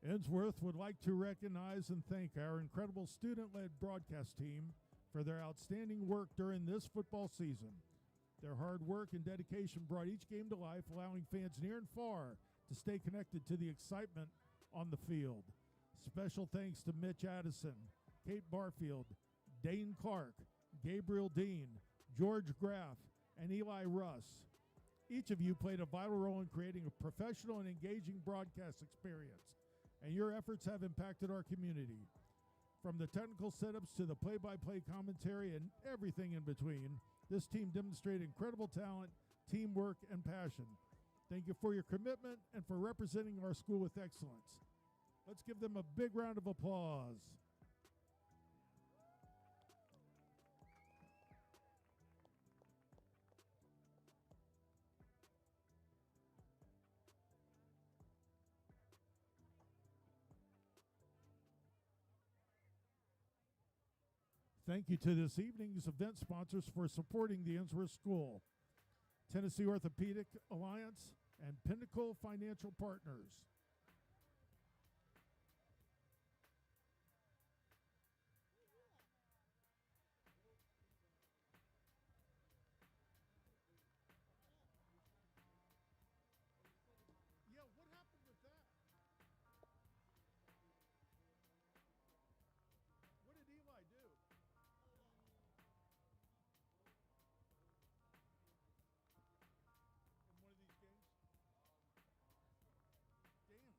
Ensworth would like to recognize and thank our incredible student-led broadcast team for their outstanding work during this football season. Their hard work and dedication brought each game to life, allowing fans near and far to stay connected to the excitement on the field. Special thanks to Mitch Addison, Kate Barfield, Dane Clark, Gabriel Dean, George Graff, and Eli Russ. Each of you played a vital role in creating a professional and engaging broadcast experience, and your efforts have impacted our community. From the technical setups to the play-by-play commentary and everything in between, this team demonstrated incredible talent, teamwork, and passion. Thank you for your commitment and for representing our school with excellence. Let's give them a big round of applause. Thank you to this evening's event sponsors for supporting the Ensworth School: Tennessee Orthopedic Alliance and Pinnacle Financial Partners. Yeah, what happened with that? What did Eli do? In one of these games? Damn.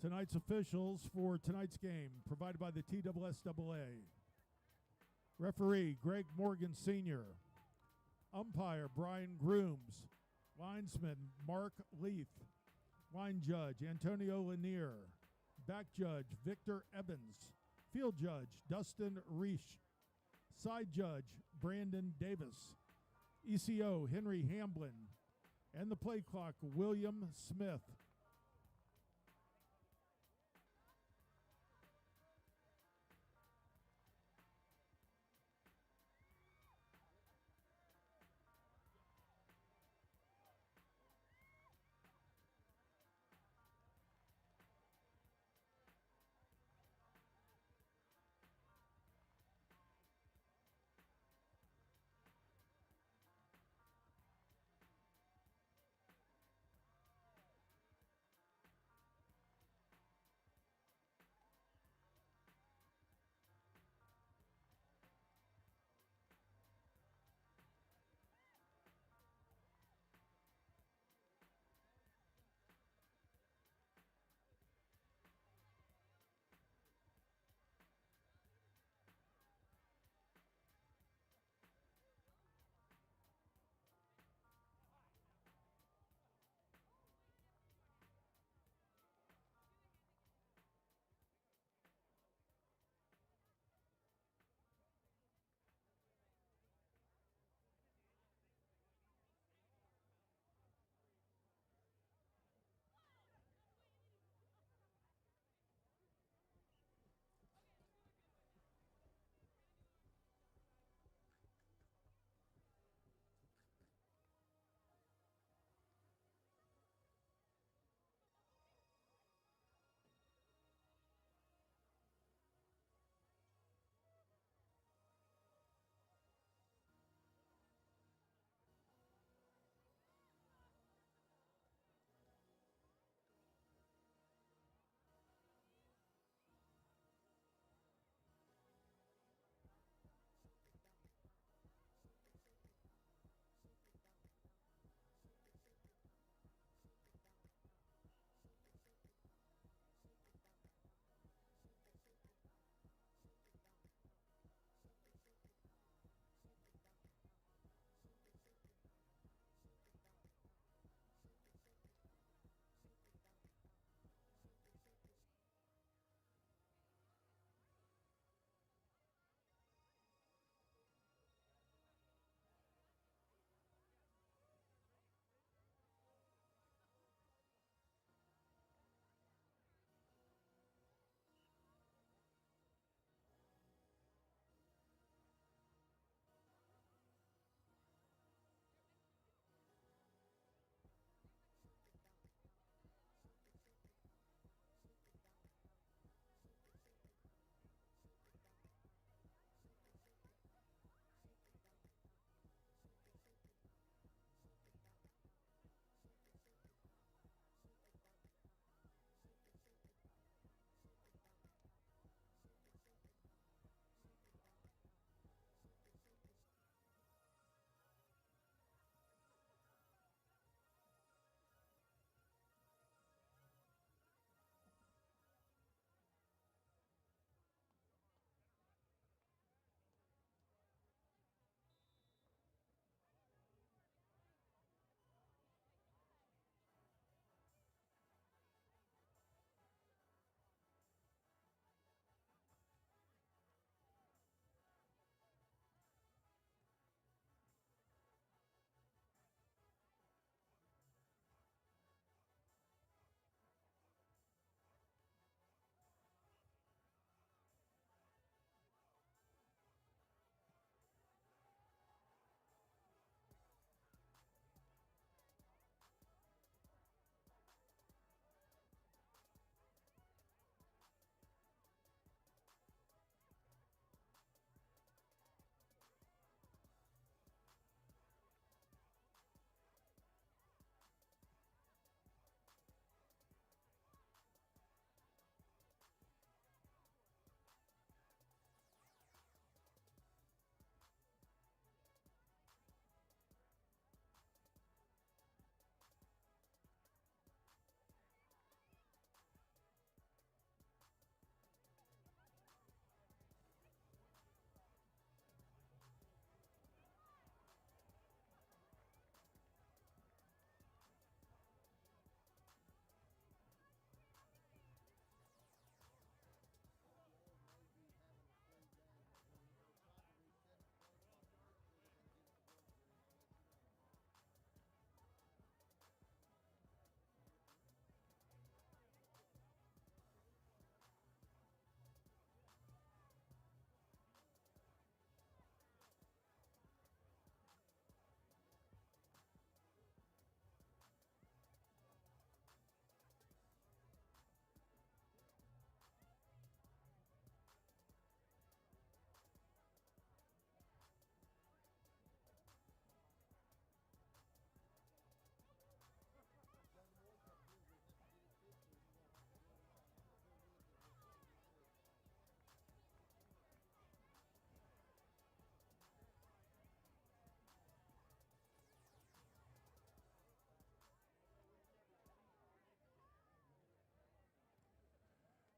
Tonight's officials for tonight's game, provided by the TSSAA. Referee, Greg Morgan Sr. Umpire, Brian Grooms. Linesman, Mark Leith. Line judge, Antonio Lanier. Back judge, Victor Evans. Field judge, Dustin Reish. Side judge, Brandon Davis. ECO, Henry Hamblin. And the play clock, William Smith.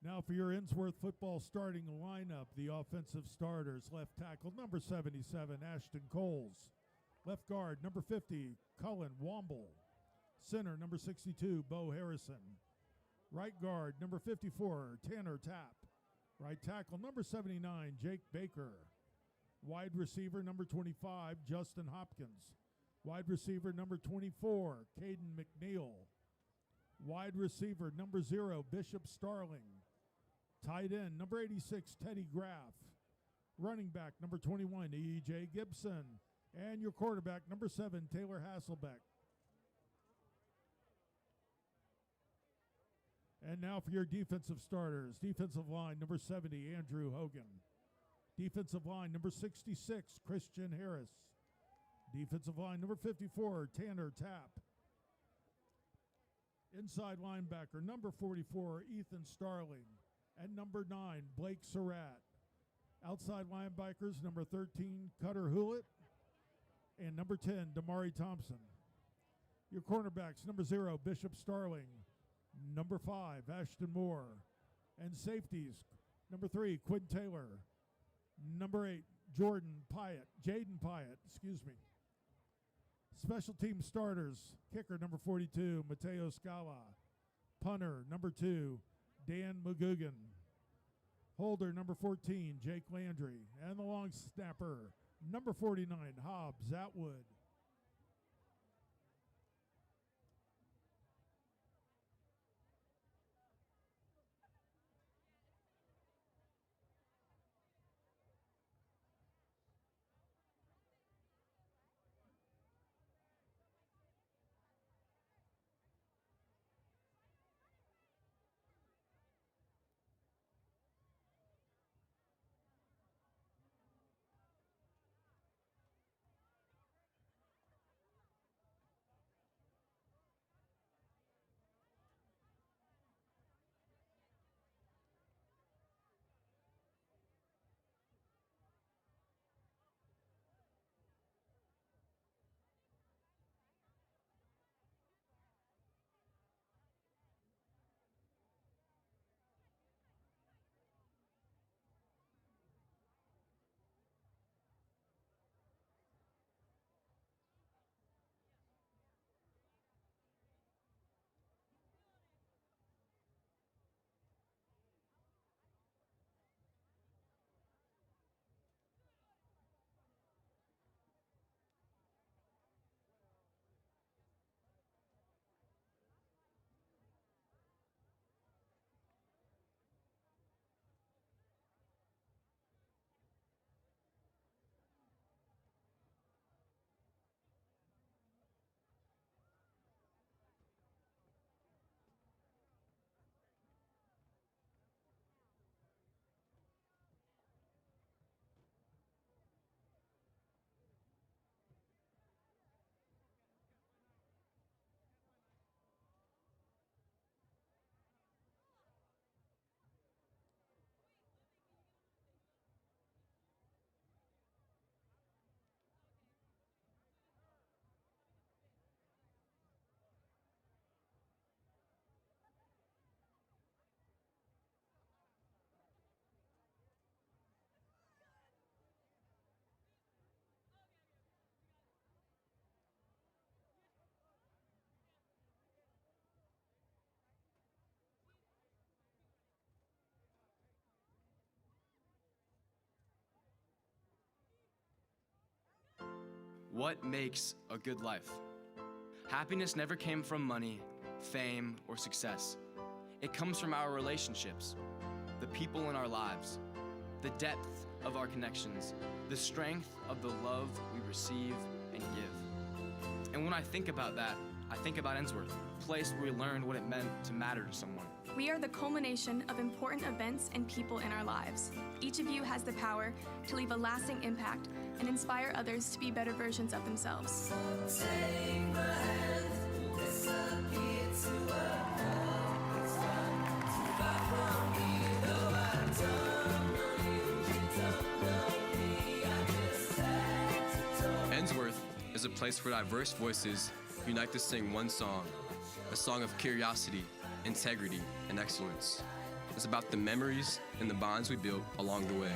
Now for your Ensworth Football starting lineup, the offensive starters: left tackle, number 77, Ashton Coles. Left guard, number 50, Cullen Womble. Center, number 62, Bo Harrison. Right guard, number 54, Tanner Tapp. Right tackle, number 79, Jake Baker. Wide receiver, number 25, Justin Hopkins. Wide receiver, number 24, Caden McNeil. Wide receiver, number 0, Bishop Starling. Tight end, number 86, Teddy Graff. Running back, number 21, E.J. Gibson. And your quarterback, number 7, Taylor Hasselbeck. And now for your defensive starters. Defensive line, number 70, Andrew Hogan. Defensive line, number 66, Christian Harris. Defensive line, number 54, Tanner Tapp. Inside linebacker, number 44, Ethan Starling. And number 9, Blake Surratt. Outside linebackers, number 13, Cutter Hewlett. And number 10, Damari Thompson. Your cornerbacks, number 0, Bishop Starling. Number 5, Ashton Moore. And safeties, number 3, Quinn Taylor. Number 8, Jaden Pyatt, Special team starters: kicker, number 42, Mateo Scala. Punter, number 2, Dan McGugan. Holder, number 14, Jake Landry. And the long snapper, number 49, Hobbs Atwood. What makes a good life? Happiness never came from money, fame, or success. It comes from our relationships, the people in our lives, the depth of our connections, the strength of the love we receive and give. And when I think about that, I think about Ensworth, a place where we learned what it meant to matter to someone. We are the culmination of important events and people in our lives. Each of you has the power to leave a lasting impact and inspire others to be better versions of themselves. So take my hand, disappear to a home. It's not too far from me, though I don't know you don't know me. I just had to talk. Ensworth is a place where diverse voices unite to sing one song, a song of curiosity, integrity, and excellence. It's about the memories and the bonds we built along the way.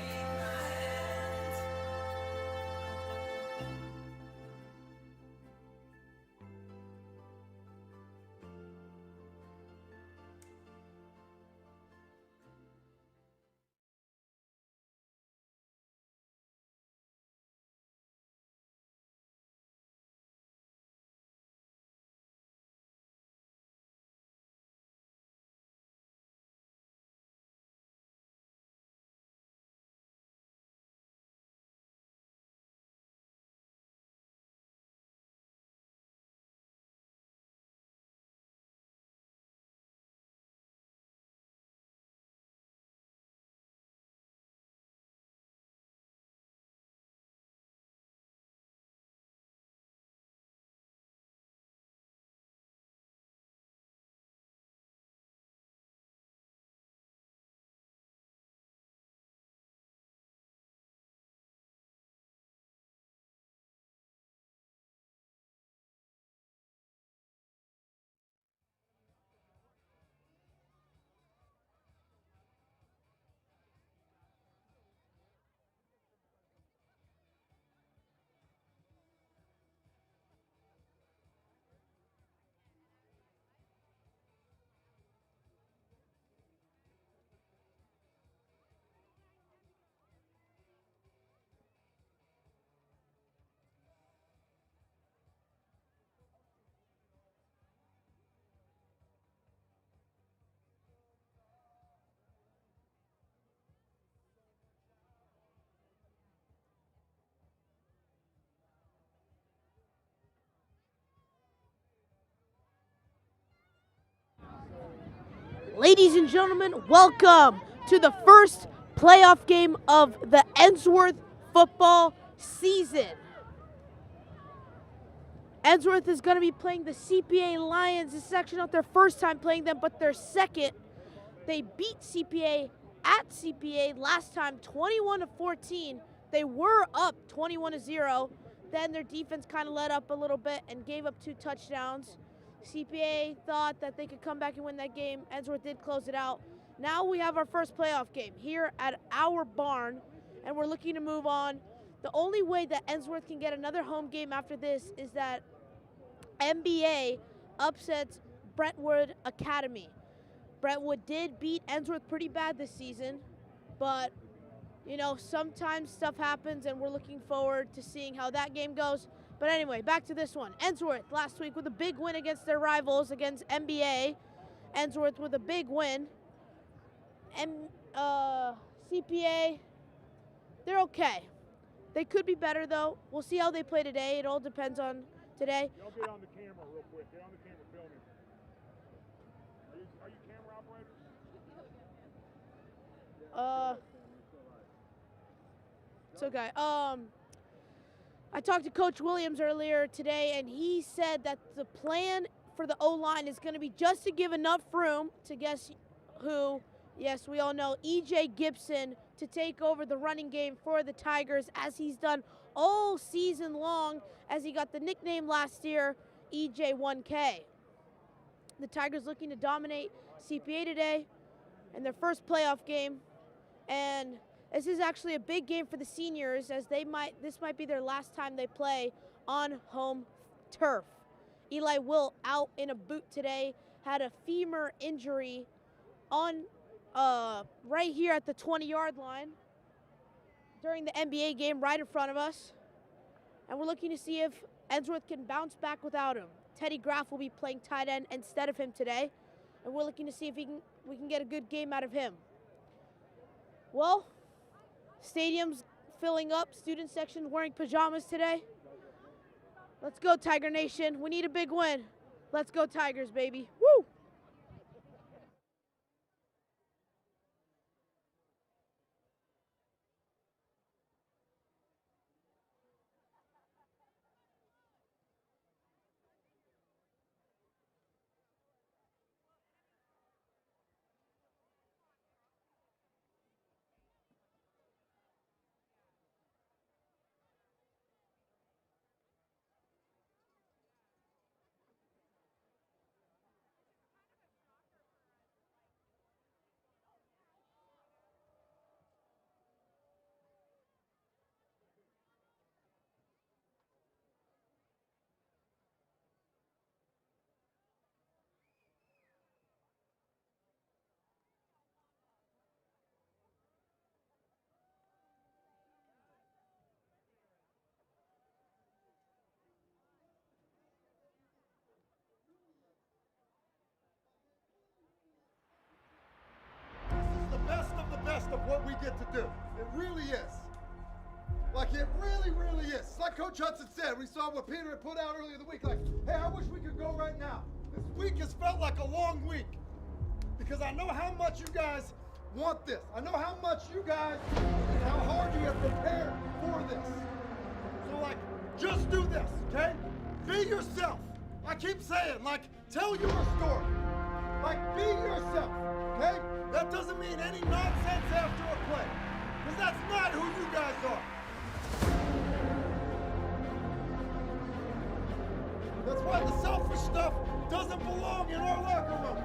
Ladies and gentlemen, welcome to the first playoff game of the Ensworth football season. Ensworth is going to be playing the CPA Lions. This is actually not their first time playing them, but their second. They beat CPA at CPA last time 21-14. They were up 21-0. Then their defense kind of let up a little bit and gave up 2 touchdowns. CPA thought that they could come back and win that game. Ensworth did close it out. Now we have our first playoff game here at our barn, and we're looking to move on. The only way that Ensworth can get another home game after this is that MBA upsets Brentwood Academy. Brentwood did beat Ensworth pretty bad this season, but you know, sometimes stuff happens, and we're looking forward to seeing how that game goes. But anyway, back to this one. Ensworth last week with a big win against their rivals, against MBA. Ensworth with a big win. And CPA, they're okay. They could be better, though. We'll see how they play today. It all depends on today. Y'all get on the camera real quick. Get on the camera filming. Are you camera operators? It's okay. I talked to Coach Williams earlier today, and he said that the plan for the O-line is going to be just to give enough room to guess who. Yes, we all know E.J. Gibson to take over the running game for the Tigers, as he's done all season long, as he got the nickname last year, EJ1K. The Tigers looking to dominate CPA today in their first playoff game, and this is actually a big game for the seniors, as this might be their last time they play on home turf. Eli Wilt out in a boot today, had a femur injury on right here at the 20-yard line during the NBA game right in front of us. And we're looking to see if Ensworth can bounce back without him. Teddy Graff will be playing tight end instead of him today, and we're looking to see if we can get a good game out of him. Well, stadium's filling up. Student section wearing pajamas today. Let's go, Tiger Nation. We need a big win. Let's go, Tigers, baby. Woo! get to do. It really is. Like, it really, really is. It's like Coach Hudson said. We saw what Peter had put out earlier in the week. Like, hey, I wish we could go right now. This week has felt like a long week because I know how much you guys want this. I know how much you guys and how hard you have prepared for this. So, like, just do this, okay? Be yourself. I keep saying, like, tell your story. Like, be yourself, okay? That doesn't mean any nonsense after a play, because that's not who you guys are. That's why the selfish stuff doesn't belong in our locker room.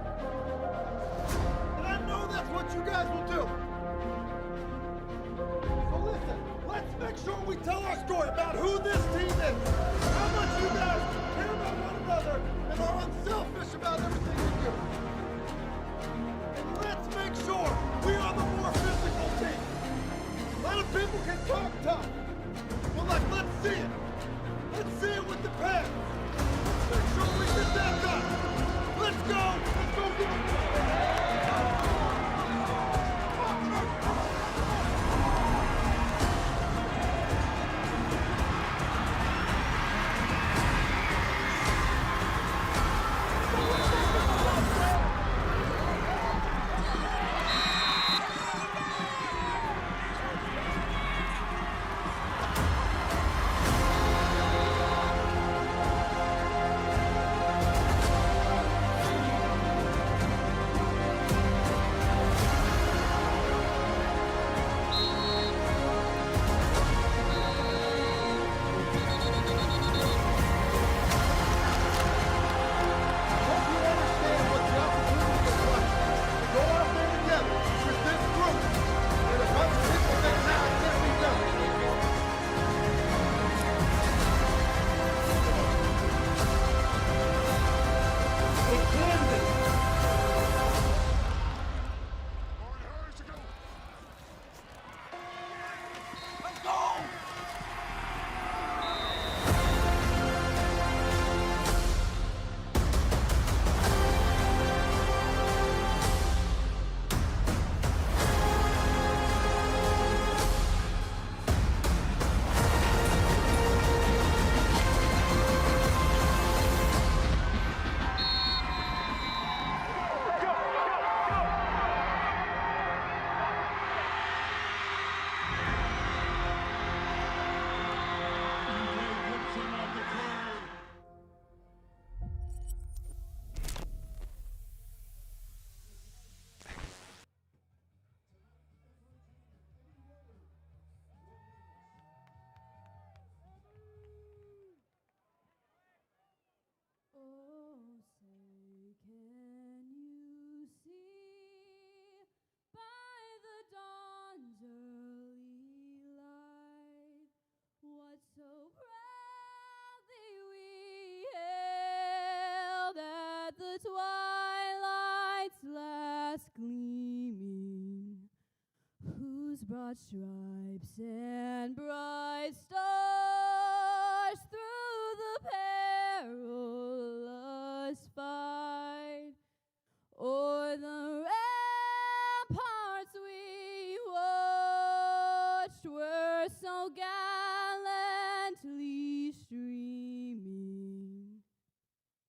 And I know that's what you guys will do. So listen, let's make sure we tell our story about who this team is, how much you guys care about one another, and are unselfish about everything you do. And let's make sure we are the more physical team. A lot of people can talk tough, but like, let's see it. Let's see it with the pads. Make sure we get that done. Let's go. Let's go get it. Twilight's last gleaming, whose broad stripes and bright stars through the perilous fight, o'er the ramparts we watched were so gallantly streaming.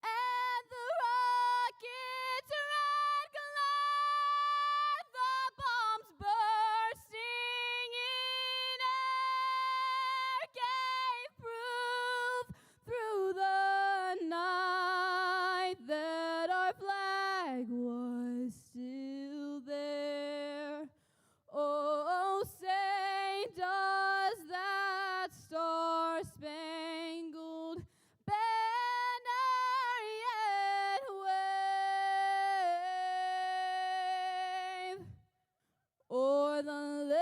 And the rockets' red glare, the bombs bursting in air, gave proof through the night that our flag was still there. Oh, say does that star-spangled banner yet wave o'er the land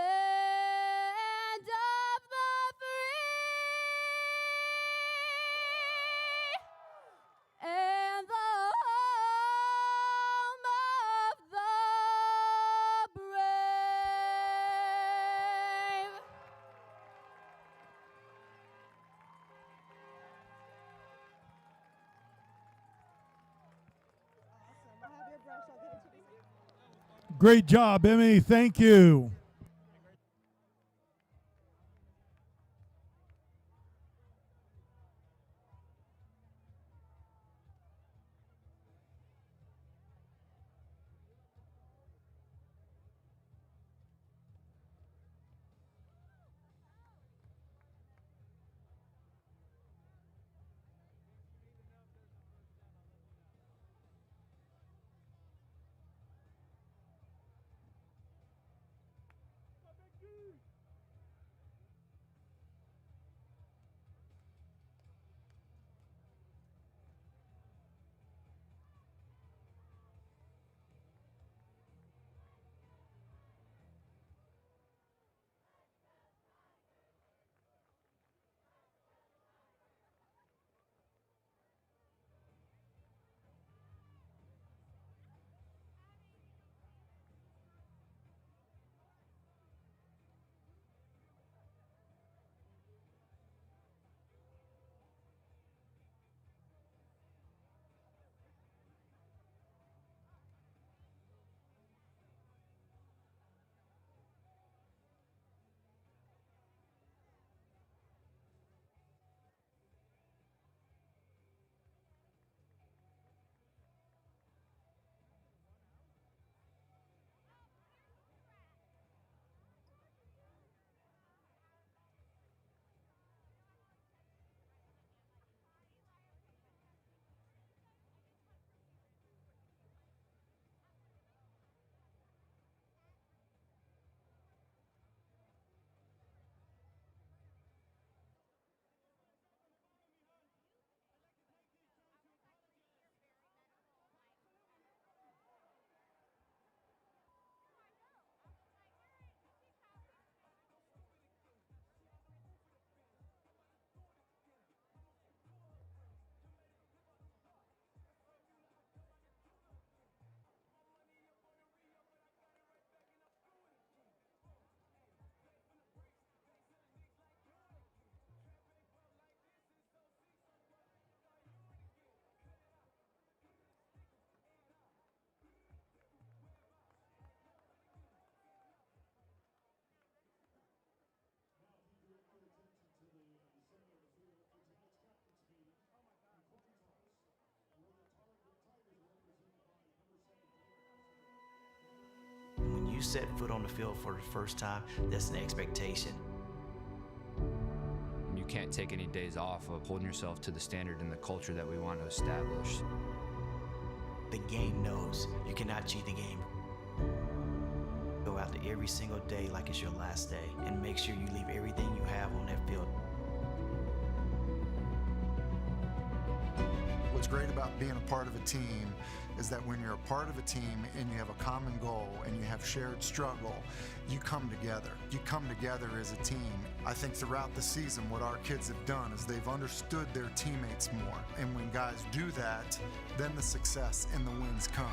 of the free and the home of the brave. Great job, Emmy. Thank you. you set foot on the field for the first time, that's an expectation. You can't take any days off of holding yourself to the standard and the culture that we want to establish. The game knows you cannot cheat the game. Go out there every single day like it's your last day and make sure you leave everything you have on that field. What's great about being a part of a team is that when you're a part of a team and you have a common goal and you have shared struggle, you come together. You come together as a team. I think throughout the season, what our kids have done is they've understood their teammates more. And when guys do that, then the success and the wins come.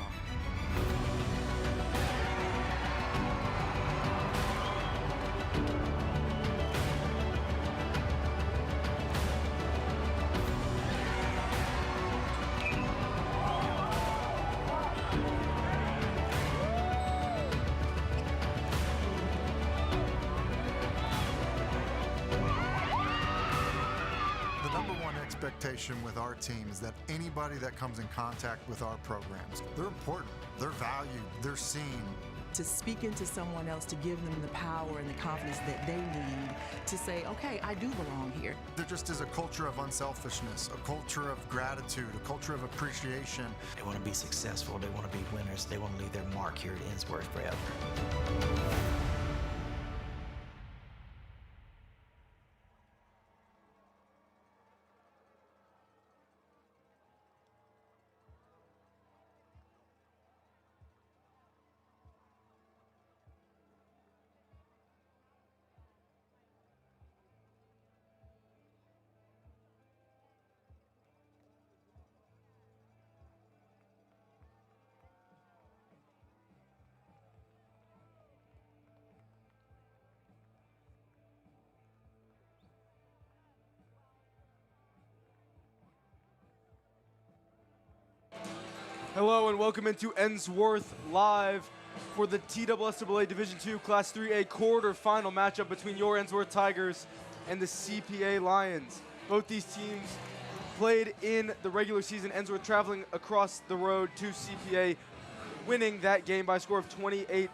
Expectation with our team is that anybody that comes in contact with our programs, they're important, they're valued, they're seen. To speak into someone else, to give them the power and the confidence that they need to say, okay, I do belong here. There just is a culture of unselfishness, a culture of gratitude, a culture of appreciation. They want to be successful, they want to be winners, they want to leave their mark here at Ensworth forever. Hello and welcome into Ensworth Live for the TSSAA Division II Class 3A quarterfinal matchup between your Ensworth Tigers and the CPA Lions. Both these teams played in the regular season, Ensworth traveling across the road to CPA, winning that game by a score of 28-21.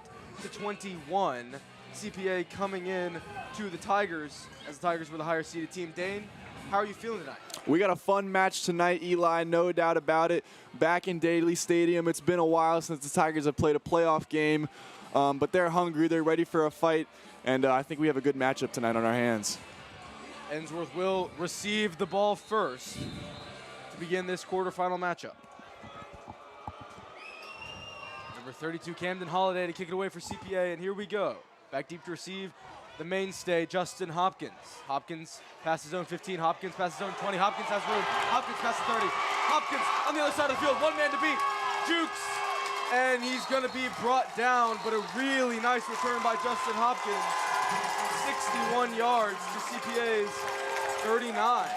CPA coming in to the Tigers as the Tigers were the higher seeded team. Dane, how are you feeling tonight? We got a fun match tonight, Eli, no doubt about it. Back in Daly Stadium, it's been a while since the Tigers have played a playoff game, but they're hungry, they're ready for a fight, and I think we have a good matchup tonight on our hands. Ensworth will receive the ball first to begin this quarterfinal matchup. Number 32, Camden Holiday, to kick it away for CPA, and here we go. Back deep to receive the mainstay, Justin Hopkins. Hopkins passes zone 15, Hopkins passes zone 20, Hopkins has room, Hopkins passes 30, Hopkins on the other side of the field, one man to beat, Jukes, and he's gonna be brought down, but a really nice return by Justin Hopkins. 61 yards to CPA's 39.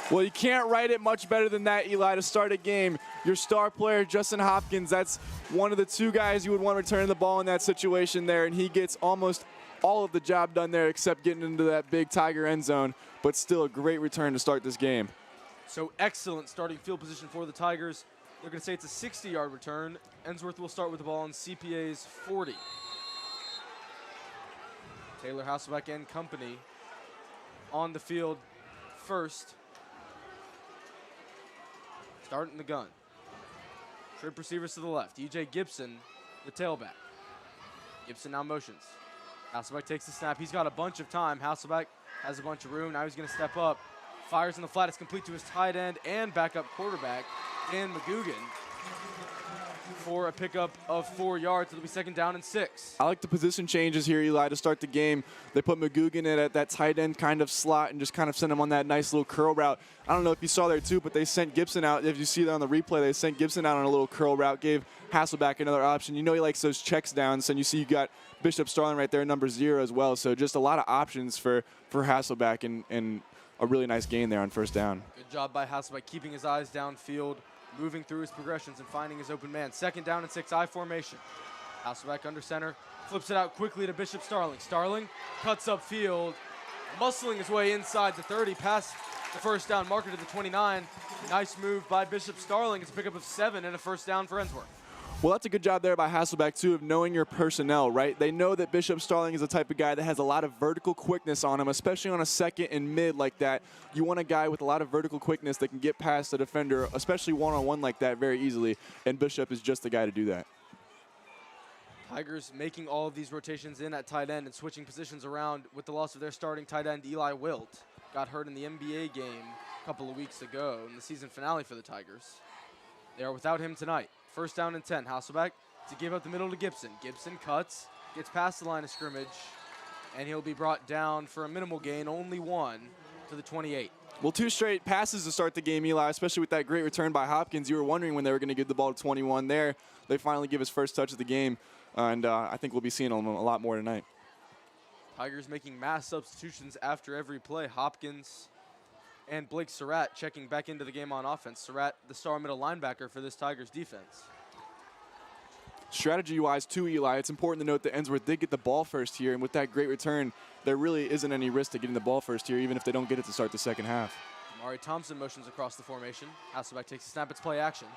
Well, you can't write it much better than that, Eli, to start a game. Your star player, Justin Hopkins, that's one of the two guys you would want returning the ball in that situation there, and he gets almost all of the job done there except getting into that big Tiger end zone, but still a great return to start this game. So excellent starting field position for the Tigers. They're going to say it's a 60-yard return. Ensworth will start with the ball on CPA's 40. Taylor Hasselbeck and company on the field first. Starting the gun. Trip receivers to the left. EJ Gibson, the tailback. Gibson now motions. Hasselbeck takes the snap. He's got a bunch of time. Hasselbeck has a bunch of room. Now he's going to step up. Fires in the flat. It's complete to his tight end and backup quarterback, Dan McGugan, for a pickup of 4 yards. It'll be second down and 6. I like the position changes here, Eli, to start the game. They put McGugan in at that tight end kind of slot and just kind of sent him on that nice little curl route. I don't know if you saw there too, but they sent Gibson out. If you see that on the replay, they sent Gibson out on a little curl route, gave Hasselbeck another option. You know he likes those checks downs, and you see you got Bishop Starling right there, number 0 as well. So just a lot of options for Hasselbeck and a really nice gain there on first down. Good job by Hasselbeck keeping his eyes downfield, moving through his progressions and finding his open man. Second down and 6, I formation. Hasselbeck under center, flips it out quickly to Bishop Starling. Starling cuts upfield, muscling his way inside the 30, past the first down marker to the 29. Nice move by Bishop Starling. It's a pickup of 7 and a first down for Ensworth. Well, that's a good job there by Hasselbeck, too, of knowing your personnel, right? They know that Bishop Starling is the type of guy that has a lot of vertical quickness on him, especially on a second and mid like that. You want a guy with a lot of vertical quickness that can get past the defender, especially one-on-one like that, very easily, and Bishop is just the guy to do that. Tigers making all of these rotations in at tight end and switching positions around with the loss of their starting tight end, Eli Wilt. Got hurt in the NBA game a couple of weeks ago in the season finale for the Tigers. They are without him tonight. First down and 10. Hasselbeck to give up the middle to Gibson. Gibson cuts, gets past the line of scrimmage, and he'll be brought down for a minimal gain, only 1 to the 28. Well, 2 straight passes to start the game, Eli, especially with that great return by Hopkins. You were wondering when they were going to give the ball to 21 there. They finally give his first touch of the game, and I think we'll be seeing him a lot more tonight. Tigers making mass substitutions after every play. Hopkins and Blake Surratt checking back into the game on offense. Surratt, the star middle linebacker for this Tigers defense. Strategy-wise, too, Eli, it's important to note that Ensworth did get the ball first here, and with that great return, there really isn't any risk to getting the ball first here, even if they don't get it to start the second half. Amari Thompson motions across the formation. Hasselbeck takes a snap. It's play action.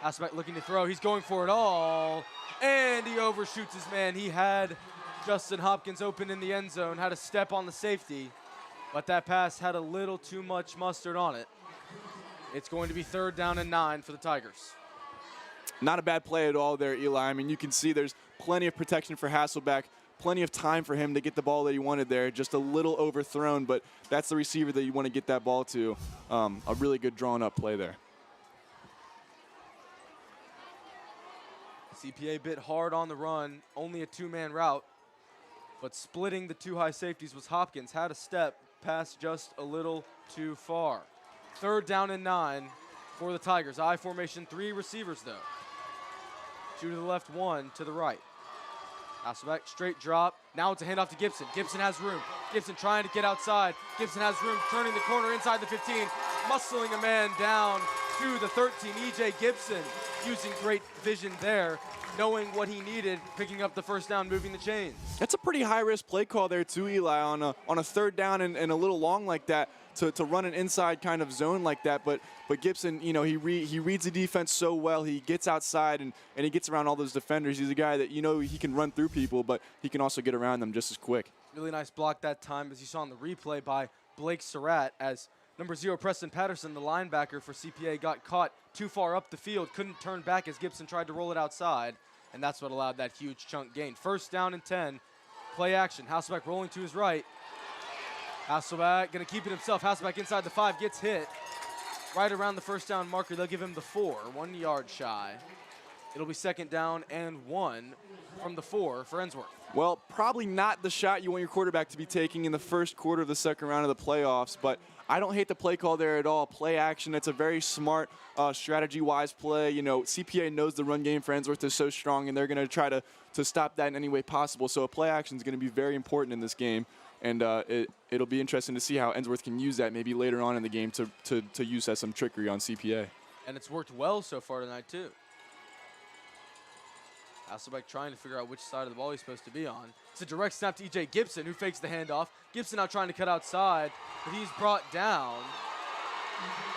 Hasselbeck looking to throw. He's going for it all, and he overshoots his man. He had Justin Hopkins open in the end zone, had a step on the safety, but that pass had a little too much mustard on it. It's going to be 3rd down and 9 for the Tigers. Not a bad play at all there, Eli. I mean, you can see there's plenty of protection for Hasselbeck, plenty of time for him to get the ball that he wanted there, just a little overthrown, but that's the receiver that you want to get that ball to. A really good drawn-up play there. CPA bit hard on the run, only a 2-man route, but splitting the 2 high safeties was Hopkins. Had a step, passed just a little too far. 3rd down and 9 for the Tigers. I formation, 3 receivers though. 2 to the left, 1 to the right. Hasselbeck, straight drop. Now it's a handoff to Gibson. Gibson has room. Gibson trying to get outside. Gibson has room, turning the corner inside the 15, muscling a man down to the 13. E.J. Gibson using great vision there, knowing what he needed, picking up the first down, moving the chains. That's a pretty high-risk play call there too, Eli, on a 3rd down and a little long like that to run an inside kind of zone like that. But Gibson, you know, he reads the defense so well. He gets outside and he gets around all those defenders. He's a guy that, you know, he can run through people, but he can also get around them just as quick. Really nice block that time, as you saw in the replay by Blake Surratt, as number 0, Preston Patterson, the linebacker for CPA, got caught too far up the field, couldn't turn back as Gibson tried to roll it outside, and that's what allowed that huge chunk gain. 1st down and 10, play action. Hasselbeck rolling to his right. Hasselbeck going to keep it himself. Hasselbeck inside the 5, gets hit. Right around the 1st down marker, they'll give him the 4, 1 yard shy. It'll be 2nd down and 1 from the 4 for Ensworth. Well, probably not the shot you want your quarterback to be taking in the 1st quarter of the 2nd round of the playoffs, but I don't hate the play call there at all. Play action, it's a very smart strategy-wise play. You know, CPA knows the run game for Ensworth is so strong, and they're going to try to stop that in any way possible. So a play action is going to be very important in this game, and it'll be interesting to see how Ensworth can use that maybe later on in the game to use as some trickery on CPA. And it's worked well so far tonight, too. Hasselbeck trying to figure out which side of the ball he's supposed to be on. It's a direct snap to E.J. Gibson, who fakes the handoff. Gibson now trying to cut outside, but he's brought down,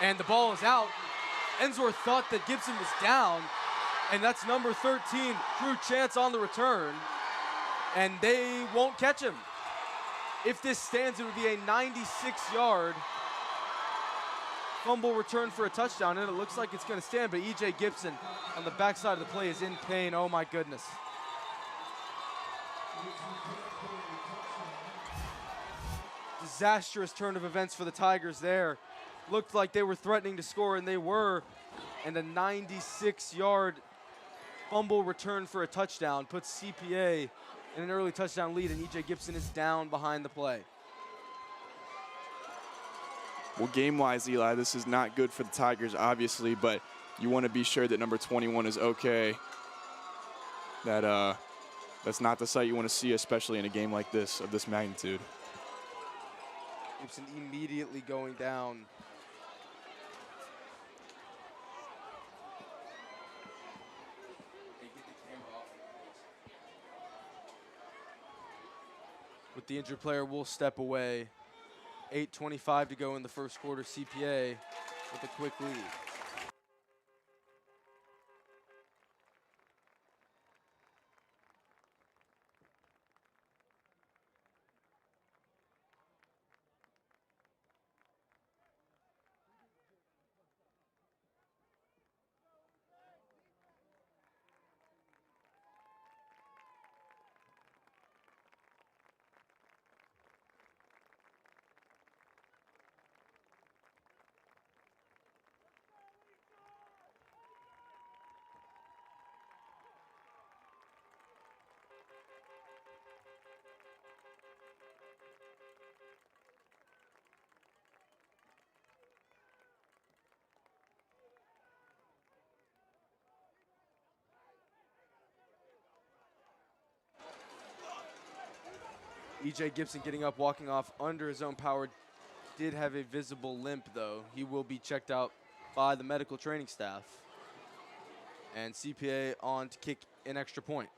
and the ball is out. Ensworth thought that Gibson was down, and that's number 13, Drew Chance, on the return, and they won't catch him. If this stands, it would be a 96-yard fumble return for a touchdown, and it looks like it's going to stand, but E.J. Gibson on the backside of the play is in pain. Oh, my goodness. Disastrous turn of events for the Tigers there. Looked like they were threatening to score, and they were, and a 96-yard fumble return for a touchdown puts CPA in an early touchdown lead, and E.J. Gibson is down behind the play. Well, game-wise, Eli, this is not good for the Tigers, obviously, but you want to be sure that number 21 is okay. That's not the sight you want to see, especially in a game like this, of this magnitude. Gibson immediately going down. With the injured player, we'll step away. 8:25 to go in the 1st quarter. CPA with a quick lead. E.J. Gibson getting up, walking off under his own power. Did have a visible limp, though. He will be checked out by the medical training staff. And CPA on to kick an extra point.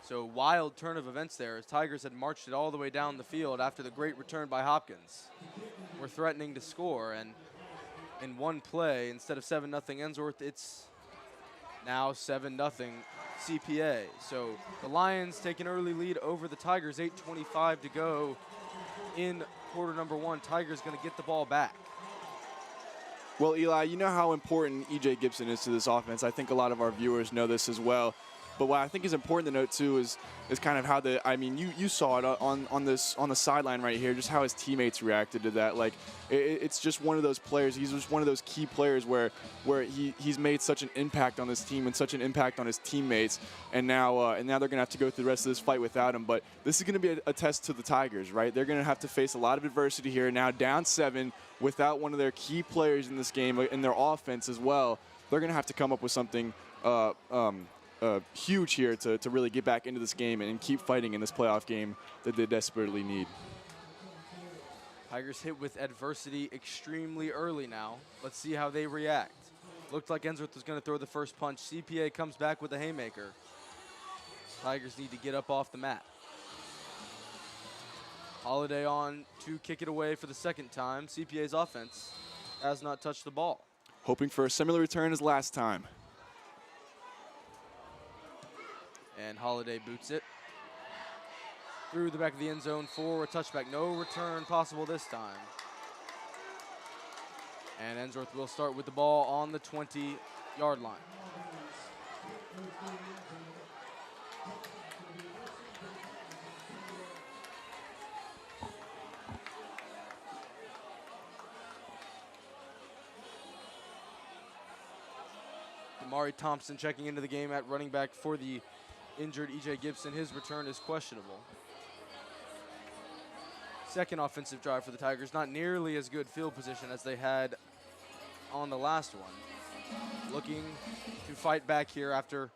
So wild turn of events there as Tigers had marched it all the way down the field after the great return by Hopkins. We're threatening to score, and in one play, instead of 7-0 Ensworth, it's now 7-0 CPA. So the Lions take an early lead over the Tigers, 8:25 to go in quarter number one. Tigers going to get the ball back. Well, Eli, you know how important E.J. Gibson is to this offense. I think a lot of our viewers know this as well. But what I think is important to note too is kind of how you saw it on the sideline right here, just how his teammates reacted to that. Like it's just one of those players. He's just one of those key players where he's made such an impact on this team and such an impact on his teammates. And now they're gonna have to go through the rest of this fight without him. But this is gonna be a test to the Tigers, right? They're gonna have to face a lot of adversity here. Now down 7 without one of their key players in this game in their offense as well. They're gonna have to come up with something. Huge here to really get back into this game and keep fighting in this playoff game that they desperately need. Tigers hit with adversity extremely early now. Let's see how they react. Looked like Ensworth was going to throw the first punch. CPA comes back with a haymaker. Tigers need to get up off the mat. Holiday on to kick it away for the second time. CPA's offense has not touched the ball. Hoping for a similar return as last time. And Holiday boots it through the back of the end zone for a touchback. No return possible this time. And Ensworth will start with the ball on the 20-yard line. Damari Thompson checking into the game at running back for the injured E.J. Gibson. His return is questionable. Second offensive drive for the Tigers. Not nearly as good field position as they had on the last one. Looking to fight back here after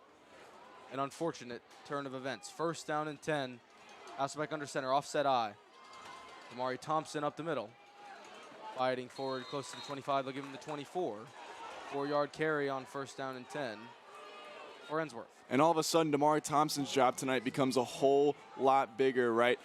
an unfortunate turn of events. First down and 10. Hasselbeck under center, offset eye. Damari Thompson up the middle. Fighting forward close to the 25. They'll give him the 24. 4-yard carry on first down and 10 for Ensworth. And all of a sudden, Damari Thompson's job tonight becomes a whole lot bigger, right?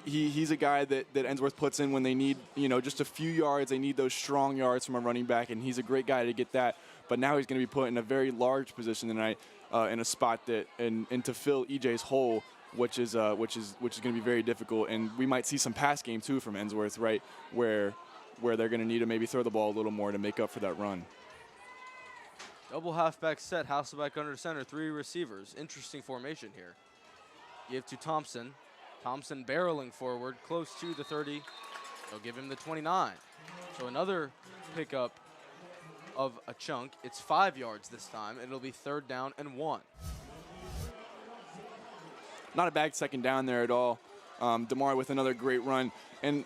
He's a guy that Ensworth puts in when they need, just a few yards. They need those strong yards from a running back, and he's a great guy to get that. But now he's going to be put in a very large position tonight in a spot and to fill EJ's hole, which is going to be very difficult. And we might see some pass game too from Ensworth, right, where they're going to need to maybe throw the ball a little more to make up for that run. Double halfback set, Hasselbeck under center, 3 receivers. Interesting formation here. Give to Thompson. Thompson barreling forward, close to the 30. They'll give him the 29. So another pickup of a chunk. It's 5 yards this time, and it'll be 3rd down and 1. Not a bad second down there at all. Damari with another great run. And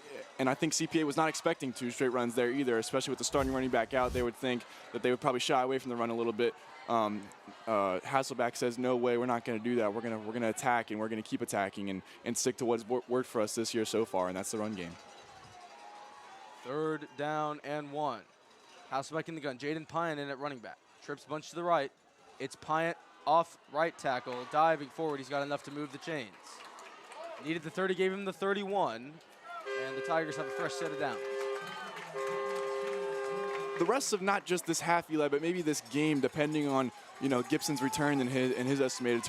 I think CPA was not expecting 2 straight runs there either, especially with the starting running back out. They would think that they would probably shy away from the run a little bit. Hasselbeck says, no way, we're not going to do that. We're going to attack, and we're going to keep attacking and stick to what's worked for us this year so far, and that's the run game. 3rd down and 1. Hasselbeck in the gun. Jaden Pyatt in at running back. Trips bunch to the right. It's Pyatt off right tackle, diving forward. He's got enough to move the chains. Needed the 30, gave him the 31. And the Tigers have a fresh set of downs. The rest of not just this half, Eli, but maybe this game, depending on Gibson's return and his estimated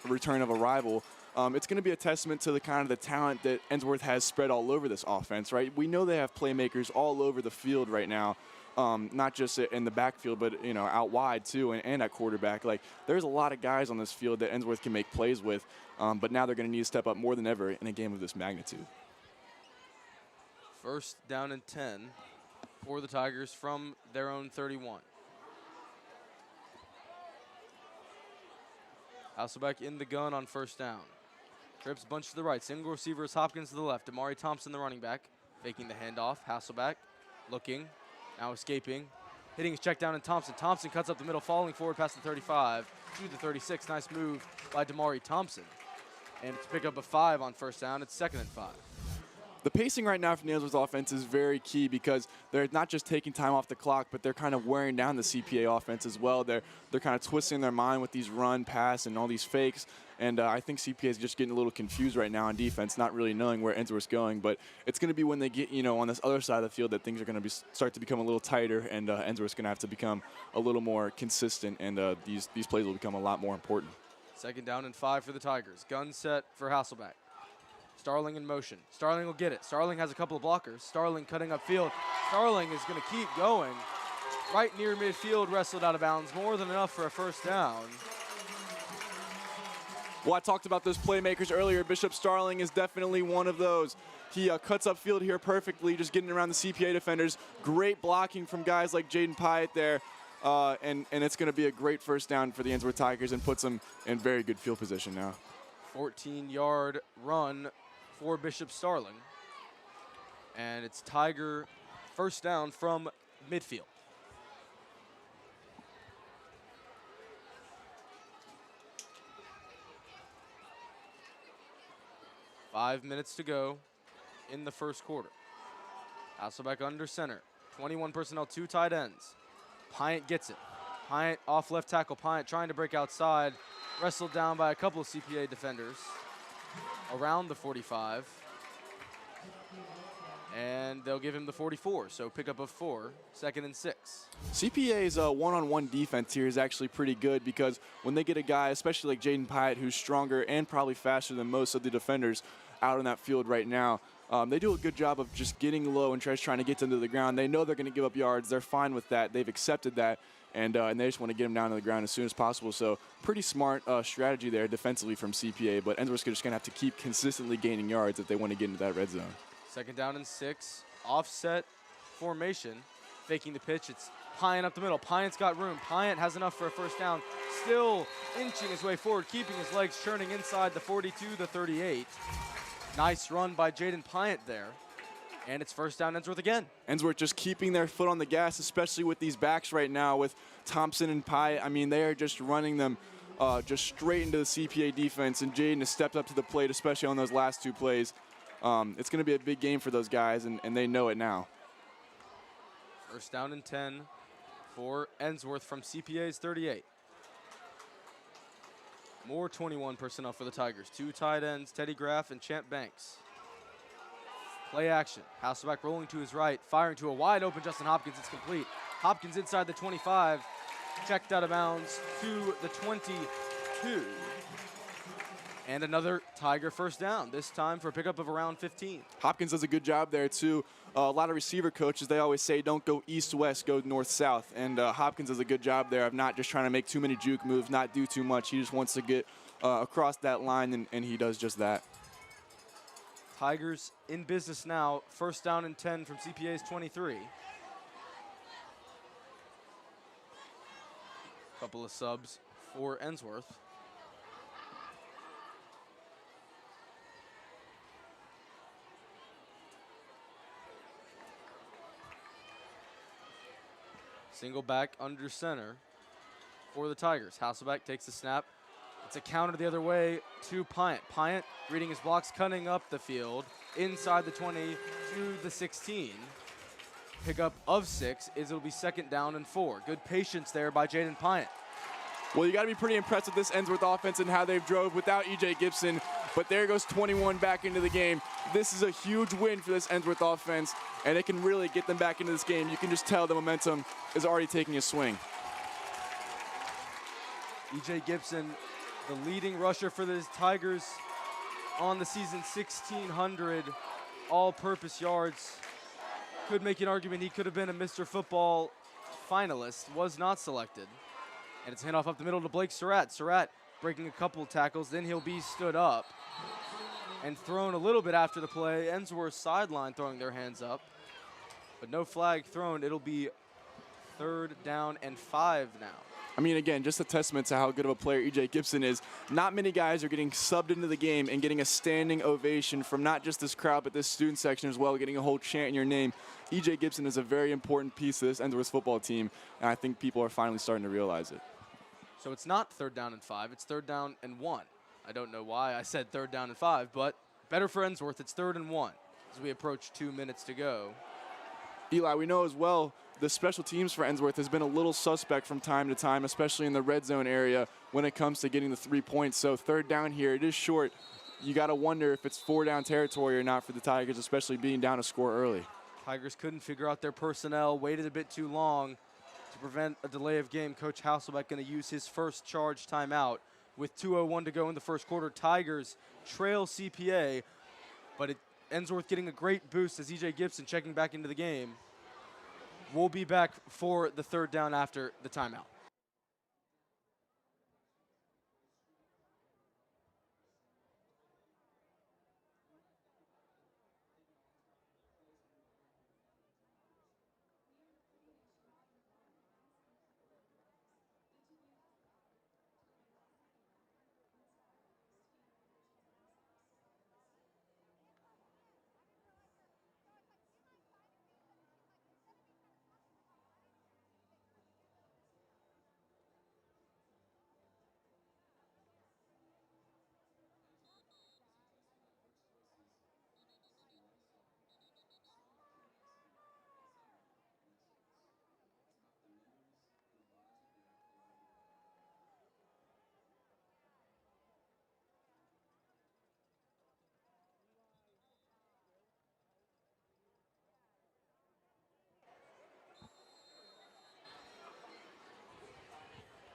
return of arrival, it's going to be a testament to the kind of the talent that Ensworth has spread all over this offense, right? We know they have playmakers all over the field right now, not just in the backfield, but out wide too, and at quarterback. Like there's a lot of guys on this field that Ensworth can make plays with, but now they're going to need to step up more than ever in a game of this magnitude. 1st down and 10 for the Tigers from their own 31. Hasselbeck in the gun on 1st down. Trips bunch to the right. Single receiver is Hopkins to the left. Damari Thompson, the running back, faking the handoff. Hasselbeck looking, now escaping. Hitting his check down and Thompson. Thompson cuts up the middle, falling forward past the 35 to the 36. Nice move by Damari Thompson. And it's a pickup of 5 on first down. It's 2nd and 5. The pacing right now for the Ensworth offense is very key because they're not just taking time off the clock, but they're kind of wearing down the CPA offense as well. They're kind of twisting their mind with these run, pass, and all these fakes. And I think CPA is just getting a little confused right now on defense, not really knowing where Ensworth's going. But it's going to be when they get, on this other side of the field that things are going to start to become a little tighter, and Ensworth's going to have to become a little more consistent, and these plays will become a lot more important. 2nd down and 5 for the Tigers. Gun set for Hasselbeck. Starling in motion. Starling will get it. Starling has a couple of blockers. Starling cutting upfield. Starling is going to keep going. Right near midfield, wrestled out of bounds. More than enough for a first down. Well, I talked about those playmakers earlier. Bishop Starling is definitely one of those. He cuts upfield here perfectly, just getting around the CPA defenders. Great blocking from guys like Jaden Pyatt there. And it's going to be a great first down for the Ensworth Tigers and puts them in very good field position now. 14-yard run for Bishop Starling. And it's Tiger first down from midfield. Five minutes to go in the first quarter. Hasselbeck under center. 21 personnel, 2 tight ends. Pyatt gets it. Pyatt off left tackle. Pyatt trying to break outside. Wrestled down by a couple of CPA defenders around the 45. And they'll give him the 44, so pickup of 4, 2nd and 6. CPA's one-on-one defense here is actually pretty good because when they get a guy, especially like Jaden Pyatt, who's stronger and probably faster than most of the defenders out on that field right now, they do a good job of just getting low and trying to get them to the ground. They know they're going to give up yards. They're fine with that. They've accepted that, and they just want to get them down to the ground as soon as possible. So pretty smart strategy there defensively from CPA, but Ensworth's just going to have to keep consistently gaining yards if they want to get into that red zone. 2nd down and 6. Offset formation. Faking the pitch. It's Pyatt up the middle. Pyatt's got room. Pyatt has enough for a first down. Still inching his way forward, keeping his legs churning inside the 42, the 38. Nice run by Jaden Pyatt there. And it's first down Ensworth again. Ensworth just keeping their foot on the gas, especially with these backs right now with Thompson and Pyatt. I mean, they are just running them just straight into the CPA defense, and Jaden has stepped up to the plate, especially on those last 2 plays. It's going to be a big game for those guys, and they know it now. First down and 10 for Ensworth from CPA's 38. More 21 personnel for the Tigers. 2 tight ends, Teddy Graff and Champ Banks. Play action. Hasselbeck rolling to his right, firing to a wide open Justin Hopkins. It's complete. Hopkins inside the 25, checked out of bounds to the 22. And another Tiger first down, this time for a pickup of around 15. Hopkins does a good job there, too. A lot of receiver coaches, they always say don't go east-west, go north-south. And Hopkins does a good job there of not just trying to make too many juke moves, not do too much. He just wants to get across that line, and he does just that. Tigers in business now. First down and 10 from CPA's 23. Couple of subs for Ensworth. Single back under center for the Tigers. Hasselbeck takes the snap. It's a counter the other way to Pyatt. Pyatt reading his blocks, cutting up the field inside the 20 to the 16. Pickup of 6 is it'll be 2nd down and 4. Good patience there by Jaden Pyatt. Well, you got to be pretty impressed with this Ensworth offense and how they've drove without E.J. Gibson. But there goes 21 back into the game. This is a huge win for this Ensworth offense, and it can really get them back into this game. You can just tell the momentum is already taking a swing. E.J. Gibson, the leading rusher for the Tigers on the season, 1,600 all-purpose yards. Could make an argument he could have been a Mr. Football finalist, was not selected. And it's handoff up the middle to Blake Surratt. Surratt breaking a couple tackles, then he'll be stood up and thrown a little bit after the play. Ensworth sideline throwing their hands up, but no flag thrown. It'll be 3rd down and 5 now. I mean, again, just a testament to how good of a player E.J. Gibson is. Not many guys are getting subbed into the game and getting a standing ovation from not just this crowd, but this student section as well, getting a whole chant in your name. E.J. Gibson is a very important piece of this Ensworth football team, and I think people are finally starting to realize it. So it's not 3rd down and 5, it's 3rd down and 1. I don't know why I said 3rd down and 5, but better for Ensworth. It's 3rd and 1 as we approach 2 minutes to go. Eli, we know as well the special teams for Ensworth has been a little suspect from time to time, especially in the red zone area when it comes to getting the 3 points. So 3rd down here, it is short. You got to wonder if it's 4-down territory or not for the Tigers, especially being down a score early. Tigers couldn't figure out their personnel, waited a bit too long to prevent a delay of game. Coach Hasselbeck going to use his first charge timeout with 2:01 to go in the first quarter. Tigers trail CPA, but Ensworth getting a great boost as E.J. Gibson checking back into the game. We'll be back for the 3rd down after the timeout.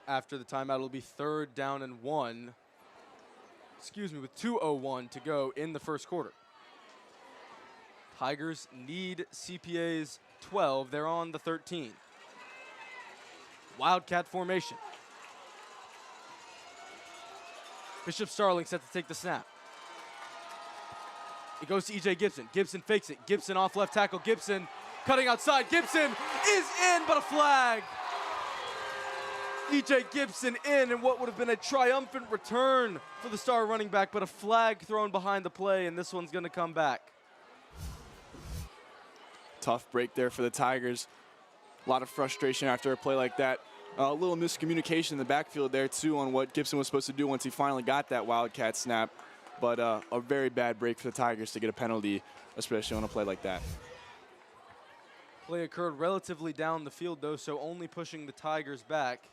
After the timeout, it'll be 3rd down and 1. Excuse me, with 2:01 to go in the first quarter. Tigers need CPA's 12. They're on the 13. Wildcat formation. Bishop Starling set to take the snap. It goes to E.J. Gibson. Gibson fakes it. Gibson off left tackle. Gibson cutting outside. Gibson is in, but a flag. E.J. Gibson in, and what would have been a triumphant return for the star running back, but a flag thrown behind the play, and this one's going to come back. Tough break there for the Tigers. A lot of frustration after a play like that. A little miscommunication in the backfield there, too, on what Gibson was supposed to do once he finally got that Wildcat snap. But a very bad break for the Tigers to get a penalty, especially on a play like that. Play occurred relatively down the field, though, so only pushing the Tigers back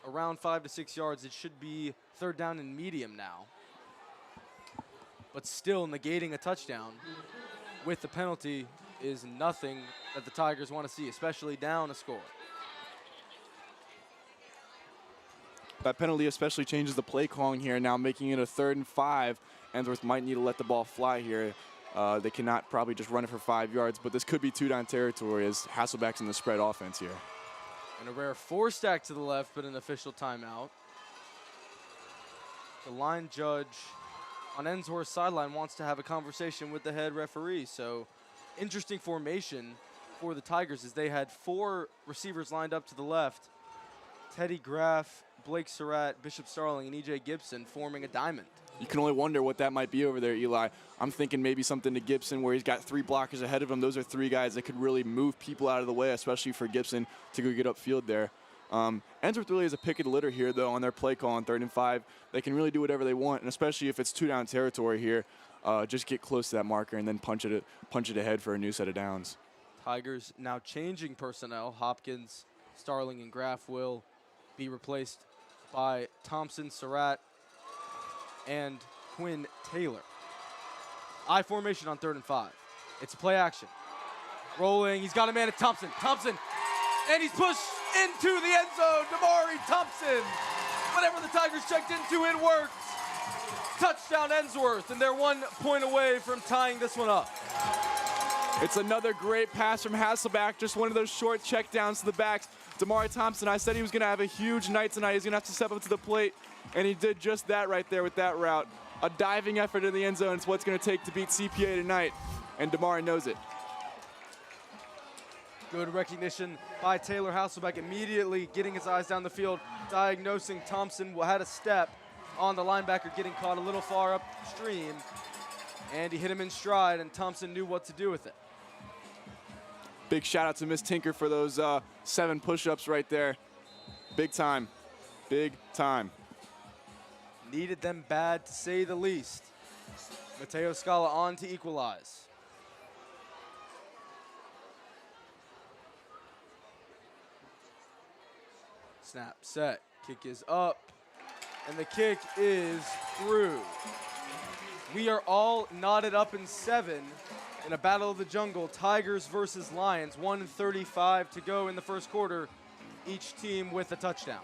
around 5 to 6 yards. It should be 3rd down and medium now. But still negating a touchdown with the penalty is nothing that the Tigers want to see, especially down a score. That penalty especially changes the play calling here, now making it a 3rd and 5. Ensworth might need to let the ball fly here. They cannot probably just run it for 5 yards, but this could be 2-down territory as Hasselbeck's in the spread offense here. And a rare 4-stack to the left, but an official timeout. The line judge on Ensworth's sideline wants to have a conversation with the head referee. So interesting formation for the Tigers as they had 4 receivers lined up to the left. Teddy Graff, Blake Surratt, Bishop Starling, and E.J. Gibson forming a diamond. You can only wonder what that might be over there, Eli. I'm thinking maybe something to Gibson where he's got 3 blockers ahead of him. Those are 3 guys that could really move people out of the way, especially for Gibson to go get upfield there. Ensworth really is a pick of the litter here, though, on their play call on 3rd and 5. They can really do whatever they want, and especially if it's 2-down territory here, just get close to that marker and then punch it ahead for a new set of downs. Tigers now changing personnel. Hopkins, Starling, and Graff will be replaced by Thompson, Surratt, and Quinn Taylor. I formation on 3rd and 5. It's a play action. Rolling, he's got a man at Thompson. Thompson, and he's pushed into the end zone. Damari Thompson. Whatever the Tigers checked into, it worked. Touchdown Ensworth, and they're 1 point away from tying this one up. It's another great pass from Hasselbeck, just one of those short check downs to the backs. Damari Thompson, I said he was going to have a huge night tonight. He's going to have to step up to the plate, and he did just that right there with that route. A diving effort in the end zone is what's going to take to beat CPA tonight, and Damari knows it. Good recognition by Taylor Hasselbeck, immediately getting his eyes down the field, diagnosing Thompson had a step on the linebacker, getting caught a little far upstream, and he hit him in stride, and Thompson knew what to do with it. Big shout out to Miss Tinker for those 7 push-ups right there. Big time. Big time. Needed them bad, to say the least. Mateo Scala on to equalize. Snap, set, kick is up, and the kick is through. We are all knotted up in 7 in a battle of the jungle, Tigers versus Lions. 1:35 to go in the first quarter, each team with a touchdown.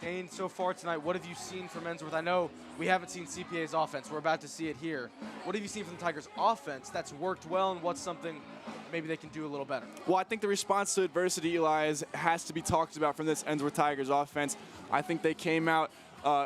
Dane, so far tonight, what have you seen from Ensworth? I know we haven't seen CPA's offense. We're about to see it here. What have you seen from the Tigers' offense that's worked well, and what's something maybe they can do a little better? Well, I think the response to adversity, Eli, has to be talked about from this Ensworth Tigers offense. I think they came out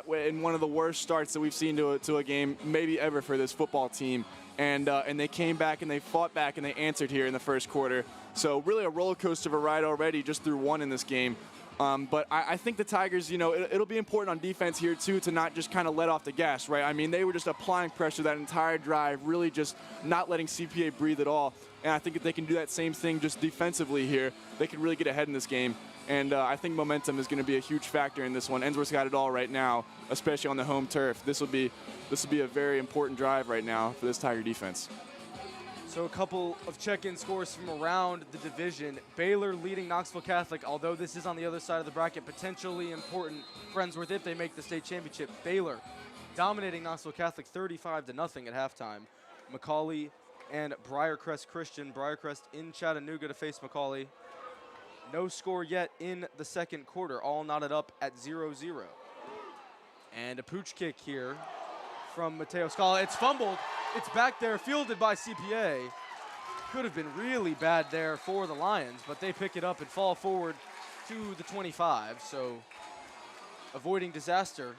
in one of the worst starts that we've seen to a game maybe ever for this football team. And they came back and they fought back and they answered here in the first quarter. So really a roller coaster of a ride already just through 1 in this game. But I think the Tigers, it'll be important on defense here, too, to not just kind of let off the gas, right? I mean, they were just applying pressure that entire drive, really just not letting CPA breathe at all. And I think if they can do that same thing just defensively here, they can really get ahead in this game. And I think momentum is going to be a huge factor in this one. Ensworth's got it all right now, especially on the home turf. This will be a very important drive right now for this Tiger defense. So a couple of check-in scores from around the division. Baylor leading Knoxville Catholic, although this is on the other side of the bracket, potentially important for Ensworth if they make the state championship. Baylor dominating Knoxville Catholic 35-0 at halftime. McCauley and Briarcrest Christian. Briarcrest in Chattanooga to face McCauley. No score yet in the second quarter, all knotted up at 0-0. And a pooch kick here from Mateo Scala. It's fumbled. It's back there, fielded by CPA. Could have been really bad there for the Lions, but they pick it up and fall forward to the 25. So avoiding disaster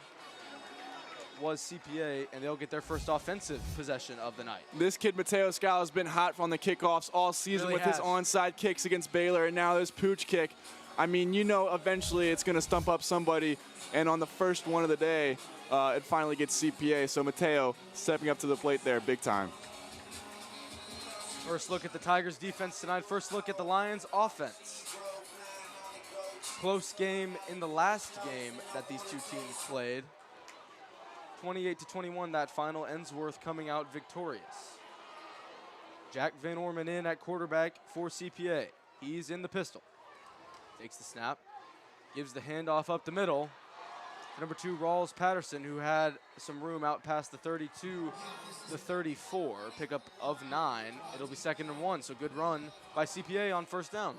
was CPA, and they'll get their first offensive possession of the night. This kid, Mateo Scala, has been hot on the kickoffs all season Really with his onside kicks against Baylor, and now this pooch kick. I mean, eventually it's going to stump up somebody, and on the first one of the day, it finally gets CPA. So Mateo stepping up to the plate there big time. First look at the Tigers defense tonight. First look at the Lions offense. Close game in the last game that these two teams played. 28-21 that final. Ensworth coming out victorious. Jack Van Orman in at quarterback for CPA. He's in the pistol. Takes the snap. Gives the handoff up the middle. Number 2, Rawls Patterson, who had some room out past the 32, the 34. Pickup of 9. It'll be 2nd and 1, so good run by CPA on first down.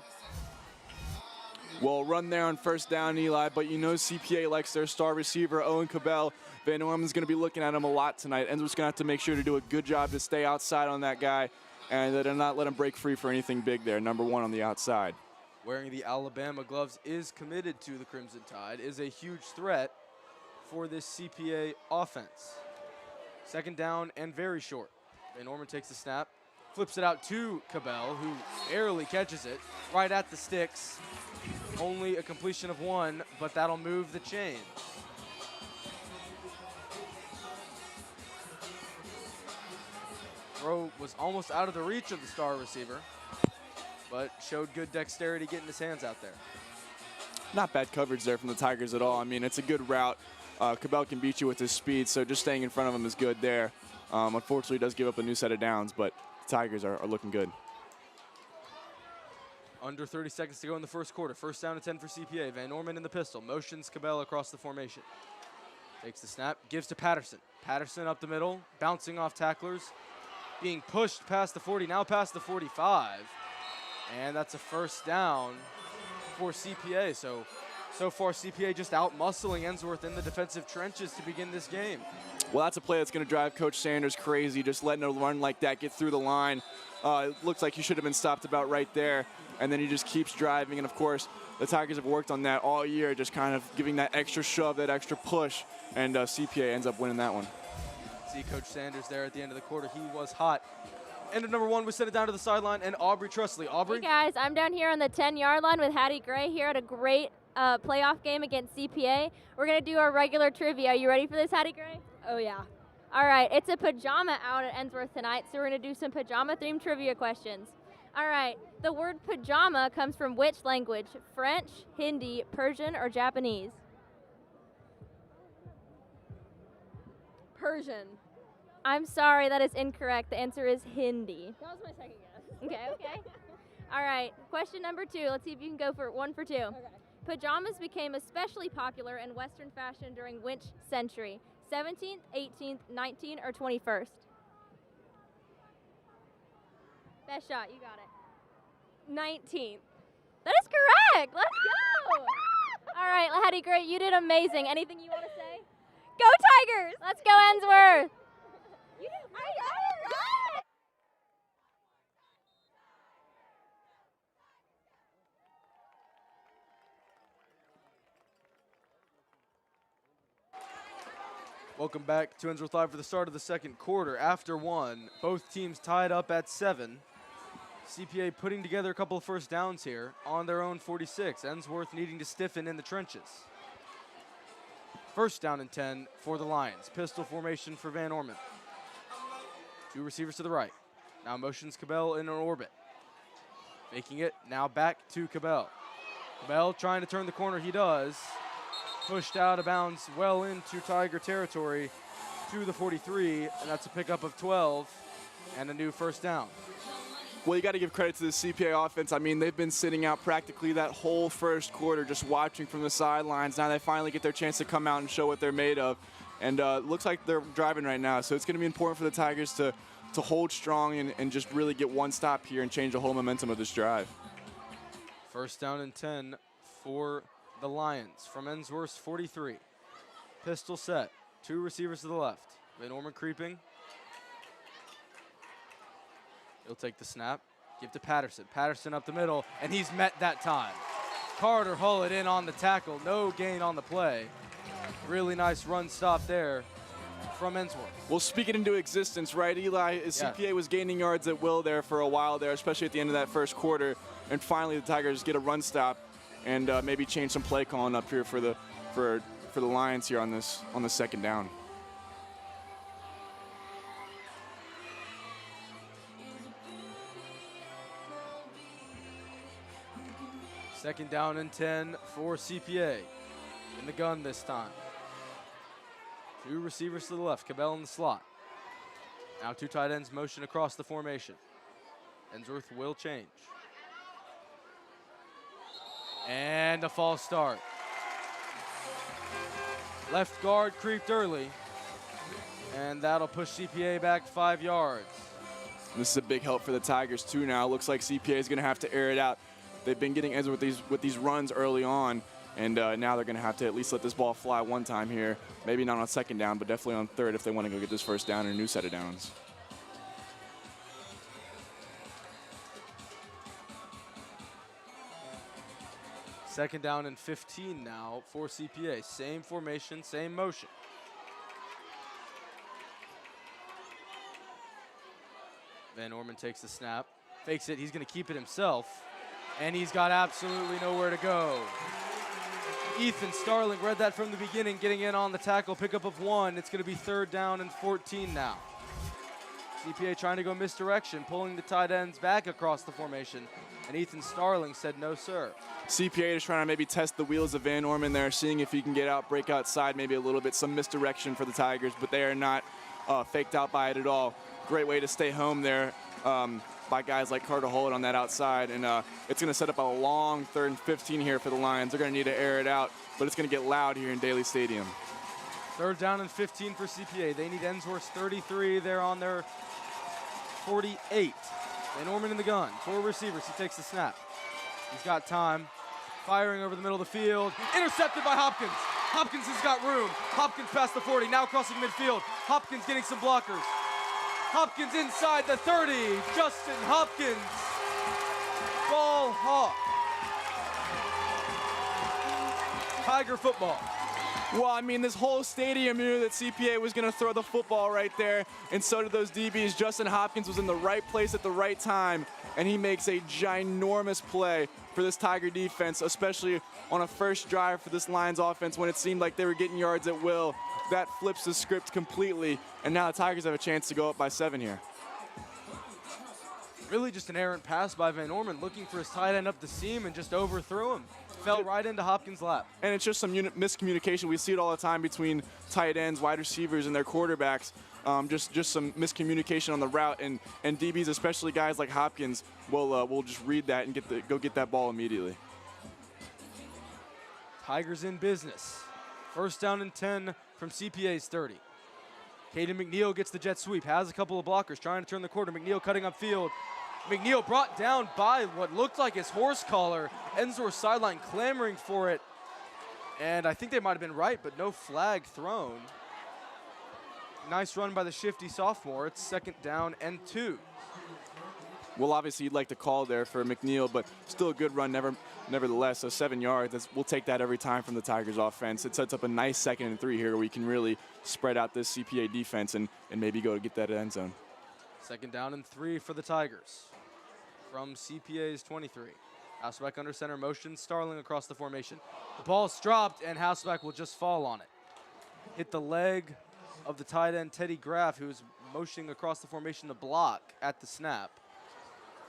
Well, run there on first down, Eli, but CPA likes their star receiver, Owen Cabell. Van Orman's going to be looking at him a lot tonight. Ensworth's going to have to make sure to do a good job to stay outside on that guy and to not let him break free for anything big there. Number 1 on the outside. Wearing the Alabama gloves, is committed to the Crimson Tide, is a huge threat for this CPA offense. 2nd down and very short. Van Orman takes the snap, flips it out to Cabell, who barely catches it right at the sticks. Only a completion of 1, but that'll move the chain. Throw was almost out of the reach of the star receiver, but showed good dexterity getting his hands out there. Not bad coverage there from the Tigers at all. I mean, it's a good route. Cabell can beat you with his speed, so just staying in front of him is good there. Unfortunately, he does give up a new set of downs, but the Tigers are looking good. Under 30 seconds to go in the first quarter. First down and 10 for CPA. Van Orman in the pistol. Motions Cabell across the formation. Takes the snap. Gives to Patterson. Patterson up the middle. Bouncing off tacklers. Being pushed past the 40. Now past the 45. And that's a first down for CPA. So far, CPA just out-muscling Ensworth in the defensive trenches to begin this game. Well, that's a play that's going to drive Coach Sanders crazy, just letting a run like that get through the line. It looks like he should have been stopped about right there, and then he just keeps driving. And, of course, the Tigers have worked on that all year, just kind of giving that extra shove, that extra push, and CPA ends up winning that one. See Coach Sanders there at the end of the quarter. He was hot. End of number 1, we send it down to the sideline, and Aubrey Trusley. Aubrey? Hey, guys, I'm down here on the 10-yard line with Hattie Gray here at a great playoff game against CPA. We're going to do our regular trivia. Are you ready for this, Hattie Gray? Oh, yeah. All right, it's a pajama out at Ensworth tonight, so we're going to do some pajama-themed trivia questions. All right, the word pajama comes from which language? French, Hindi, Persian, or Japanese? Persian. I'm sorry, that is incorrect. The answer is Hindi. That was my second guess. Okay. All right, question number 2. Let's see if you can go for 1 for 2. Okay. Pajamas became especially popular in Western fashion during which century? 17th, 18th, 19th, or 21st? Best shot, you got it. 19th. That is correct. Let's go. All right, Hattie, great. You did amazing. Anything you want to say? Go Tigers! Let's go, Ensworth. You did right. Welcome back to Ensworth Live for the start of the second quarter. After 1, both teams tied up at 7. CPA putting together a couple of first downs here on their own 46. Ensworth needing to stiffen in the trenches. First down and 10 for the Lions. Pistol formation for Van Orman. 2 receivers to the right. Now motions Cabell in an orbit. Making it now back to Cabell. Cabell trying to turn the corner. He does. Pushed out of bounds well into Tiger territory to the 43, and that's a pickup of 12 and a new first down. Well, you got to give credit to the CPA offense. I mean, they've been sitting out practically that whole first quarter just watching from the sidelines. Now they finally get their chance to come out and show what they're made of. And looks like they're driving right now. So it's going to be important for the Tigers to hold strong and just really get one stop here and change the whole momentum of this drive. First down and 10 for the Lions from Ensworth's 43. Pistol set. 2 receivers to the left. Van Orman creeping. He'll take the snap. Give to Patterson. Patterson up the middle, and he's met that time. Carter haul it in on the tackle. No gain on the play. Really nice run stop there from Ensworth. Well, speak it into existence, right, Eli? CPA was gaining yards at will there for a while there, especially at the end of that first quarter. And finally, the Tigers get a run stop and maybe change some play calling up here for the Lions here on the second down. Second down and 10 for CPA. In the gun this time. 2 receivers to the left, Cabell in the slot. Now 2 tight ends motion across the formation. Ensworth will change. And a false start. Left guard creeped early. And that'll push CPA back 5 yards. This is a big help for the Tigers too now. Looks like CPA is going to have to air it out. They've been getting Ensworth with these runs early on. And now they're going to have to at least let this ball fly one time here. Maybe not on second down, but definitely on third if they want to go get this first down and a new set of downs. Second down and 15 now for CPA. Same formation, same motion. Van Orman takes the snap, fakes it. He's going to keep it himself, and he's got absolutely nowhere to go. Ethan Starling read that from the beginning, getting in on the tackle, pickup of 1. It's going to be 3rd down and 14 now. CPA trying to go misdirection, pulling the tight ends back across the formation, and Ethan Starling said no, sir. CPA is trying to maybe test the wheels of Van Orman there, seeing if he can get out, break outside maybe a little bit, some misdirection for the Tigers, but they are not faked out by it at all. Great way to stay home there by guys like Carter Hollett on that outside, and it's going to set up a long 3rd and 15 here for the Lions. They're going to need to air it out, but it's going to get loud here in Daly Stadium. 3rd down and 15 for CPA. They need Ensworth's 33. They're on their 48. Van Orman in the gun. 4 receivers. He takes the snap. He's got time. Firing over the middle of the field. Intercepted by Hopkins. Hopkins has got room. Hopkins past the 40. Now crossing midfield. Hopkins getting some blockers. Hopkins inside the 30. Justin Hopkins. Ball hawk. Tiger football. Well, I mean, this whole stadium knew that CPA was going to throw the football right there, and so did those DBs. Justin Hopkins was in the right place at the right time, and he makes a ginormous play for this Tiger defense, especially on a first drive for this Lions offense when it seemed like they were getting yards at will. That flips the script completely, and now the Tigers have a chance to go up by 7 here. Really just an errant pass by Van Orman, looking for his tight end up the seam and just overthrew him. fell right into Hopkins' lap. And it's just some miscommunication. We see it all the time between tight ends, wide receivers, and their quarterbacks. Just some miscommunication on the route, and DBs, especially guys like Hopkins, will just read that and go get that ball immediately. Tigers in business. First down and 10 from CPA's 30. Caden McNeil gets the jet sweep, has a couple of blockers, trying to turn the corner. McNeil cutting upfield. McNeil brought down by what looked like his horse collar. Ensworth sideline clamoring for it. And I think they might have been right, but no flag thrown. Nice run by the shifty sophomore. It's second down and 2. Well, obviously you'd like to call there for McNeil, but still a good run nevertheless. So 7 yards, we'll take that every time from the Tigers offense. It sets up a nice 2nd and 3 here where we can really spread out this CPA defense and maybe go to get that end zone. Second down and 3 for the Tigers from CPA's 23. Hasselbeck under center, motion, Starling across the formation. The ball's dropped, and Hasselbeck will just fall on it. Hit the leg of the tight end, Teddy Graff, who's motioning across the formation to block at the snap.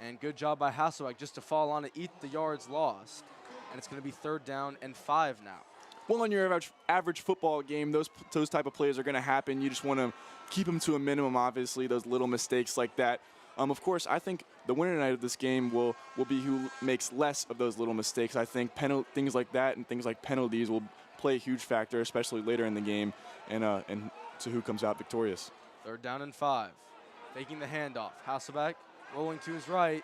And good job by Hasselbeck just to fall on it, eat the yards lost. And it's going to be 3rd down and 5 now. Well, in your average football game, those type of plays are going to happen. You just want to keep them to a minimum, obviously, those little mistakes like that. Of course, I think the winner tonight of this game will be who makes less of those little mistakes. I think things like that and things like penalties will play a huge factor, especially later in the game, and to who comes out victorious. 3rd down and 5. Taking the handoff. Hasselbeck rolling to his right.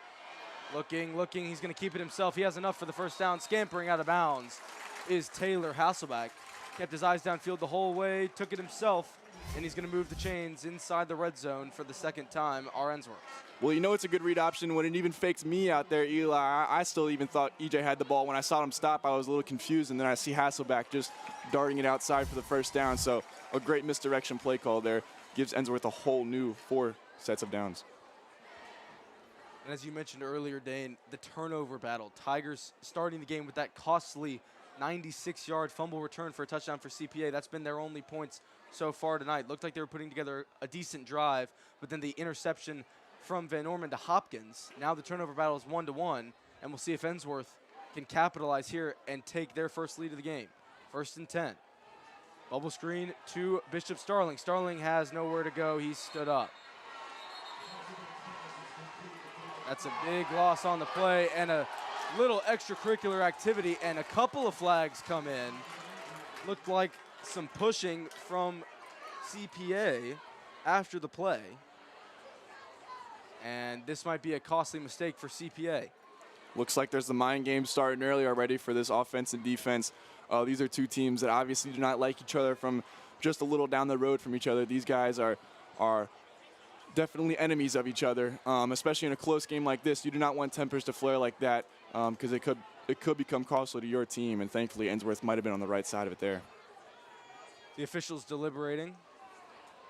Looking. He's going to keep it himself. He has enough for the first down. Scampering out of bounds is Taylor Hasselbeck. Kept his eyes downfield the whole way, took it himself, and he's going to move the chains inside the red zone for the 2nd time, our Ensworth. Well, you know it's a good read option when it even fakes me out there, Eli. I still even thought EJ had the ball. When I saw him stop, I was a little confused, and then I see Hasselbeck just darting it outside for the first down. So a great misdirection play call there. Gives Ensworth a whole new 4 sets of downs. And as you mentioned earlier, Dane, the turnover battle. Tigers starting the game with that costly 96-yard fumble return for a touchdown for CPA. That's been their only points so far tonight. Looked like they were putting together a decent drive, but then the interception from Van Orman to Hopkins. Now the turnover battle is 1-1, and we'll see if Ensworth can capitalize here and take their first lead of the game. 1st and 10. Bubble screen to Bishop Starling. Starling has nowhere to go. He stood up. That's a big loss on the play and a little extracurricular activity, and a couple of flags come in. Looked like some pushing from CPA after the play. And this might be a costly mistake for CPA. Looks like there's the mind game starting early already for this offense and defense. These are two teams that obviously do not like each other from just a little down the road from each other. These guys are definitely enemies of each other, especially in a close game like this. You do not want tempers to flare like that because it could become costly to your team, and thankfully Ensworth might have been on the right side of it there. The officials deliberating,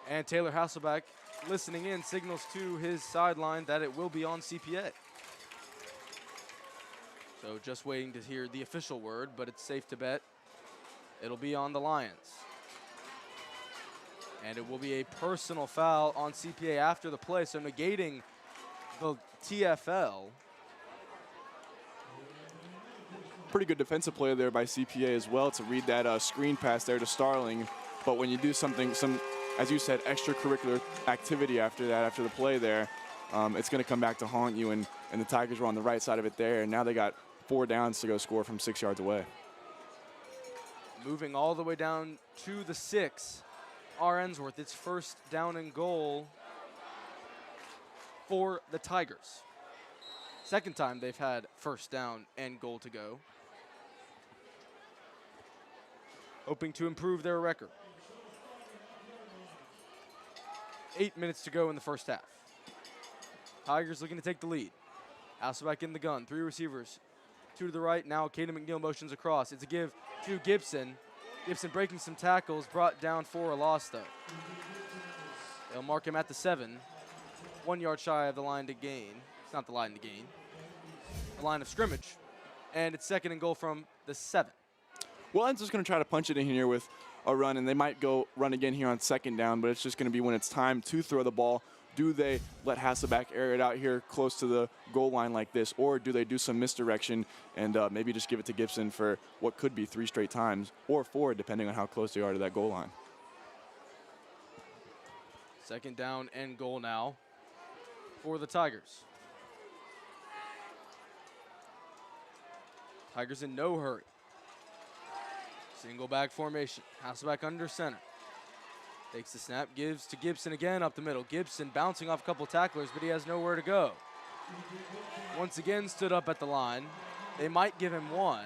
and Taylor Hasselbeck listening in signals to his sideline that it will be on CPA. So just waiting to hear the official word, but it's safe to bet it'll be on the Lions. And it will be a personal foul on CPA after the play, so negating the TFL. Pretty good defensive play there by CPA as well to read that screen pass there to Starling. But when you do something, as you said, extracurricular activity after that, after the play there, it's going to come back to haunt you. And the Tigers were on the right side of it there, and now they got 4 downs to go score from 6 yards away. Moving all the way down to the 6. R. Ensworth, it's 1st down and goal for the Tigers. 2nd time they've had 1st down and goal to go. Hoping to improve their record. 8 minutes to go in the first half. Tigers looking to take the lead. Hasselbeck in the gun, 3 receivers. 2 to the right, now Caden McNeil motions across. It's a give to Gibson. Gibson breaking some tackles, brought down for a loss, though. They'll mark him at the 7. 1 yard shy of the line to gain. It's not the line to gain. The line of scrimmage. And it's 2nd and goal from the 7. Well, Ensworth's going to try to punch it in here with a run, and they might go run again here on 2nd down, but it's just going to be when it's time to throw the ball. Do they let Hasselback air it out here close to the goal line like this, or do they do some misdirection and maybe just give it to Gibson for what could be 3 straight times, or 4, depending on how close they are to that goal line? Second down and goal now for the Tigers. Tigers in no hurry. Single back formation. Hasselback under center. Takes the snap, gives to Gibson again up the middle. Gibson bouncing off a couple tacklers, but he has nowhere to go. Once again stood up at the line. They might give him 1.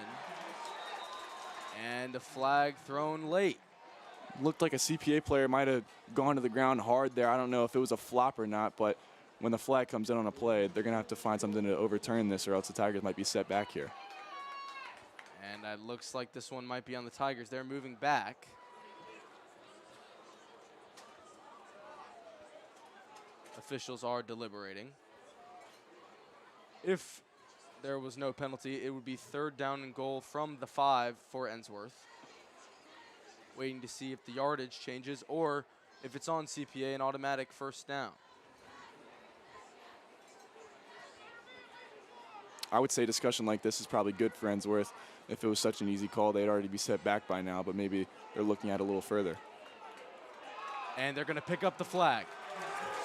And a flag thrown late. Looked like a CPA player might have gone to the ground hard there. I don't know if it was a flop or not, but when the flag comes in on a play, they're going to have to find something to overturn this, or else the Tigers might be set back here. And it looks like this one might be on the Tigers. They're moving back. Officials are deliberating. If there was no penalty, it would be 3rd down and goal from the 5 for Ensworth. Waiting to see if the yardage changes or if it's on CPA, an automatic 1st down. I would say discussion like this is probably good for Ensworth. If it was such an easy call, they'd already be set back by now, but maybe they're looking at it a little further. And they're going to pick up the flag.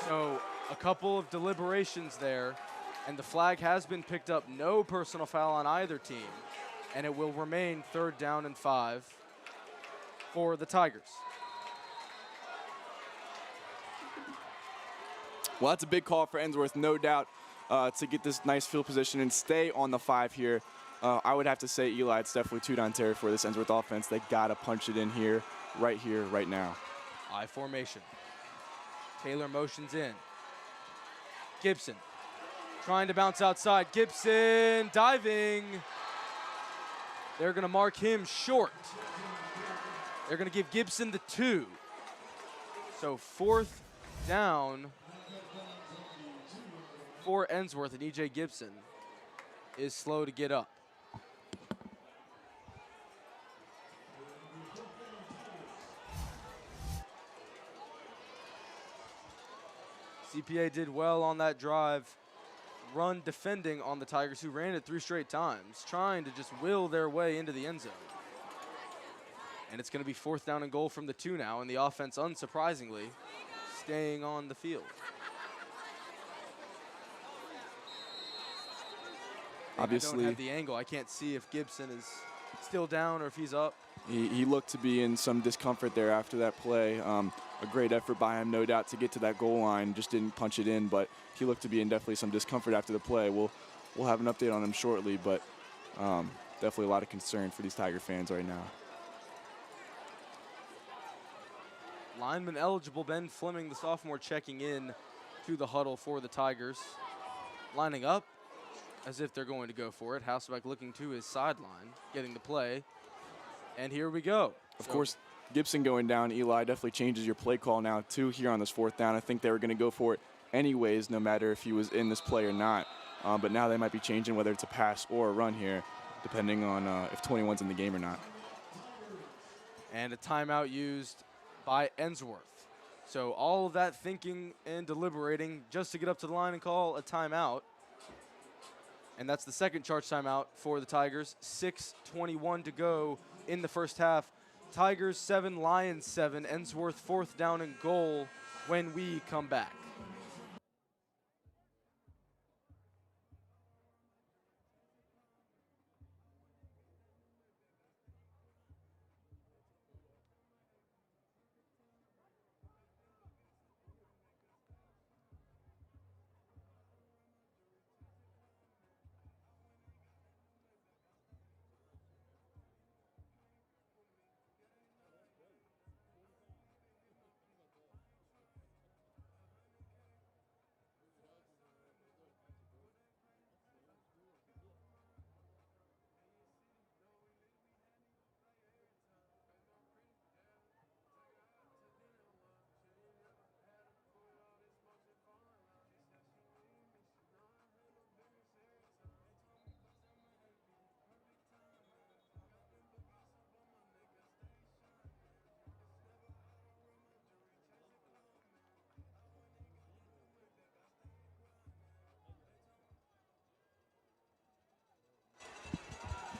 So a couple of deliberations there, and the flag has been picked up. No personal foul on either team, and it will remain 3rd down and 5 for the Tigers. Well, that's a big call for Ensworth, no doubt, to get this nice field position and stay on the 5 here. I would have to say, Eli, it's definitely 2-down territory for this Ensworth offense. They got to punch it in here, right now. I formation. Taylor motions in. Gibson trying to bounce outside. Gibson diving. They're going to mark him short. They're going to give Gibson the 2. So 4th down for Ensworth, and E.J. Gibson is slow to get up. CPA did well on that drive, run defending on the Tigers, who ran it 3 straight times, trying to just will their way into the end zone. And it's going to be 4th down and goal from the 2 now, and the offense, unsurprisingly, staying on the field. Obviously, I don't have the angle. I can't see if Gibson is still down or if he's up. He looked to be in some discomfort there after that play. A great effort by him, no doubt, to get to that goal line. Just didn't punch it in, but he looked to be in definitely some discomfort after the play. We'll have an update on him shortly, but definitely a lot of concern for these Tiger fans right now. Lineman eligible, Ben Fleming, the sophomore, checking in to the huddle for the Tigers. Lining up as if they're going to go for it. Hasselback looking to his sideline, getting the play. And here we go. Of course, Gibson going down, Eli, definitely changes your play call now, too, here on this 4th down. I think they were going to go for it anyways, no matter if he was in this play or not. But now they might be changing whether it's a pass or a run here, depending on if 21's in the game or not. And a timeout used by Ensworth. So all of that thinking and deliberating just to get up to the line and call a timeout. And that's the second charge timeout for the Tigers. 6:21 to go in the first half. Tigers 7, Lions 7. Ensworth 4th down and goal when we come back.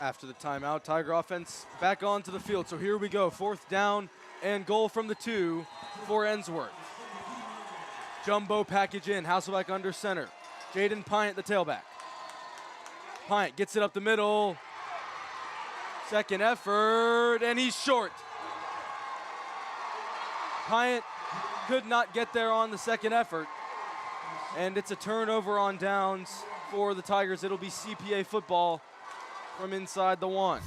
After the timeout, Tiger offense back onto the field. So here we go, 4th down and goal from the 2 for Ensworth. Jumbo package in, Hasselbeck under center. Jaden Pyatt, the tailback. Pyatt gets it up the middle. Second effort, and he's short. Pyatt could not get there on the second effort. And it's a turnover on downs for the Tigers. It'll be CPA football from inside the 1.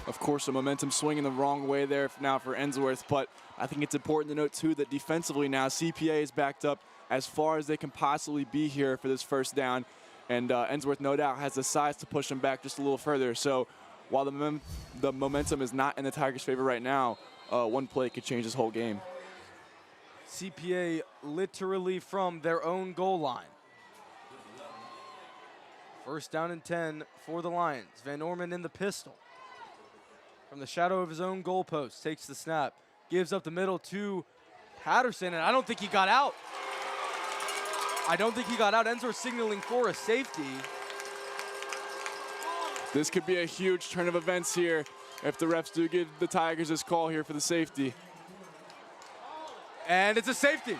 Of course, a momentum swinging the wrong way there now for Ensworth, but I think it's important to note, too, that defensively now CPA is backed up as far as they can possibly be here for this first down, and Ensworth, no doubt, has the size to push them back just a little further. So while the momentum is not in the Tigers' favor right now, one play could change this whole game. CPA literally from their own goal line. First down and 10 for the Lions. Van Orman in the pistol. From the shadow of his own goalpost, takes the snap, gives up the middle to Patterson, and I don't think he got out. Ensworth signaling for a safety. This could be a huge turn of events here if the refs do give the Tigers this call here for the safety. And it's a safety.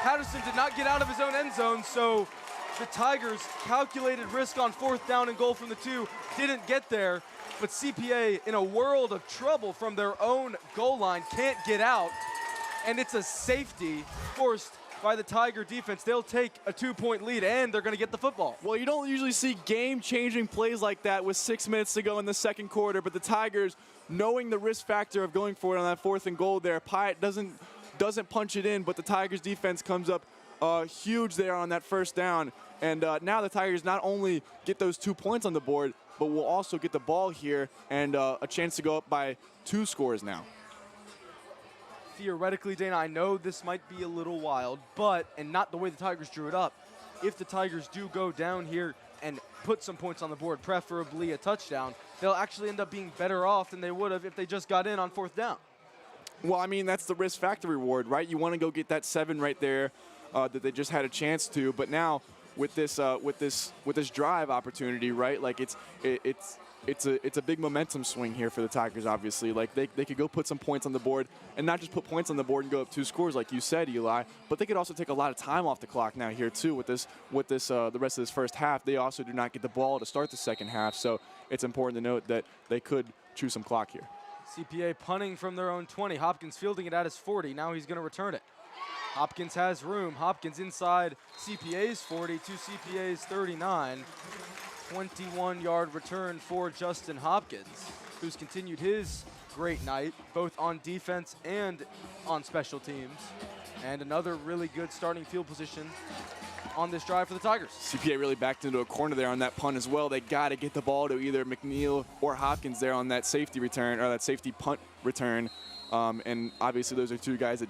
Patterson did not get out of his own end zone, so the Tigers' calculated risk on 4th down and goal from the 2 didn't get there, but CPA, in a world of trouble from their own goal line, can't get out, and it's a safety forced by the Tiger defense. They'll take a 2-point lead, and they're going to get the football. Well, you don't usually see game-changing plays like that with 6 minutes to go in the second quarter, but the Tigers, knowing the risk factor of going for it on that 4th and goal there, Pyatt doesn't punch it in, but the Tigers defense comes up huge there on that first down. And now the Tigers not only get those 2 points on the board, but will also get the ball here and a chance to go up by 2 scores now. Theoretically, Dana, I know this might be a little wild, and not the way the Tigers drew it up. If the Tigers do go down here and put some points on the board, preferably a touchdown, they'll actually end up being better off than they would have if they just got in on 4th down. Well, I mean, that's the risk factor reward, right? You want to go get that 7 right there that they just had a chance to, but now with this drive opportunity, right? Like it's a big momentum swing here for the Tigers. Obviously, like they could go put some points on the board, and not just put points on the board and go up 2 scores, like you said, Eli. But they could also take a lot of time off the clock now here too with the rest of this first half. They also do not get the ball to start the second half, so it's important to note that they could chew some clock here. CPA punting from their own 20. Hopkins fielding it at his 40. Now he's going to return it. Hopkins has room. Hopkins inside CPA's 40 to CPA's 39. 21-yard return for Justin Hopkins, who's continued his great night, both on defense and on special teams. And another really good starting field position on this drive for the Tigers. CPA really backed into a corner there on that punt as well. They got to get the ball to either McNeil or Hopkins there on that safety return, or that safety punt return. And obviously those are 2 guys that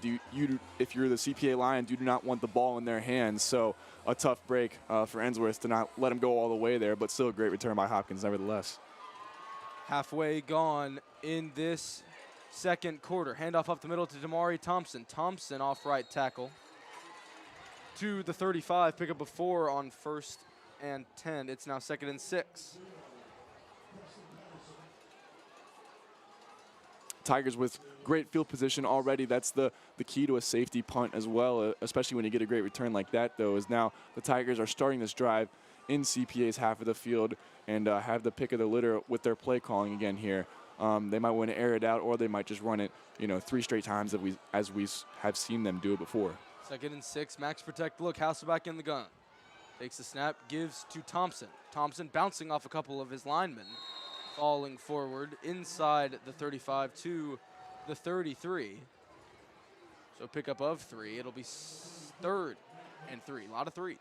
if you're the CPA Lions, you do not want the ball in their hands. So a tough break for Ensworth to not let him go all the way there, but still a great return by Hopkins nevertheless. Halfway gone in this second quarter. Handoff up the middle to Damari Thompson. Thompson off right tackle to the 35. Pick up a 4 on 1st and 10. It's now 2nd and 6. Tigers with great field position already. That's the key to a safety punt as well, especially when you get a great return like that, though, is now the Tigers are starting this drive in CPA's half of the field and have the pick of the litter with their play calling again here. They might want to air it out, or they might just run it, 3 straight times as we have seen them do it before. 2nd and 6, max protect look, Hasselbeck in the gun. Takes the snap, gives to Thompson. Thompson bouncing off a couple of his linemen, falling forward inside the 35 to the 33. So pickup of 3. It'll be 3rd and 3. A lot of 3s.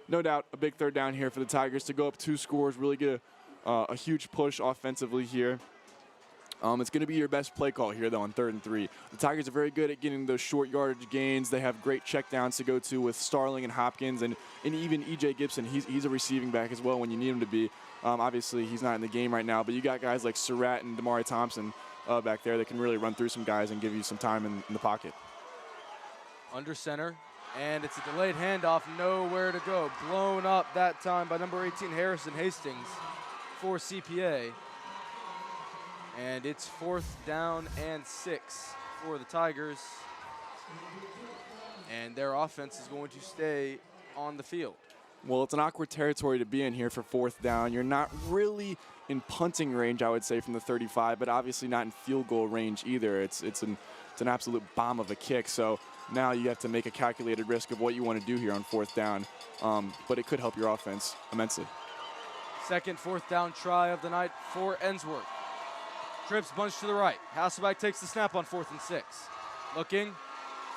No doubt a big 3rd down here for the Tigers to go up 2 scores, really get a huge push offensively here. It's going to be your best play call here, though, on 3rd and 3. The Tigers are very good at getting those short yardage gains. They have great checkdowns to go to with Starling and Hopkins, and even E.J. Gibson. He's a receiving back as well when you need him to be. Obviously, he's not in the game right now, but you got guys like Surratt and Damari Thompson back there that can really run through some guys and give you some time in the pocket. Under center, And it's a delayed handoff, nowhere to go. Blown up that time by number 18, Harrison Hastings for CPA. And it's 4th down and 6 for the Tigers. And their offense is going to stay on the field. Well, it's an awkward territory to be in here for 4th down. You're not really in punting range, I would say, from the 35, but obviously not in field goal range either. It's an absolute bomb of a kick. So now you have to make a calculated risk of what you want to do here on 4th down, but it could help your offense immensely. Second 4th down try of the night for Ensworth. Trips bunch to the right. Hasselbeck takes the snap on 4th and 6. Looking,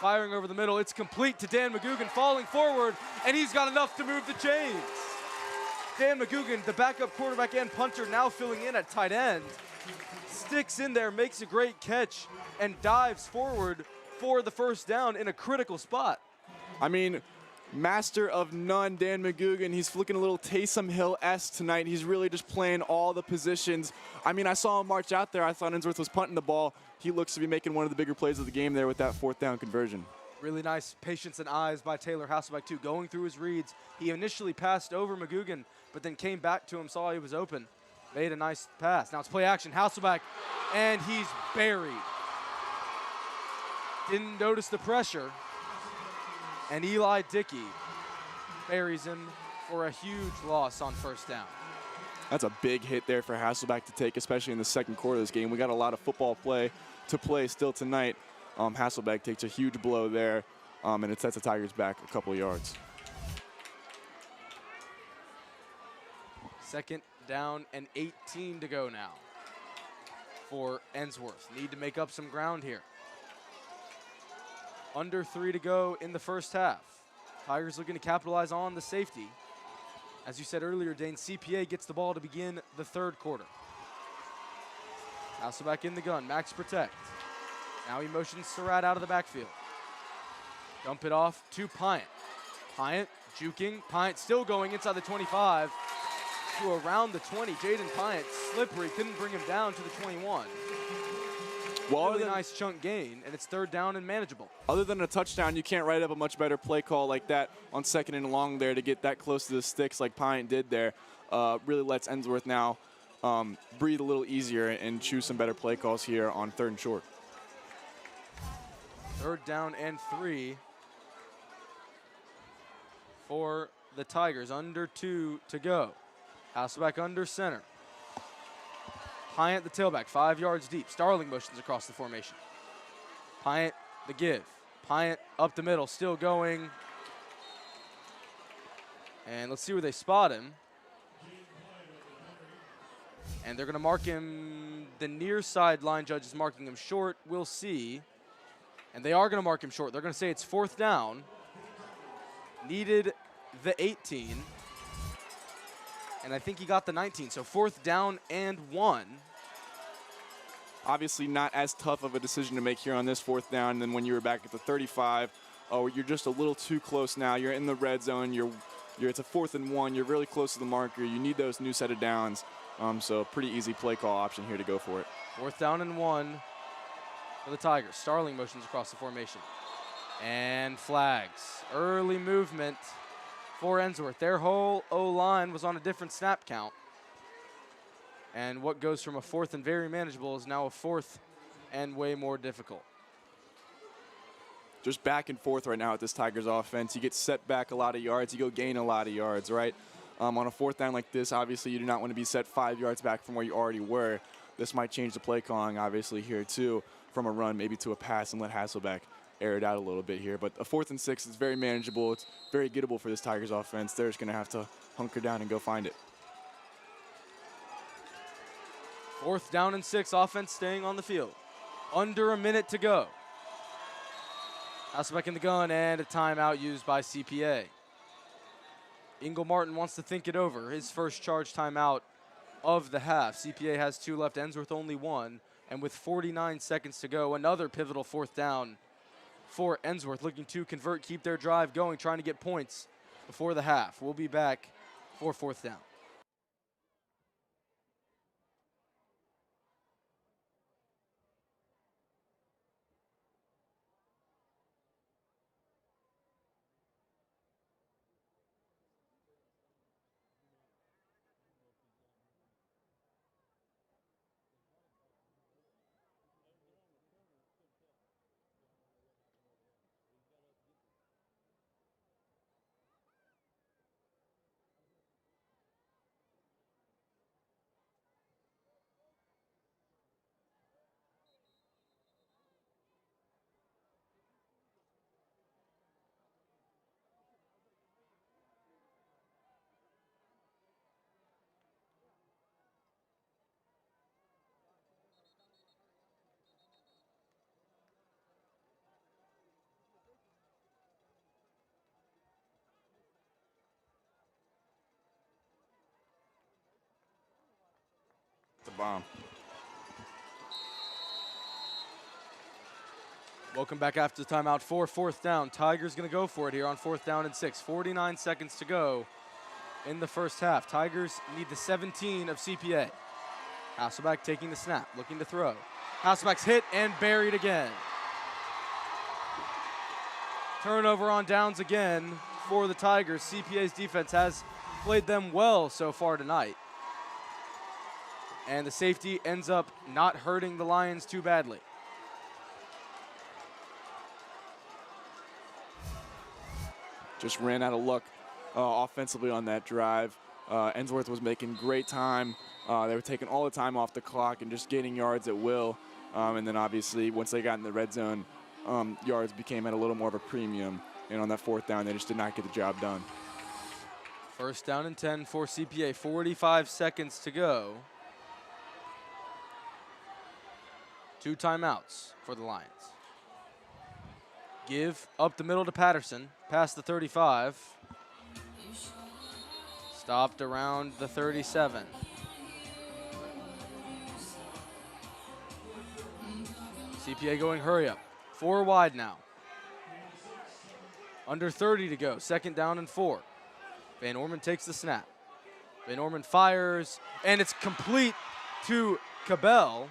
firing over the middle. It's complete to Dan McGugan, falling forward, and he's got enough to move the chains. Dan McGugan, the backup quarterback and punter, now filling in at tight end, sticks in there, makes a great catch, and dives forward for the 1st down in a critical spot. I mean, master of none, Dan McGugan. He's looking a little Taysom Hill-esque tonight. He's really just playing all the positions. I mean, I saw him march out there. I thought Ensworth was punting the ball. He looks to be making one of the bigger plays of the game there with that 4th down conversion. Really nice patience and eyes by Taylor Hasselbeck, too, going through his reads. He initially passed over McGugan, but then came back to him, saw he was open, made a nice pass. Now it's play action, Hasselbeck, and he's buried. Didn't notice the pressure, and Eli Dickey buries him for a huge loss on 1st down. That's a big hit there for Hasselbeck to take, especially in the second quarter of this game. We got a lot of football play to play still tonight. Hasselbeck takes a huge blow there, and it sets the Tigers back a couple of yards. 2nd down and 18 to go now for Ensworth. Need to make up some ground here. Under 3 to go in the 1st half. Tigers looking to capitalize on the safety. As you said earlier, Dane, CPA gets the ball to begin the 3rd quarter. Hasselbeck in the gun, max protect. Now he motions Surratt out of the backfield. Dump it off to Pyatt. Pyatt juking, Pyatt still going inside the 25 to around the 20. Jaden Pyatt slippery, couldn't bring him down to the 21. Well, really nice chunk gain, and it's 3rd down and manageable. Other than a touchdown, you can't write up a much better play call like that on 2nd and long there to get that close to the sticks like Pine did there. Really lets Ensworth now breathe a little easier and choose some better play calls here on 3rd and short. 3rd down and 3 for the Tigers. Under 2 to go. Hasselbeck under center. Pyatt the tailback, 5 yards deep. Starling motions across the formation. Pyatt the give. Pyatt up the middle, still going. And let's see where they spot him. And they're going to mark him. The near sideline judge is marking him short. We'll see. And they are going to mark him short. They're going to say it's 4th down. Needed the 18. And I think he got the 19. So 4th down and 1. Obviously not as tough of a decision to make here on this 4th down than when you were back at the 35. Oh, you're just a little too close now. You're in the red zone. It's a 4th and 1. You're really close to the marker. You need those new set of downs. So pretty easy play call option here to go for it. 4th down and 1 for the Tigers. Starling motions across the formation. And flags. Early movement for Ensworth. Their whole O-line was on a different snap count. And what goes from a 4th and very manageable is now a 4th and way more difficult. Just back and forth right now at this Tigers offense. You get set back a lot of yards. You go gain a lot of yards, right? On a 4th down like this, obviously you do not want to be set 5 yards back from where you already were. This might change the play calling, obviously, here too, from a run maybe to a pass and let Hasselbeck air it out a little bit here. But a 4th and 6 is very manageable. It's very gettable for this Tigers offense. They're just going to have to hunker down and go find it. 4th down and 6, offense staying on the field. Under a minute to go. Hasselbeck in the gun and a timeout used by CPA. Ingle Martin wants to think it over. His first charge timeout of the half. CPA has 2 left, Ensworth only 1. And with 49 seconds to go, another pivotal 4th down for Ensworth, looking to convert, keep their drive going, trying to get points before the half. We'll be back for 4th down. the bomb. Welcome back after the timeout for 4th down. Tigers going to go for it here on 4th down and 6. 49 seconds to go in the first half. Tigers need the 17 of CPA. Hasselback taking the snap, looking to throw. Hasselback's hit and buried again. Turnover on downs again for the Tigers. CPA's defense has played them well so far tonight. And the safety ends up not hurting the Lions too badly. Just ran out of luck offensively on that drive. Ensworth was making great time. They were taking all the time off the clock and just gaining yards at will. And then obviously once they got in the red zone, yards became at a little more of a premium. And on that 4th down, they just did not get the job done. 1st down and 10 for CPA. 45 seconds to go. 2 timeouts for the Lions. Give up the middle to Patterson, past the 35. Stopped around the 37. CPA going hurry up. 4 wide now. Under 30 to go, 2nd down and 4. Van Orman takes the snap. Van Orman fires, and it's complete to Cabell.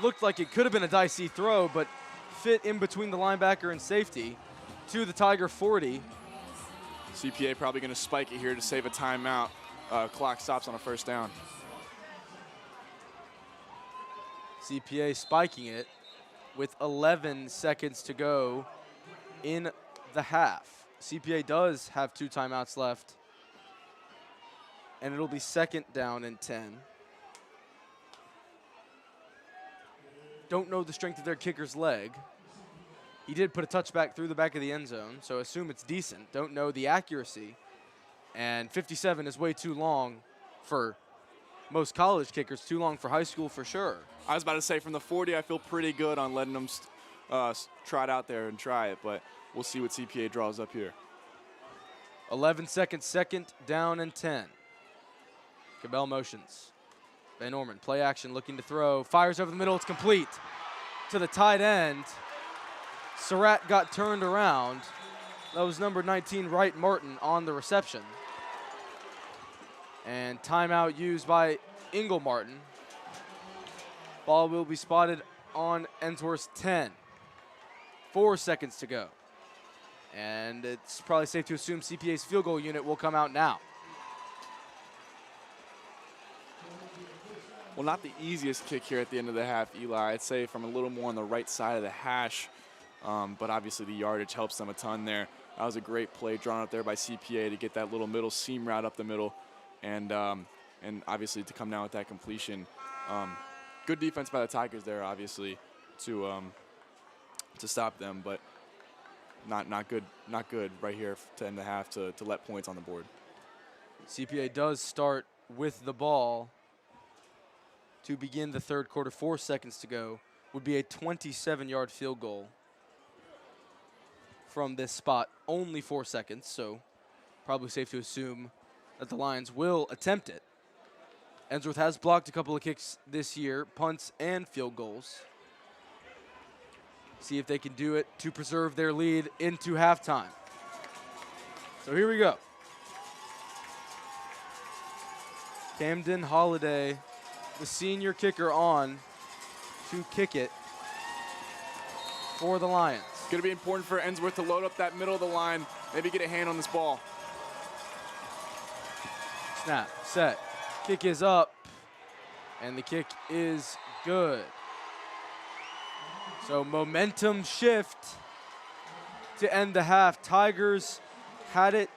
Looked like it could have been a dicey throw, but fit in between the linebacker and safety to the Tiger 40. CPA probably going to spike it here to save a timeout. Clock stops on a 1st down. CPA spiking it with 11 seconds to go in the half. CPA does have 2 timeouts left, and it'll be 2nd down and 10. Don't know the strength of their kicker's leg. He did put a touchback through the back of the end zone, so assume it's decent. Don't know the accuracy. And 57 is way too long for most college kickers, too long for high school for sure. I was about to say, from the 40, I feel pretty good on letting them trot out there and try it, but we'll see what CPA draws up here. 11 seconds, 2nd down and 10. Cabell motions. Van Orman, play action, looking to throw. Fires over the middle, it's complete to the tight end. Surratt got turned around. That was number 19, Wright Martin, on the reception. And timeout used by Ingle Martin. Ball will be spotted on Ensworth's 10. 4 seconds to go. And it's probably safe to assume CPA's field goal unit will come out now. Well, not the easiest kick here at the end of the half, Eli. I'd say from a little more on the right side of the hash, but obviously the yardage helps them a ton there. That was a great play drawn up there by CPA to get that little middle seam route up the middle, and obviously to come down with that completion. Good defense by the Tigers there, obviously, to stop them, but not good right here to end the half to let points on the board. CPA does start with the ball to begin the 3rd quarter. 4 seconds to go. Would be a 27-yard field goal from this spot. Only 4 seconds, so probably safe to assume that the Lions will attempt it. Ensworth has blocked a couple of kicks this year, punts and field goals. See if they can do it to preserve their lead into halftime. So here we go. Camden Holiday, the senior kicker, on to kick it for the Lions. It's going to be important for Ensworth to load up that middle of the line, maybe get a hand on this ball. Snap, set, kick is up, and the kick is good. So momentum shift to end the half. Tigers had it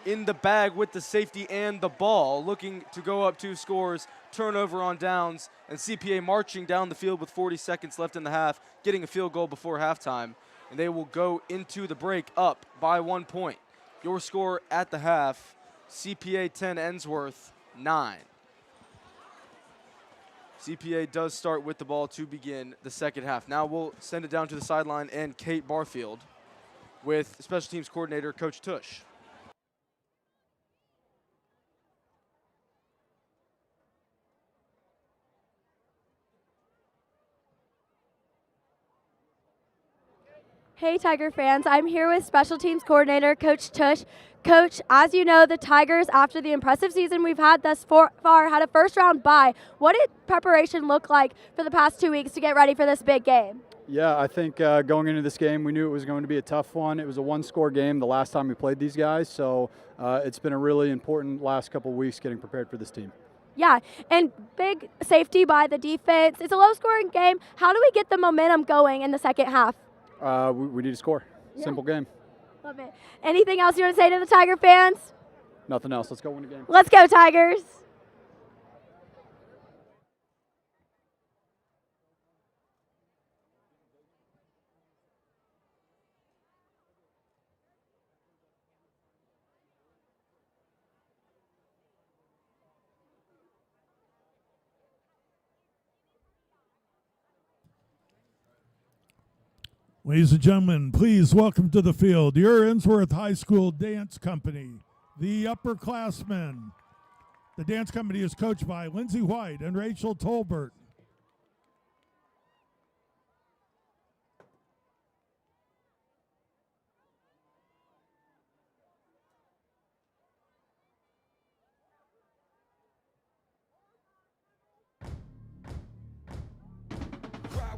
in the bag with the safety and the ball, looking to go up 2 scores, turnover on downs, and CPA marching down the field with 40 seconds left in the half, getting a field goal before halftime, and they will go into the break up by 1 point. Your score at the half, CPA 10, Ensworth 9. CPA does start with the ball to begin the second half. Now we'll send it down to the sideline and Kate Barfield with special teams coordinator Coach Tush. Hey Tiger fans, I'm here with Special Teams Coordinator Coach Tush. Coach, as you know, the Tigers, after the impressive season we've had thus far, had a first round bye. What did preparation look like for the past 2 weeks to get ready for this big game? Yeah, I think going into this game, we knew it was going to be a tough one. It was a one-score game the last time we played these guys, so it's been a really important last couple of weeks getting prepared for this team. Yeah, and big safety by the defense. It's a low-scoring game. How do we get the momentum going in the second half? We need to score. Simple game. Love it. Anything else you want to say to the Tiger fans? Nothing else. Let's go win the game. Let's go, Tigers. Ladies and gentlemen, please welcome to the field your Ensworth High School Dance Company, the upperclassmen. The dance company is coached by Lindsay White and Rachel Tolbert.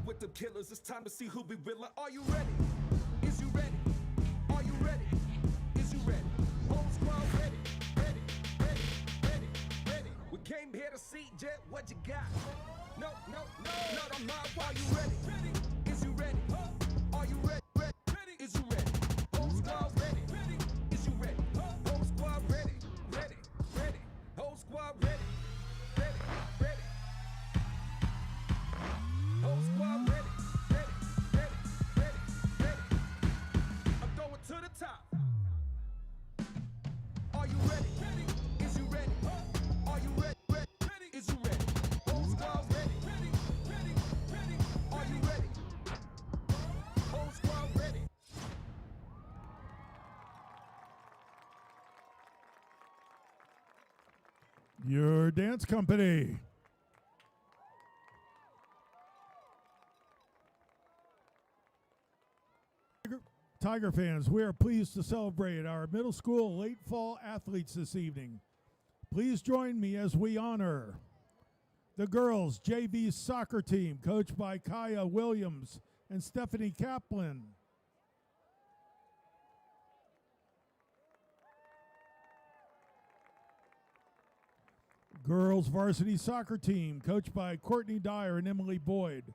With the killers, it's time to see who be willing. Are you ready? Is you ready? Are you ready? Is you ready? Whole squad ready, ready, ready, ready, ready. We came here to see Jet, what you got? No, I'm not. Are you ready? Ready? Is you ready? Are you ready? Ready? Is you ready? Whole squad ready, ready. Is you ready? Whole squad ready, ready, ready. Whole squad ready, ready, ready. Whole squad ready, ready, ready, ready, ready. I'm going to the top. Are you ready? Ready? Is you ready? Are you ready? Ready? Is you ready? Whole squad ready, ready, ready, ready. Are you ready? Whole squad ready. Your dance company. Tiger fans, we are pleased to celebrate our middle school late fall athletes this evening. Please join me as we honor the girls' JV soccer team, coached by Kaya Williams and Stephanie Kaplan. Girls' varsity soccer team, coached by Courtney Dyer and Emily Boyd.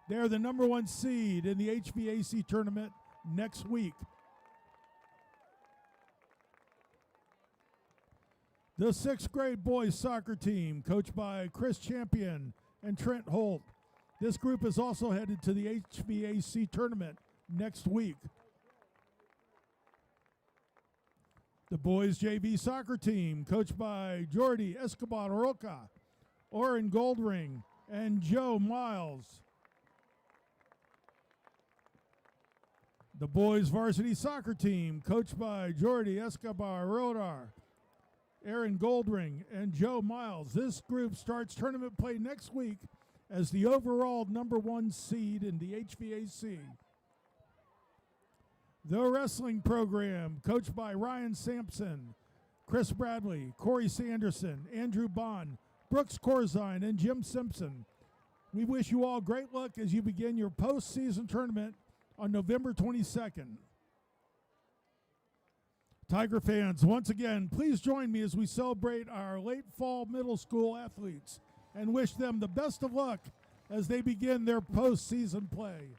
They are the #1 seed in the HVAC tournament next week. The 6th grade boys soccer team, coached by Chris Champion and Trent Holt. This group is also headed to the HVAC tournament next week. The boys JV soccer team, coached by Jordi Escobar Roca, Oren Goldring, and Joe Miles. The boys varsity soccer team, coached by Jordi Escobar Rodar, Aaron Goldring, and Joe Miles. This group starts tournament play next week as the overall #1 seed in the HVAC. The wrestling program, coached by Ryan Sampson, Chris Bradley, Corey Sanderson, Andrew Bond, Brooks Corzine, and Jim Simpson. We wish you all great luck as you begin your postseason tournament on November 22nd. Tiger fans, once again, please join me as we celebrate our late fall middle school athletes and wish them the best of luck as they begin their postseason play.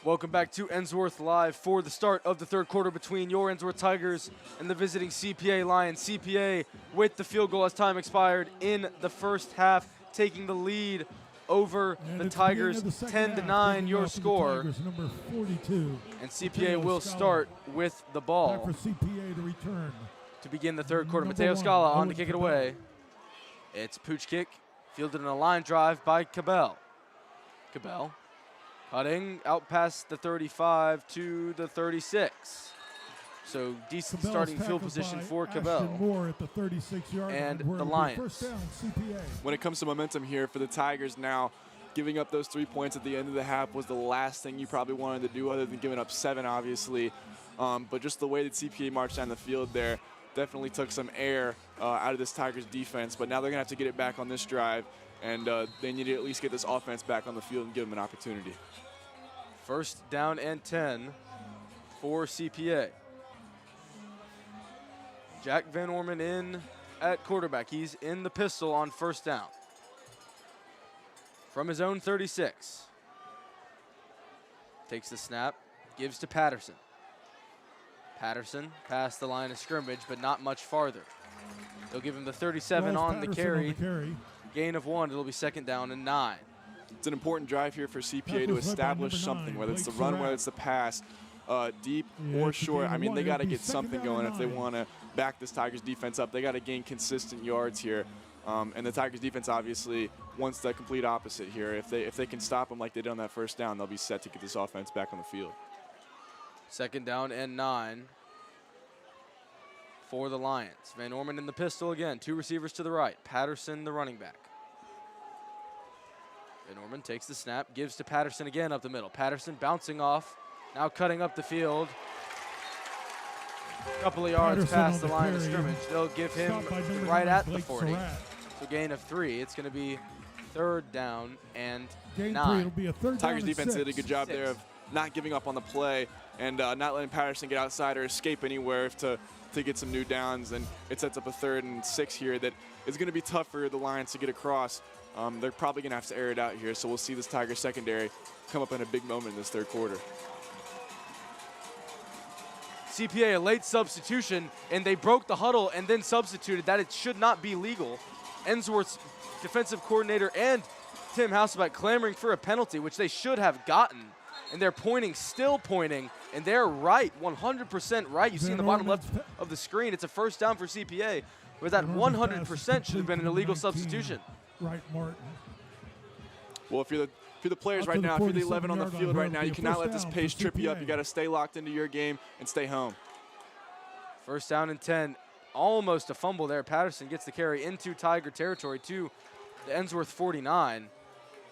Welcome back to Ensworth Live for the start of the third quarter between your Ensworth Tigers and the visiting CPA Lions. CPA with the field goal as time expired in the first half, taking the lead over the Tigers, 10-9 your score. Tigers, number 42. And CPA will start with the ball. Time for CPA to return. To begin the third quarter, Number Mateo one, Scala on Owen to kick it Cabell. away. It's a pooch kick, fielded in a line drive by Cabell. Cabell cutting out past the 35 to the 36. So decent Cabell's starting field tackled position by for Ashton Cabell. Moore at the 36-yard And line. the We're Lions. First down, CPA. When it comes to momentum here for the Tigers now, giving up those 3 points at the end of the half was the last thing you probably wanted to do other than giving up 7, obviously. But just the way that CPA marched down the field there definitely took some air out of this Tigers defense. But now they're going to have to get it back on this drive, and they need to at least get this offense back on the field and give them an opportunity. First down and 10 for CPA. Jack Van Orman in at quarterback. He's in the pistol on first down. From his own 36. Takes the snap, gives to Patterson. Patterson past the line of scrimmage, but not much farther. They'll give him the 37 on the carry. Gain of 1. It'll be second down and 9. It's an important drive here for CPA to establish something, whether it's the run, whether it's the pass, deep or short. I mean, they got to get something going if they want to back this Tigers defense up. They got to gain consistent yards here. And the Tigers defense obviously wants the complete opposite here. If they can stop them like they did on that first down, they'll be set to get this offense back on the field. Second down and 9 for the Lions. Van Orman in the pistol again. 2 receivers to the right. Patterson, the running back. Van Orman takes the snap, gives to Patterson again up the middle. Patterson bouncing off, now cutting up the field. A couple of yards Patterson past on the the line of carry. scrimmage. They'll give him Stopped by number right 9, at the Blake 40. Surratt. So gain of 3. It's going to be third down and Gain 9. 3, it'll be a third Tigers down and defense 6. did a good job there of not giving up on the play and not letting Patterson get outside or escape anywhere to get some new downs. And it sets up a 3rd and 6 here that is going to be tough for the Lions to get across. They're probably going to have to air it out here, so we'll see this Tigers secondary come up in a big moment in this third quarter. CPA, a late substitution, and they broke the huddle and then substituted. That it should not be legal. Ensworth's defensive coordinator and Tim Hasselbeck clamoring for a penalty, which they should have gotten. And they're pointing, still pointing, and they're right, 100% right. You see in the bottom left of the screen, it's a first down for CPA, but that 100% should have been an illegal substitution. Right, Martin. Well, if you're the players Up right to the now, if you're the 11 on the 47-yard field line, right now, it'll you be a cannot first let this down pace for trip you up. CPA. You got to stay locked into your game and stay home. First down and 10, almost a fumble there. Patterson gets the carry into Tiger territory to the Ensworth 49,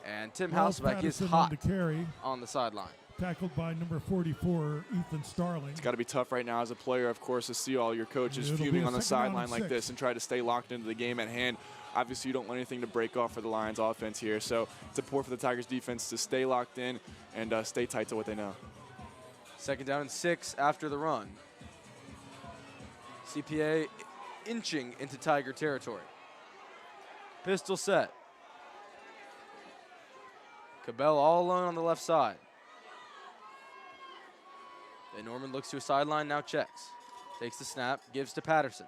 and Tim Miles Hasselbeck is Patterson hot on the carry. on the sideline. Tackled by number 44, Ethan Starling. It's got to be tough right now as a player, of course, to see all your coaches It'll be fuming a on the second down sideline and like 6. this and try to stay locked into the game at hand. Obviously, you don't want anything to break off for the Lions offense here, so it's important for the Tigers defense to stay locked in and stay tight to what they know. Second down and 6 after the run. CPA inching into Tiger territory. Pistol set. Cabell all alone on the left side. Van Norman looks to a sideline, now checks. Takes the snap, gives to Patterson.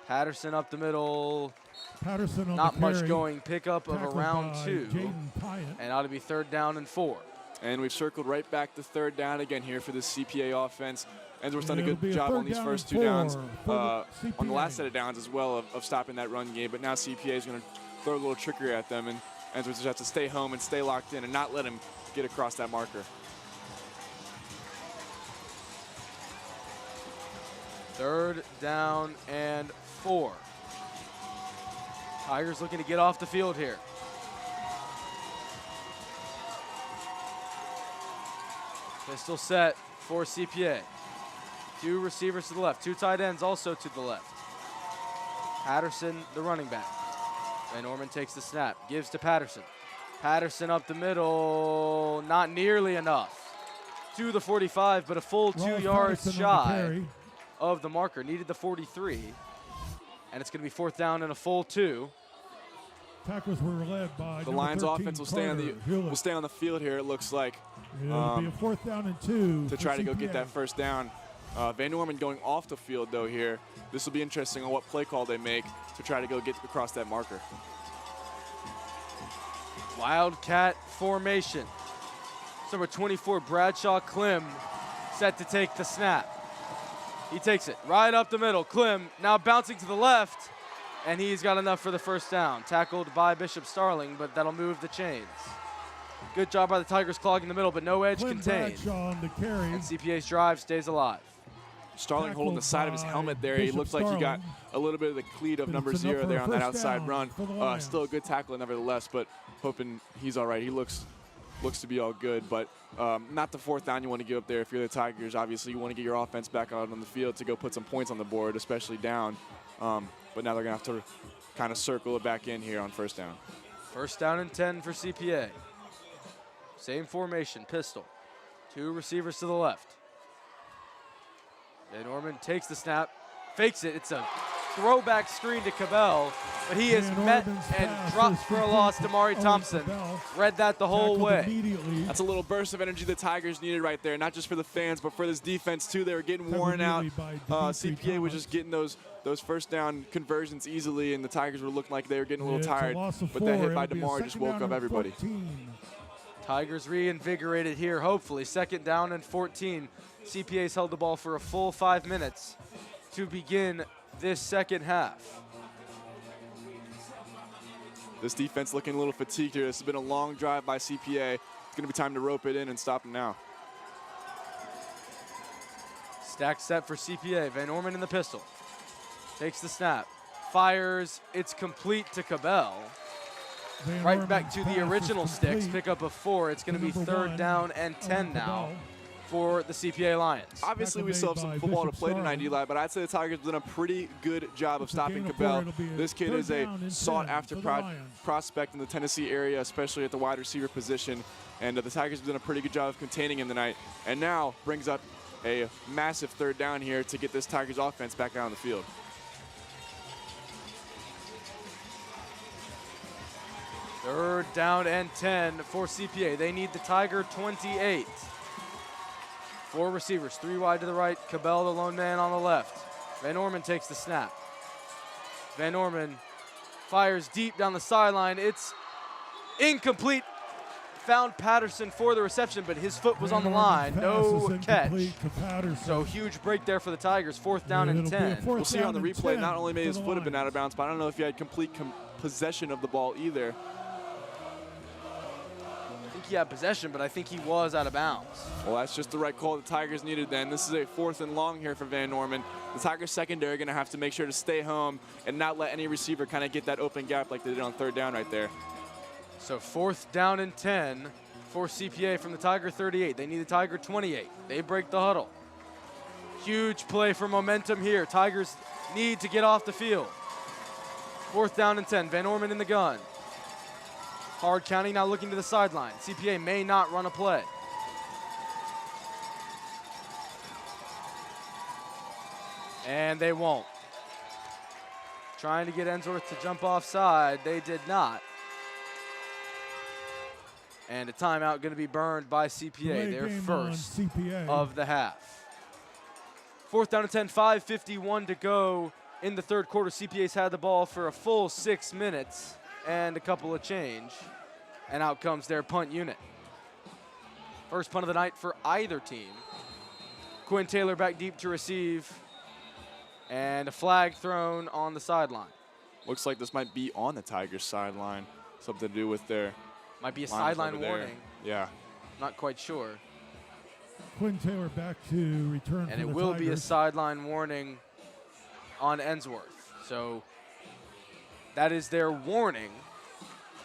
Patterson up the middle. Patterson on Not the much carry. going. Pickup of Tackled around by 2. Jaden Pyatt. And ought to be third down and 4. And we've circled right back to third down again here for this CPA offense. Ensworth's done a It'll good be a job third on these down first and 2 downs, 4 for on the last CPA. set of downs as well of stopping that run game. But now CPA is going to throw a little trickery at them, and Ensworth just have to stay home and stay locked in and not let him get across that marker. Third down and 4. Tigers looking to get off the field here. Pistol set for CPA. 2 receivers to the left, 2 tight ends also to the left. Patterson, the running back. Van Norman takes the snap, gives to Patterson. Patterson up the middle, not nearly enough. To the 45, but a full 2 Ross yards Patterson on the shy carry. of the marker. Needed the 43. And it's going to be fourth down and a full 2. Tackles were led by The number Lions 13, offense will stay on the field here, it looks like. It'll be a 4th down and 2 to for try to go CPA. get that first down. Van Norman going off the field, though, here. This will be interesting on what play call they make to try to go get across that marker. Wildcat formation. Number 24, Bradshaw Klim, set to take the snap. He takes it right up the middle. Klim now bouncing to the left, and he's got enough for the first down. Tackled by Bishop Starling, but that'll move the chains. Good job by the Tigers clogging the middle, but no edge Klim contained. Bradshaw on the carry. And CPA's drive stays alive. Starling holding the side of his helmet there. He looks like he got a little bit of the cleat of number 0 there on that outside run. Still a good tackle nevertheless, but hoping he's all right. He looks to be all good, but not the 4th down you want to give up there if you're the Tigers. Obviously, you want to get your offense back out on the field to go put some points on the board, especially down. But now they're going to have to kind of circle it back in here on 1st down. 1st down and 10 for CPA. Same formation, pistol. 2 receivers to the left. Van Norman takes the snap, fakes it. It's a throwback screen to Cabell, but he is met and dropped for a loss. Damari Thompson read that the whole way. That's a little burst of energy the Tigers needed right there, not just for the fans, but for this defense too. They were getting worn out. CPA was just getting those 1st down conversions easily, and the Tigers were looking like they were getting a little tired. But that hit by Damari just woke up everybody. Tigers reinvigorated here, hopefully. 2nd down and 14. CPA's held the ball for a full 5 minutes to begin this 2nd half. This defense looking a little fatigued here. This has been a long drive by CPA. It's going to be time to rope it in and stop them now. Stack set for CPA. Van Norman in the pistol. Takes the snap. Fires. It's complete to Cabell. Right back to the original sticks. Pick up a 4. It's going to be 3rd down and 10 now for the CPA Lions. Obviously, we still have some football to play tonight, Eli, but I'd say the Tigers have done a pretty good job of stopping Cabell. This kid is a sought-after prospect in the Tennessee area, especially at the wide receiver position, and the Tigers have done a pretty good job of containing him tonight, and now brings up a massive 3rd down here to get this Tigers offense back out on the field. Third down and 10 for CPA. They need the Tiger 28. 4 receivers, 3 wide to the right. Cabell, the lone man on the left. Van Norman takes the snap. Van Norman fires deep down the sideline. It's incomplete. Found Patterson for the reception, but his foot was on the line. No catch. So huge break there for the Tigers. 4th down and 10. We'll see on the replay, not only may his foot have been out of bounds, but I don't know if he had complete possession of the ball either. I think he had possession, but I think he was out of bounds. Well, that's just the right call the Tigers needed then. This is a 4th and long here for Van Norman. The Tigers secondary are going to have to make sure to stay home and not let any receiver kind of get that open gap like they did on 3rd down right there. So 4th down and 10 for CPA from the Tiger 38. They need the Tiger 28. They break the huddle. Huge play for momentum here. Tigers need to get off the field. 4th down and 10. Van Norman in the gun. Hard County now looking to the sideline. CPA may not run a play. And they won't. Trying to get Ensworth to jump offside. They did not. And a timeout going to be burned by CPA, their first of the half. 4th down and 10, 5:51 to go in the 3rd quarter. CPA's had the ball for a full 6 minutes and a couple of change. And out comes their punt unit. First punt of the night for either team. Quinn Taylor back deep to receive. And a flag thrown on the sideline. Looks like this might be on the Tigers' sideline. Something to do with their might be a sideline warning. Yeah. Not quite sure. Quinn Taylor back to return. And it will be a sideline warning on Ensworth. So that is their warning.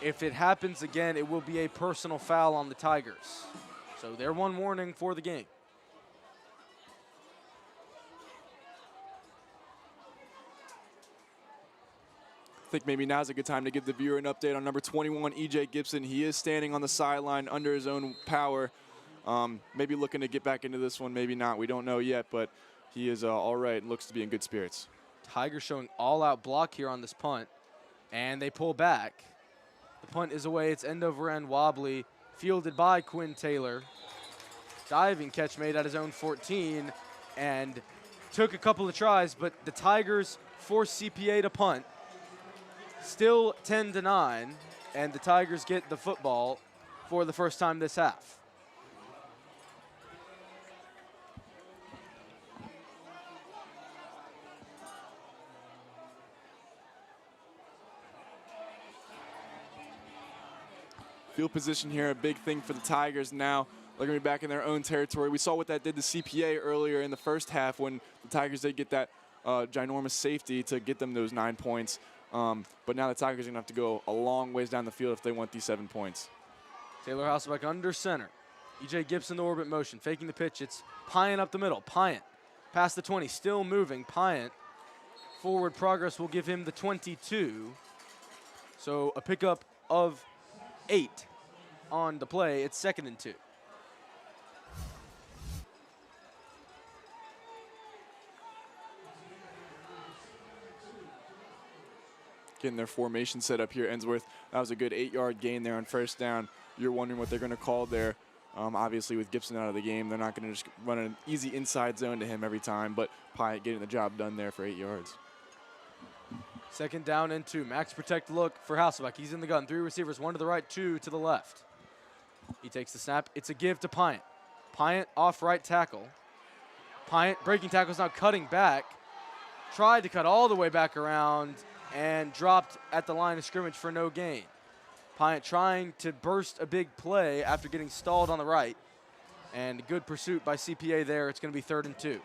If it happens again, it will be a personal foul on the Tigers. So their one warning for the game. I think maybe now's a good time to give the viewer an update on number 21, E.J. Gibson. He is standing on the sideline under his own power. Maybe looking to get back into this one, maybe not. We don't know yet, but he is all right and looks to be in good spirits. Tigers showing all-out block here on this punt, and they pull back. The punt is away. It's end over end wobbly, fielded by Quinn Taylor. Diving catch made at his own 14 and took a couple of tries, but the Tigers forced CPA to punt. Still 10-9, and the Tigers get the football for the first time this half. Field position here, a big thing for the Tigers now. They're going to be back in their own territory. We saw what that did to CPA earlier in the first half when the Tigers did get that ginormous safety to get them those 9 points. But now the Tigers are going to have to go a long ways down the field if they want these 7 points. Taylor Hasselbeck under center. E.J. Gibson the orbit motion, faking the pitch. It's Pyatt up the middle. Pyatt past the 20, still moving. Pyatt forward progress will give him the 22. So a pickup of 8 on the play. It's 2nd and 2. Getting their formation set up here, Ensworth. That was a good 8-yard gain there on first down. You're wondering what they're going to call there. Obviously, with Gibson out of the game, they're not going to just run an easy inside zone to him every time, but Pyatt getting the job done there for 8 yards. 2nd down and 2. Max protect look for Hasselbeck. He's in the gun. 3 receivers, 1 to the right, 2 to the left. He takes the snap. It's a give to Pyatt. Pyatt off right tackle. Pyatt breaking tackles, now cutting back. Tried to cut all the way back around and dropped at the line of scrimmage for no gain. Pyatt trying to burst a big play after getting stalled on the right. And good pursuit by CPA there. It's going to be 3rd and 2.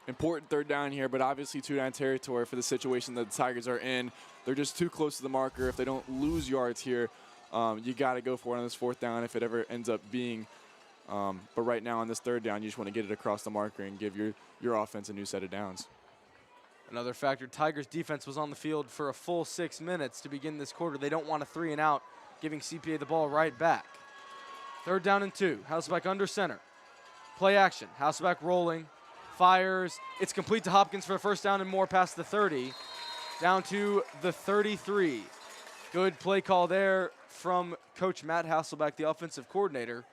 Important 3rd down here, but obviously 2-down territory for the situation that the Tigers are in. They're just too close to the marker. If they don't lose yards here, you got to go for it on this 4th down if it ever ends up being. But right now on this 3rd down, you just want to get it across the marker and give your offense a new set of downs. Another factor, Tigers defense was on the field for a full 6 minutes to begin this quarter. They don't want a 3 and out, giving CPA the ball right back. 3rd down and 2. Hasselbeck under center. Play action. Hasselbeck rolling. Fires. It's complete to Hopkins for a 1st down and more past the 30. Down to the 33. Good play call there from Coach Matt Hasselbeck, the offensive coordinator.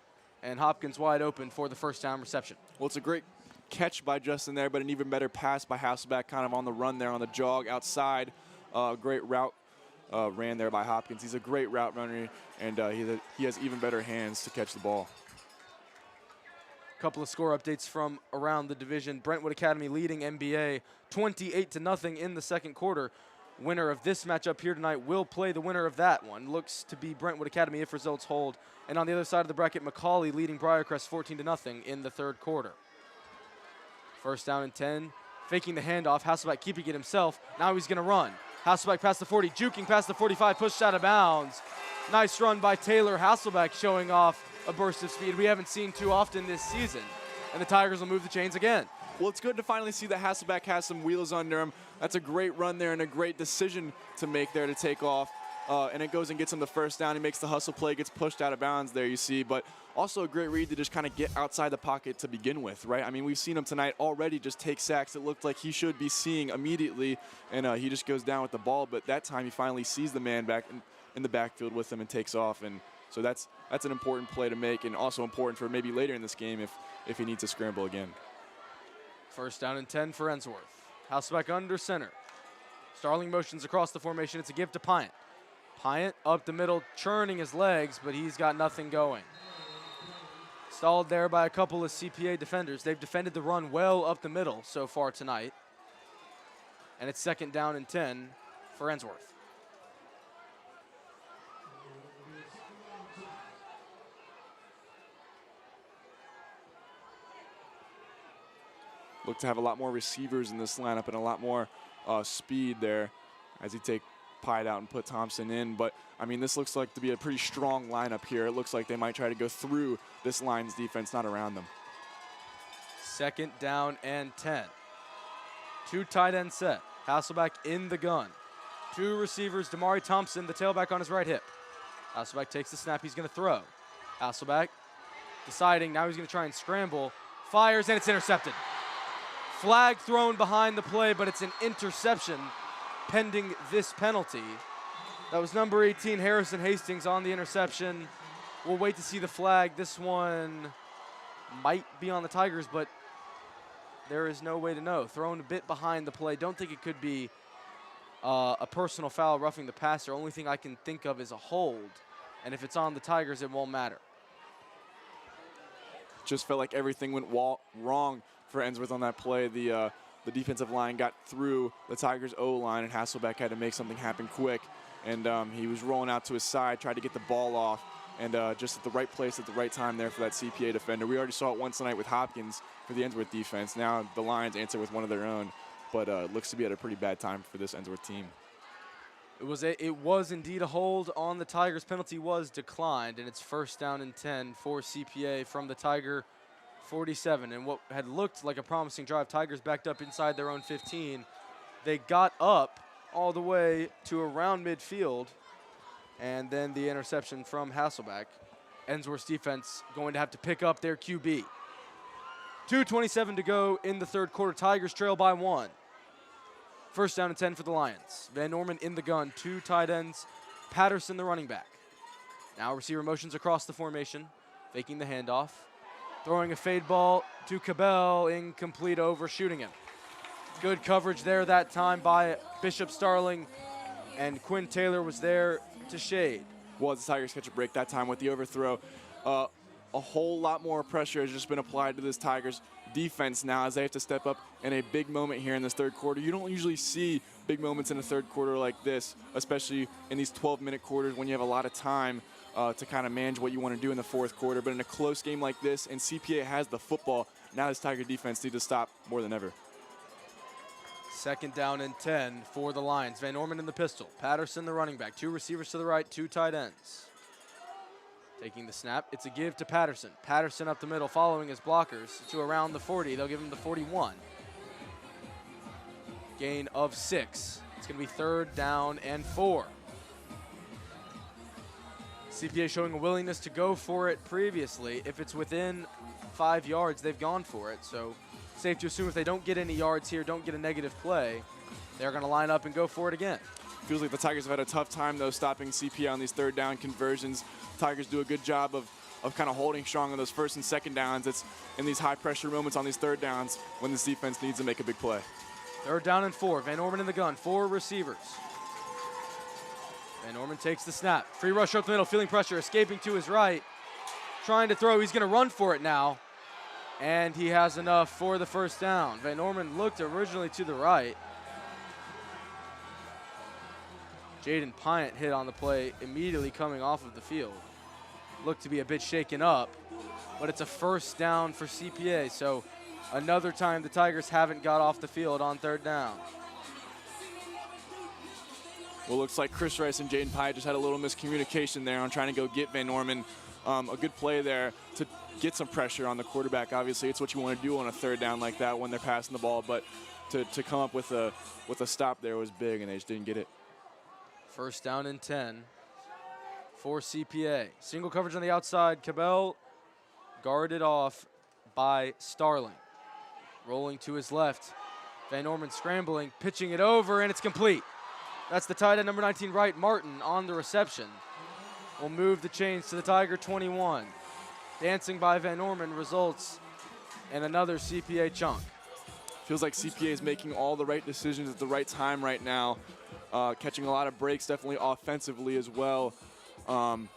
And Hopkins wide open for the 1st down reception. Well, it's a great catch by Justin there, but an even better pass by Hasselbeck, kind of on the run there on the jog outside. Great route ran there by Hopkins. He's a great route runner, and he has even better hands to catch the ball. Couple of score updates from around the division. Brentwood Academy leading MBA 28-0 in the 2nd quarter. Winner of this matchup here tonight will play the winner of that one. Looks to be Brentwood Academy if results hold. And on the other side of the bracket, Macaulay leading Briarcrest 14-0 in the 3rd quarter. 1st down and 10. Faking the handoff. Hasselbeck keeping it himself. Now he's going to run. Hasselbeck past the 40, juking past the 45, pushed out of bounds. Nice run by Taylor Hasselbeck, showing off a burst of speed we haven't seen too often this season. And the Tigers will move the chains again. Well, it's good to finally see that Hasselbeck has some wheels under him. That's a great run there and a great decision to make there to take off. And it goes and gets him the 1st down. He makes the hustle play, gets pushed out of bounds there, you see. But also a great read to just kind of get outside the pocket to begin with, right? I mean, we've seen him tonight already just take sacks. It looked like he should be seeing immediately, and he just goes down with the ball. But that time he finally sees the man back in the backfield with him and takes off. And so that's an important play to make, and also important for maybe later in this game if he needs to scramble again. 1st down and 10 for Ensworth. Hasselbeck under center. Starling motions across the formation. It's a give to Pyatt. Pyatt up the middle, churning his legs, but he's got nothing going. Stalled there by a couple of CPA defenders. They've defended the run well up the middle so far tonight. And it's 2nd down and 10 for Ensworth. Look to have a lot more receivers in this lineup and a lot more speed there as he take Pyatt out and put Thompson in. But, I mean, this looks like to be a pretty strong lineup here. It looks like they might try to go through this line's defense, not around them. 2nd down and 10. 2 tight end set. Hasselbeck in the gun. 2 receivers, Damari Thompson, the tailback on his right hip. Hasselbeck takes the snap. He's going to throw. Hasselbeck deciding now he's going to try and scramble. Fires, and it's intercepted. Flag thrown behind the play, but it's an interception. pending this penalty. That was number 18, Harrison Hastings, on the interception. We'll wait to see the flag. This one might be on the Tigers, but there is no way to know. Thrown a bit behind the play. Don't think it could be a personal foul, roughing the passer. Only thing I can think of is a hold. And if it's on the Tigers, it won't matter. Just felt like everything went wrong for Ensworth on that play. The defensive line got through the Tigers' O-line, and Hasselbeck had to make something happen quick. And he was rolling out to his side, tried to get the ball off, and just at the right place at the right time there for that CPA defender. We already saw it once tonight with Hopkins for the Ensworth defense. Now the Lions answer with one of their own, but it looks to be at a pretty bad time for this Ensworth team. It was indeed a hold on the Tigers. Penalty was declined, and it's first down and 10 for CPA from the Tiger 47. And what had looked like a promising drive, Tigers backed up inside their own 15. They got up all the way to around midfield, and then the interception from Hasselbeck. Ensworth's defense going to have to pick up their QB. 2:27 to go in the third quarter. Tigers trail by 1. First down and 10 for the Lions. Van Norman in the gun, 2 tight ends. Patterson, the running back. Now receiver motions across the formation, faking the handoff. Throwing a fade ball to Cabell, incomplete, overshooting him. Good coverage there that time by Bishop Starling, and Quinn Taylor was there to shade. Well, the Tigers catch a break that time with the overthrow. A whole lot more pressure has just been applied to this Tigers defense now as they have to step up in a big moment here in this third quarter. You don't usually see big moments in a third quarter like this, especially in these 12-minute quarters when you have a lot of time to kind of manage what you want to do in the fourth quarter. But in a close game like this, and CPA has the football, now this Tiger defense needs to stop more than ever. Second down and 10 for the Lions. Van Norman in the pistol. Patterson, the running back. 2 receivers to the right, 2 tight ends. Taking the snap, it's a give to Patterson. Patterson up the middle, following his blockers to around the 40. They'll give him the 41. Gain of 6. It's going to be third down and 4. CPA showing a willingness to go for it previously. If it's within 5 yards, they've gone for it. So safe to assume if they don't get any yards here, don't get a negative play, they're going to line up and go for it again. Feels like the Tigers have had a tough time, though, stopping CPA on these third down conversions. Tigers do a good job of kind of holding strong on those first and second downs. It's in these high-pressure moments on these third downs when this defense needs to make a big play. Third down and 4. Van Norman in the gun. 4 receivers. Van Norman takes the snap. Free rush up the middle, feeling pressure, escaping to his right. Trying to throw. He's going to run for it now. And he has enough for the first down. Van Norman looked originally to the right. Jaden Pyatt hit on the play immediately coming off of the field. Looked to be a bit shaken up, but it's a first down for CPA. So another time the Tigers haven't got off the field on third down. Well, looks like Chris Rice and Jaden Pyatt just had a little miscommunication there on trying to go get Van Norman. A good play there to get some pressure on the quarterback. Obviously, it's what you want to do on a third down like that when they're passing the ball, but to come up with a stop there was big, and they just didn't get it. First down and 10 for CPA. Single coverage on the outside. Cabell guarded off by Starling. Rolling to his left. Van Norman scrambling, pitching it over, and it's complete. That's the tight end, number 19, Wright Martin, on the reception. Will move the chains to the Tiger 21. Dancing by Van Norman results in another CPA chunk. Feels like CPA is making all the right decisions at the right time right now. Catching a lot of breaks, definitely offensively as well. On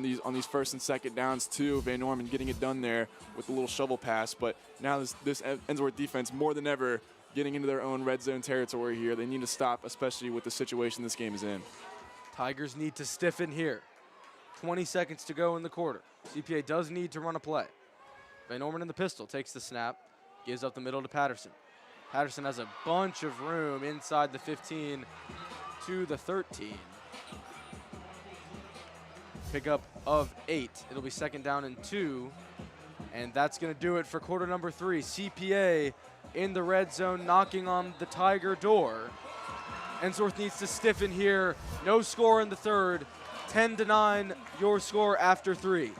these first and second downs too. Van Norman getting it done there with a little shovel pass. But now this Ensworth defense more than ever getting into their own red zone territory here. They need to stop, especially with the situation this game is in. Tigers need to stiffen here. 20 seconds to go in the quarter. CPA does need to run a play. Van Norman in the pistol takes the snap, gives up the middle to Patterson. Patterson has a bunch of room inside the 15 to the 13. Pickup of 8. It'll be second down and 2. And that's going to do it for quarter number 3. CPA in the red zone, knocking on the Tiger door. Ensworth needs to stiffen here. No score in the third. 10-9, your score after 3.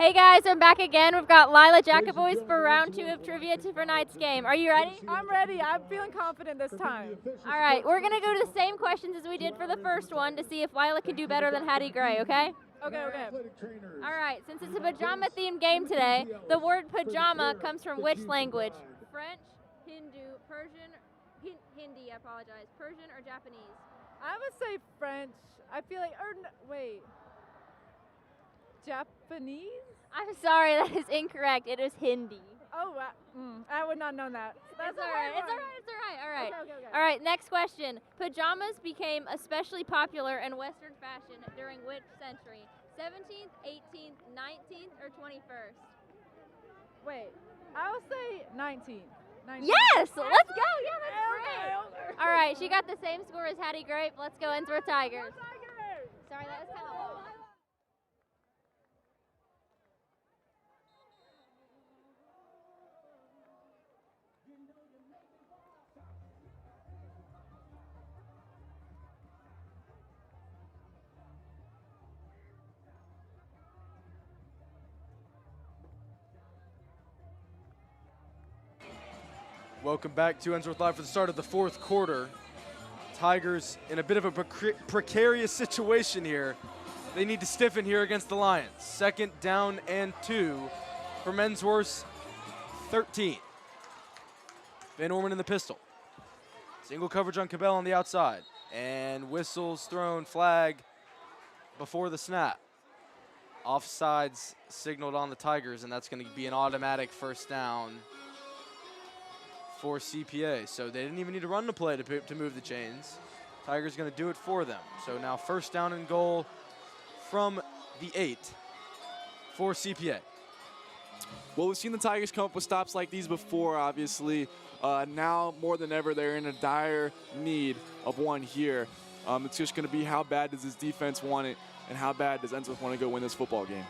Hey guys, I'm back again. We've got Lila Jacoboys for round 2 of trivia for tonight's game. Are you ready? I'm ready. I'm feeling confident this time. All right, we're gonna go to the same questions as we did for the first one to see if Lila can do better than Hattie Gray, okay? Okay. All right, since it's a pajama-themed game today, the word pajama comes from which language? French, Hindu, Persian, Hindi, I apologize, Persian or Japanese? I would say French. I feel like, wait. Japanese? I'm sorry, that is incorrect. It is Hindi. Oh, I would not know that. That's all right. It's all right. All right. Okay. All right, next question. Pajamas became especially popular in Western fashion during which century? 17th, 18th, 19th, or 21st? Wait, I would say 19th. Yes! Let's go! Yeah, that's great. All right, she got the same score as Hattie Grape. Let's go Ensworth Tigers. Sorry, that was kind of low. Welcome back to Ensworth Live for the start of the fourth quarter. Tigers in a bit of a precarious situation here. They need to stiffen here against the Lions. 2nd down and 2 from Ensworth's 13. Van Orman in the pistol. Single coverage on Cabell on the outside. And whistles thrown, flag before the snap. Offsides signaled on the Tigers, and that's going to be an automatic first down for CPA. So they didn't even need to run the play to move the chains. Tigers going to do it for them. So now first down and goal from the 8 for CPA. Well, we've seen the Tigers come up with stops like these before, obviously. Now, more than ever, they're in a dire need of one here. It's just going to be how bad does this defense want it, and how bad does Ensworth want to go win this football game.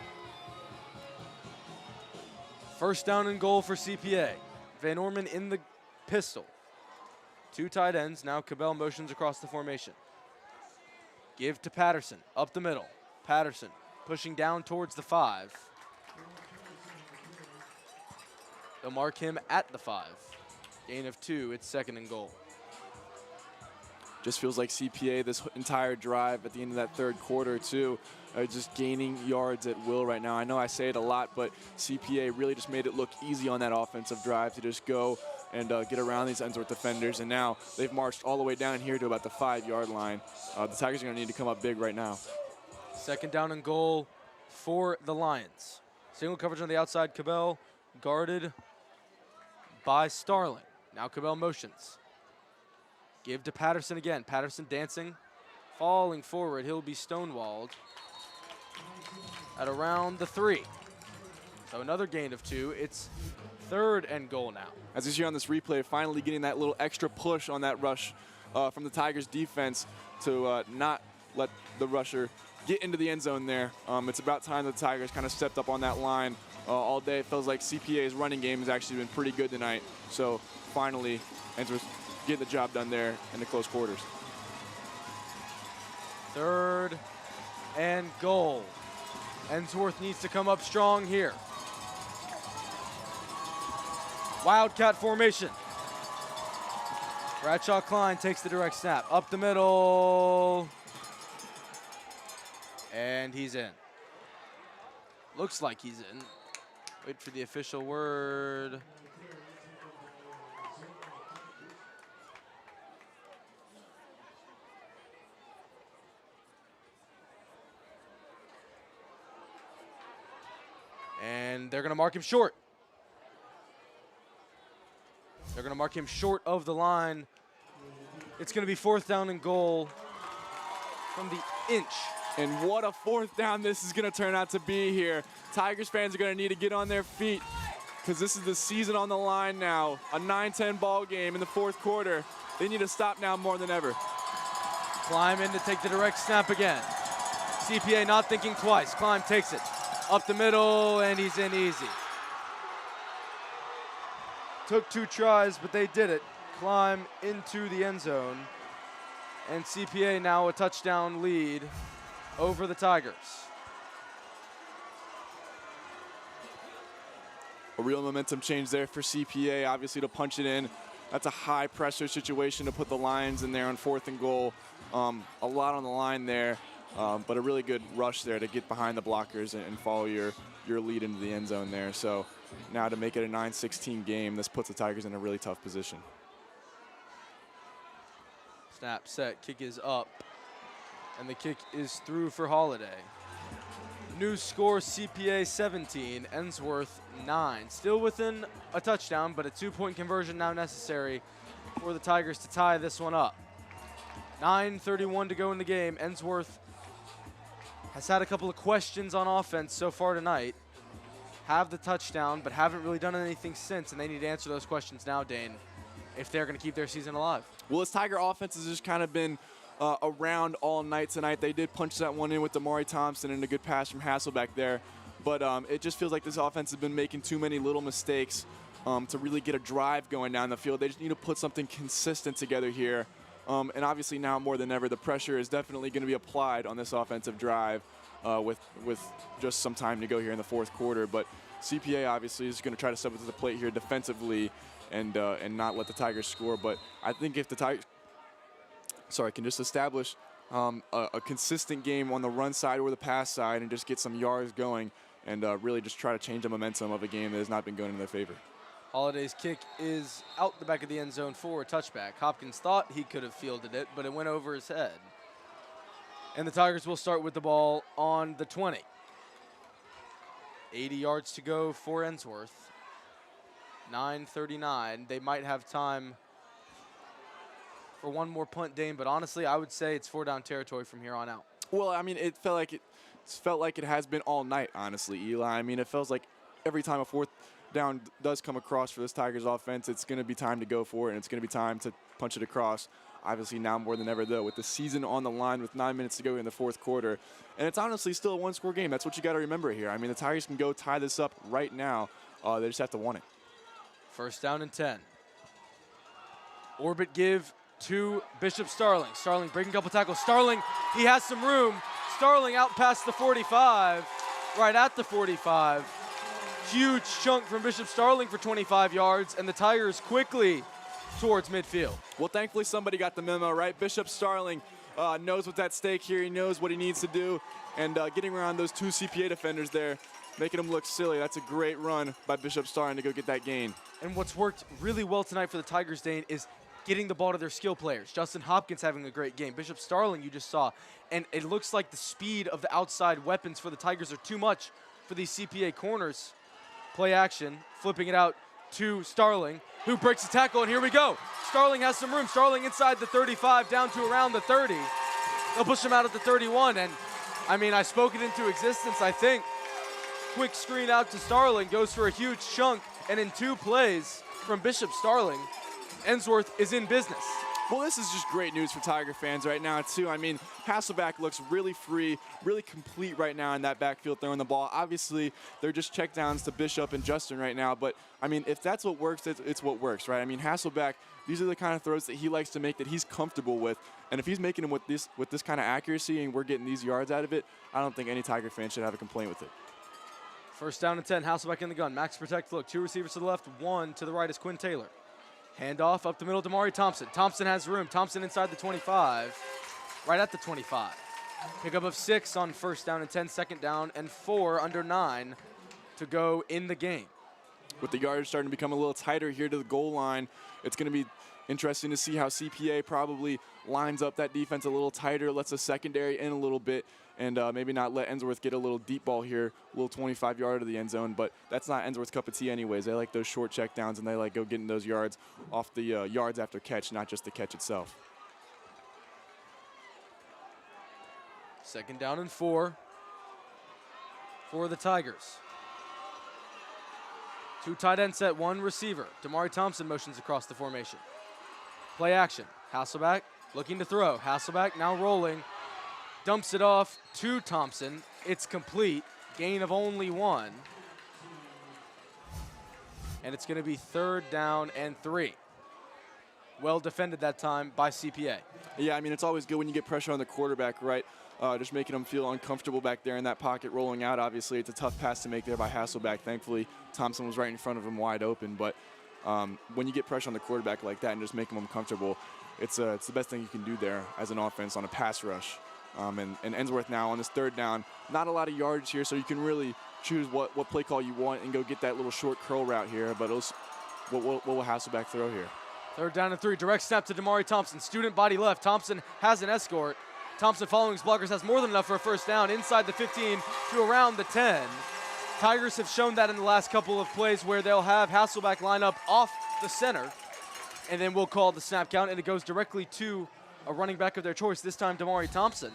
First down and goal for CPA. Van Orman in the pistol. 2 tight ends. Now Cabell motions across the formation. Give to Patterson. Up the middle. Patterson pushing down towards the 5. They'll mark him at the 5. Gain of 2. It's 2nd and goal. Just feels like CPA this entire drive at the end of that third quarter, too, just gaining yards at will right now. I know I say it a lot, but CPA really just made it look easy on that offensive drive to just go and get around these Ensworth defenders. And now they've marched all the way down here to about the 5-yard line. The Tigers are going to need to come up big right now. 2nd down and goal for the Lions. Single coverage on the outside. Cabell guarded by Starling. Now Cabell motions. Give to Patterson again. Patterson dancing, falling forward. He'll be stonewalled at around the 3. So another gain of 2. It's 3rd and goal now. As you see on this replay, finally getting that little extra push on that rush from the Tigers defense to not let the rusher get into the end zone there. It's about time the Tigers kind of stepped up on that line all day. It feels like CPA's running game has actually been pretty good tonight. So finally, Ensworth getting the job done there in the close quarters. 3rd and goal. Ensworth needs to come up strong here. Wildcat formation. Bradshaw Klein takes the direct snap. Up the middle. And he's in. Looks like he's in. Wait for the official word. And they're going to mark him short. They're going to mark him short of the line. It's going to be 4th down and goal from the inch. And what a 4th down this is going to turn out to be here. Tigers fans are going to need to get on their feet because this is the season on the line now. A 9-10 ball game in the 4th quarter. They need to stop now more than ever. Climb in to take the direct snap again. CPA not thinking twice. Climb takes it. Up the middle, and he's in easy. Took 2 tries, but they did it. Climb into the end zone. And CPA now a touchdown lead over the Tigers. a real momentum change there for CPA, obviously, to punch it in. That's a high pressure situation to put the Lions in there on 4th and goal. A lot on the line there, but a really good rush there to get behind the blockers and follow your lead into the end zone there. So now to make it a 9-16 game, this puts the Tigers in a really tough position. Snap, set, kick is up, and the kick is through for Holiday. New score, CPA 17, Ensworth 9. Still within a touchdown, but a 2-point conversion now necessary for the Tigers to tie this one up. 9:31 to go in the game. Ensworth has had a couple of questions on offense so far tonight. Have the touchdown, but haven't really done anything since, and they need to answer those questions now, Dane, if they're going to keep their season alive. Well, this Tiger offense has just kind of been around all night tonight. They did punch that one in with Damari Thompson and a good pass from Hasselbeck there. But it just feels like this offense has been making too many little mistakes to really get a drive going down the field. They just need to put something consistent together here. And obviously now more than ever, the pressure is definitely going to be applied on this offensive drive with just some time to go here in the 4th quarter. But CPA obviously is going to try to step up to the plate here defensively and not let the Tigers score. But I think if the Tigers can just establish a consistent game on the run side or the pass side and just get some yards going and really just try to change the momentum of a game that has not been going in their favor. Holiday's kick is out the back of the end zone for a touchback. Hopkins thought he could have fielded it, but it went over his head. And the Tigers will start with the ball on the 20. 80 yards to go for Ensworth. 9:39. They might have time for one more punt, Dane, but honestly, I would say it's 4-down territory from here on out. Well, I mean, it felt like it has been all night, honestly, Eli. I mean, it feels like every time a 4th down does come across for this Tigers offense, it's going to be time to go for it, and it's going to be time to punch it across. Obviously now more than ever, though, with the season on the line with 9 minutes to go in the 4th quarter. And it's honestly still a 1-score game. That's what you got to remember here. I mean, the Tigers can go tie this up right now. They just have to want it. 1st down and 10. Orbit give to Bishop Starling. Starling breaking a couple tackles. Starling, he has some room. Starling out past the 45, right at the 45. Huge chunk from Bishop Starling for 25 yards, and the Tigers quickly towards midfield. Well, thankfully somebody got the memo, right? Bishop Starling knows what's at stake here. He knows what he needs to do, and getting around those 2 CPA defenders there, making them look silly. That's a great run by Bishop Starling to go get that gain. And what's worked really well tonight for the Tigers, Dane, is getting the ball to their skill players. Justin Hopkins having a great game. Bishop Starling, you just saw. And it looks like the speed of the outside weapons for the Tigers are too much for these CPA corners. Play action, flipping it out to Starling, who breaks the tackle, and here we go. Starling has some room. Starling inside the 35, down to around the 30. They'll push him out at the 31, and I mean, I spoke it into existence, I think. Quick screen out to Starling, goes for a huge chunk, and in 2 plays from Bishop Starling, Ensworth is in business. Well, this is just great news for Tiger fans right now, too. I mean, Hasselbeck looks really free, really complete right now in that backfield throwing the ball. Obviously, they're just checkdowns to Bishop and Justin right now. But, I mean, if that's what works, it's what works, right? I mean, Hasselbeck, these are the kind of throws that he likes to make that he's comfortable with. And if he's making them with this kind of accuracy and we're getting these yards out of it, I don't think any Tiger fan should have a complaint with it. 1st down and 10, Hasselbeck in the gun. Max protect look. 2 receivers to the left, 1 to the right is Quinn Taylor. Handoff up the middle to Damari Thompson. Thompson has room. Thompson inside the 25, right at the 25. Pickup of 6 on 1st down and 10, 2nd down and 4 under 9 to go in the game. With the yardage starting to become a little tighter here to the goal line, it's going to be interesting to see how CPA probably lines up that defense a little tighter, lets the secondary in a little bit, and maybe not let Ensworth get a little deep ball here, a little 25-yard to the end zone. But that's not Ensworth's cup of tea anyways. They like those short check downs, and they like go getting those yards off the yards after catch, not just the catch itself. 2nd down and 4 for the Tigers. 2 tight end set, 1 receiver. Damari Thompson motions across the formation. Play action. Hasselbeck looking to throw. Hasselbeck now rolling. Dumps it off to Thompson. It's complete. Gain of only 1. And it's going to be 3rd down and 3. Well defended that time by CPA. Yeah, I mean, it's always good when you get pressure on the quarterback, right? Just making them feel uncomfortable back there in that pocket, rolling out. Obviously, it's a tough pass to make there by Hasselbeck. Thankfully, Thompson was right in front of him wide open. But when you get pressure on the quarterback like that and just making them uncomfortable, it's the best thing you can do there as an offense on a pass rush. And Ensworth now on this third down, not a lot of yards here, so you can really choose what play call you want and go get that little short curl route here. But what will Hasselbeck throw here? Third down and 3, direct snap to Damari Thompson. Student body left. Thompson has an escort. Thompson following his blockers has more than enough for a first down inside the 15 to around the 10. Tigers have shown that in the last couple of plays where they'll have Hasselbeck line up off the center, and then we'll call the snap count, and it goes directly to a running back of their choice, this time Damari Thompson.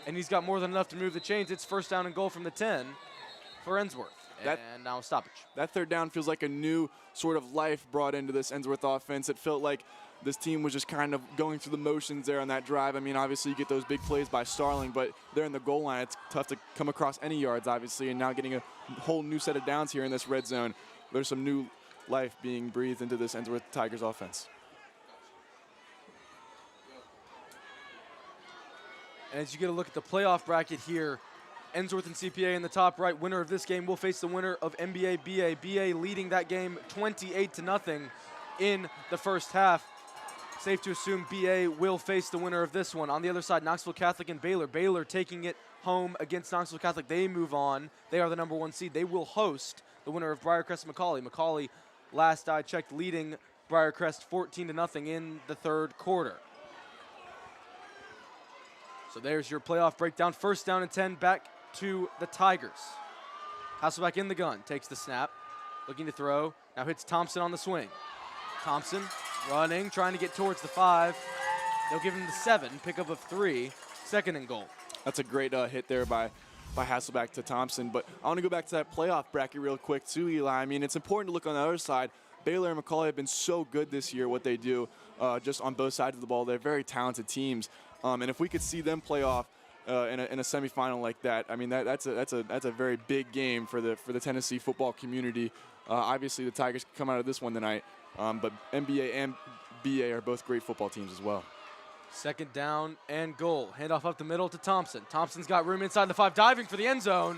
And he's got more than enough to move the chains. It's first down and goal from the 10 for Ensworth. And now a stoppage. That third down feels like a new sort of life brought into this Ensworth offense. It felt like this team was just kind of going through the motions there on that drive. I mean, obviously you get those big plays by Starling, but they're in the goal line. It's tough to come across any yards, obviously, and now getting a whole new set of downs here in this red zone. There's some new life being breathed into this Ensworth Tigers offense. And as you get a look at the playoff bracket here, Ensworth and CPA in the top right. Winner of this game will face the winner of NBA BA. BA leading that game 28-0 in the first half. Safe to assume BA will face the winner of this one. On the other side, Knoxville Catholic and Baylor. Baylor taking it home against Knoxville Catholic. They move on. They are the number 1 seed. They will host the winner of Briarcrest and McCauley. McCauley, last I checked, leading Briarcrest 14-0 in the third quarter. So there's your playoff breakdown. First down and 10 back to the Tigers. Hasselbeck in the gun, takes the snap, looking to throw. Now hits Thompson on the swing. Thompson running, trying to get towards the 5. They'll give him the 7, pickup of 3, second and goal. That's a great hit there by Hasselbeck to Thompson. But I want to go back to that playoff bracket real quick too, Eli. I mean, it's important to look on the other side. Baylor and McCauley have been so good this year, what they do just on both sides of the ball. They're very talented teams. And if we could see them play off in a semifinal like that, I mean, that's a very big game for the Tennessee football community. Obviously, the Tigers come out of this one tonight, but NBA and BA are both great football teams as well. Second down and goal. Handoff up the middle to Thompson. Thompson's got room inside the 5, diving for the end zone.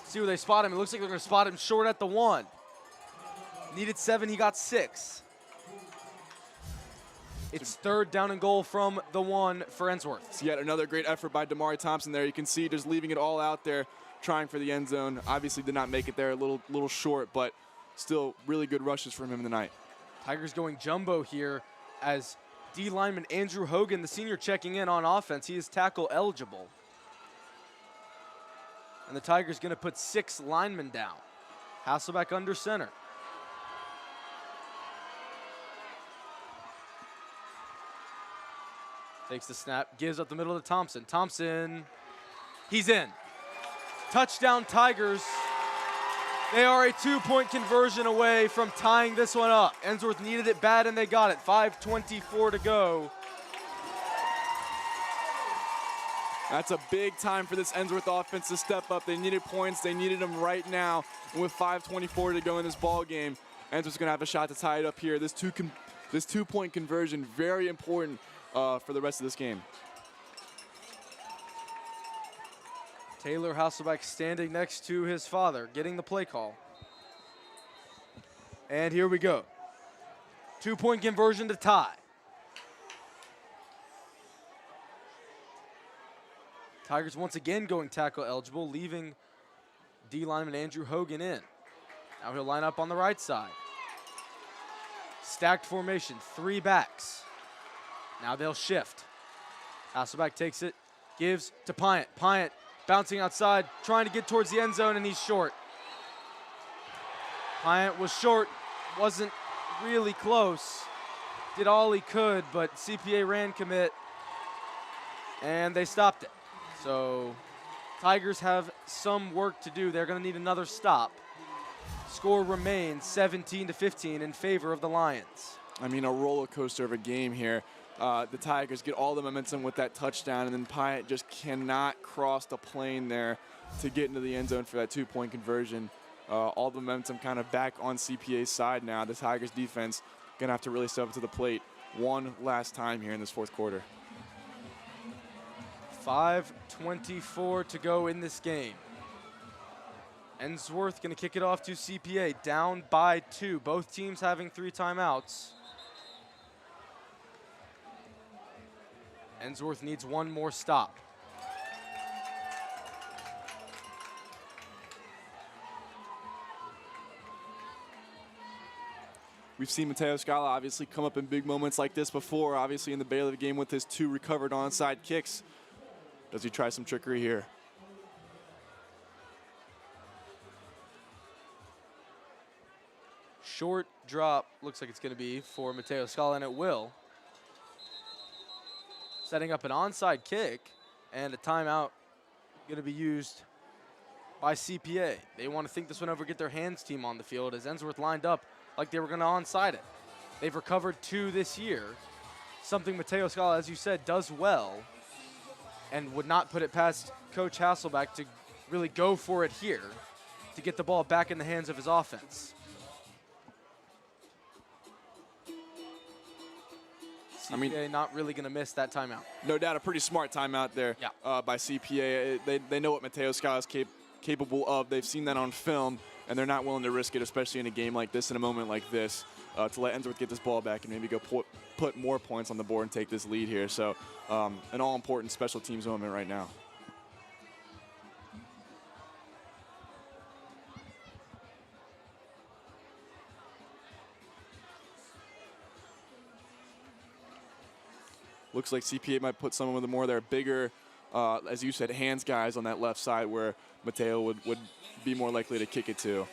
See where they spot him. It looks like they're going to spot him short at the 1. Needed 7, he got 6. It's third down and goal from the 1 for Ensworth. So yet another great effort by Damari Thompson there. You can see just leaving it all out there, trying for the end zone. Obviously did not make it there, a little short, but still really good rushes from him tonight. Tigers going jumbo here as D lineman Andrew Hogan, the senior, checking in on offense. He is tackle eligible. And the Tigers going to put 6 linemen down. Hasselbeck under center. Takes the snap, gives up the middle to Thompson. Thompson, he's in. Touchdown Tigers. They are a 2-point conversion away from tying this one up. Ensworth needed it bad and they got it. 5:24 to go. That's a big time for this Ensworth offense to step up. They needed points. They needed them right now. And with 5:24 to go in this ball game, Ensworth's going to have a shot to tie it up here. This 2-point conversion, very important for the rest of this game. Taylor Hasselbeck standing next to his father, getting the play call. And here we go. 2-point conversion to tie. Tigers once again going tackle eligible, leaving D lineman Andrew Hogan in. Now he'll line up on the right side. Stacked formation, 3 backs. Now they'll shift. Hasselbeck takes it, gives to Pyant. Pyant bouncing outside, trying to get towards the end zone, and he's short. Pyant was short, wasn't really close. Did all he could, but CPA ran commit, and they stopped it. So Tigers have some work to do. They're going to need another stop. Score remains 17-15 in favor of the Lions. I mean, a roller coaster of a game here. The Tigers get all the momentum with that touchdown, and then Pyant just cannot cross the plane there to get into the end zone for that 2-point conversion. All the momentum kind of back on CPA's side now. The Tigers defense going to have to really step up to the plate one last time here in this fourth quarter. 5:24 to go in this game. Ensworth going to kick it off to CPA, down by 2. Both teams having 3 timeouts. Ensworth needs one more stop. We've seen Mateo Scala obviously come up in big moments like this before, obviously in the Bailiff game with his 2 recovered onside kicks. Does he try some trickery here? Short drop looks like it's going to be for Mateo Scala, and it will. Setting up an onside kick, and a timeout going to be used by CPA. They want to think this one over, get their hands team on the field as Ensworth lined up like they were going to onside it. They've recovered 2 this year, something Mateo Scala, as you said, does well, and would not put it past Coach Hasselback to really go for it here to get the ball back in the hands of his offense. CPA not really going to miss that timeout. No doubt, a pretty smart timeout there by CPA. They know what Mateo Scala is capable of. They've seen that on film, and they're not willing to risk it, especially in a game like this, in a moment like this, to let Ensworth get this ball back and maybe go put more points on the board and take this lead here. So an all-important special teams moment right now. Looks like CPA might put some of the more their bigger, as you said, hands guys on that left side where Mateo would be more likely to kick it to.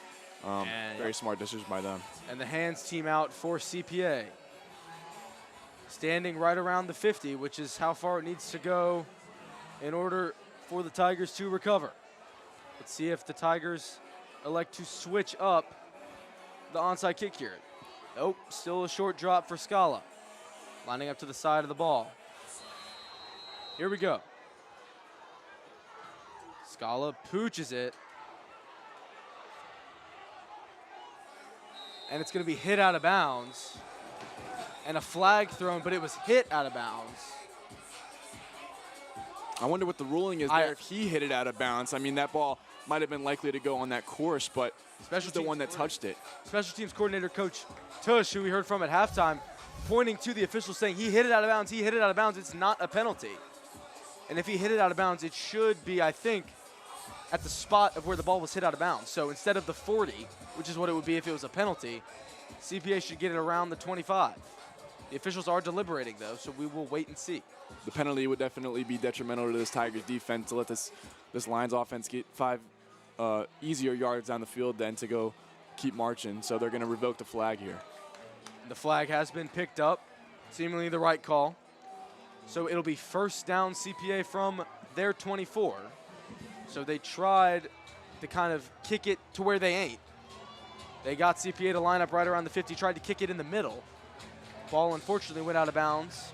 Very smart decision by them. And the hands team out for CPA. Standing right around the 50, which is how far it needs to go in order for the Tigers to recover. Let's see if the Tigers elect to switch up the onside kick here. Nope, still a short drop for Scala. Lining up to the side of the ball. Here we go. Scala pooches it. And it's going to be hit out of bounds. And a flag thrown, but it was hit out of bounds. I wonder what the ruling is there if he hit it out of bounds. I mean, that ball might have been likely to go on that course, but he's the one that touched it. Special teams coordinator Coach Tush, who we heard from at halftime, pointing to the official saying he hit it out of bounds, he hit it out of bounds, it's not a penalty. And if he hit it out of bounds, it should be, I think, at the spot of where the ball was hit out of bounds. So instead of the 40, which is what it would be if it was a penalty, CPA should get it around the 25. The officials are deliberating, though, so we will wait and see. The penalty would definitely be detrimental to this Tigers defense to let this Lions offense get 5 easier yards down the field than to go keep marching. So they're going to revoke the flag here. The flag has been picked up, seemingly the right call. So it'll be first down CPA from their 24. So they tried to kind of kick it to where they ain't. They got CPA to line up right around the 50, tried to kick it in the middle. Ball unfortunately went out of bounds.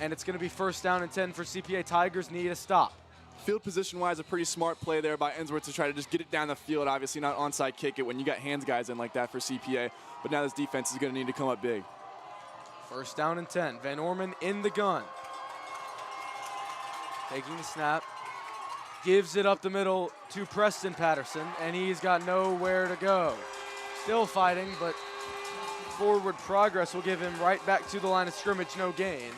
And it's going to be first down and 10 for CPA. Tigers need a stop. Field position-wise, a pretty smart play there by Ensworth to try to just get it down the field. Obviously not onside kick it when you got hands guys in like that for CPA. But now this defense is going to need to come up big. First down and 10. Van Orman in the gun. Taking the snap. Gives it up the middle to Preston Patterson, and he's got nowhere to go. Still fighting, but forward progress will give him right back to the line of scrimmage, no gain.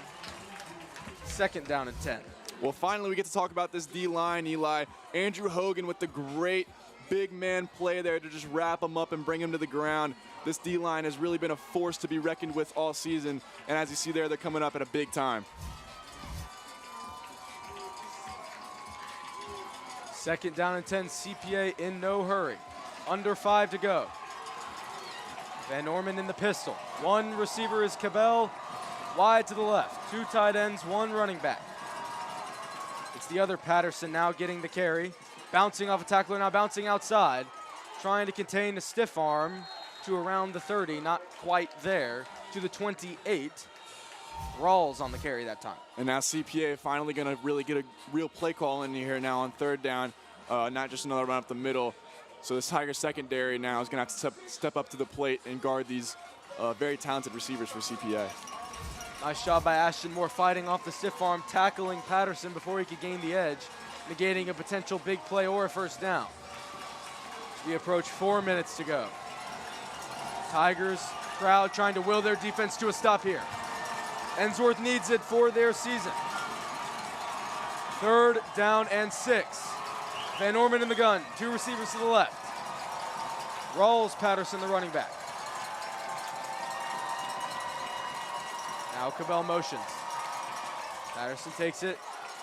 Second down and 10. Well, finally we get to talk about this D-line, Eli. Andrew Hogan with the great big man play there to just wrap him up and bring him to the ground. This D-line has really been a force to be reckoned with all season, and as you see there, they're coming up at a big time. Second down and 10, CPA in no hurry. Under 5 to go. Van Orman in the pistol. One receiver is Cabell, wide to the left. 2 tight ends, 1 running back. It's the other Patterson now getting the carry. Bouncing off a tackler, now bouncing outside. Trying to contain a stiff arm to around the 30, not quite there, to the 28. Rawls on the carry that time. And now CPA finally going to really get a real play call in here now on third down, not just another run up the middle. So this Tiger secondary now is going to have to step up to the plate and guard these very talented receivers for CPA. Nice job by Ashton Moore fighting off the stiff arm, tackling Patterson before he could gain the edge, negating a potential big play or a first down. We approach 4 minutes to go. Tigers crowd trying to will their defense to a stop here. Ensworth needs it for their season. 3rd down and 6. Van Orman in the gun, 2 receivers to the left. Rawls Patterson, the running back. Now Cabell motions. Patterson takes it,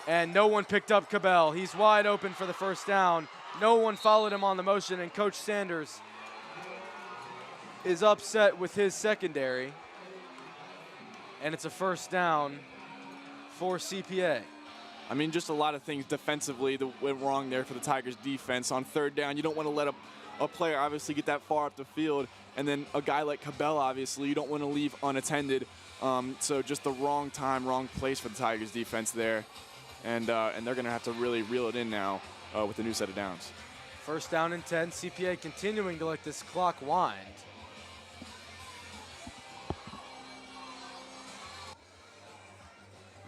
and no one picked up Cabell. He's wide open for the first down. No one followed him on the motion, and Coach Sanders is upset with his secondary. And it's a first down for CPA. I mean, just a lot of things defensively that went wrong there for the Tigers defense. On 3rd down, you don't want to let a player obviously get that far up the field. And then a guy like Cabell, obviously, you don't want to leave unattended. So just the wrong time, wrong place for the Tigers defense there. And they're going to have to really reel it in now with the new set of downs. First down and 10, CPA continuing to let this clock wind.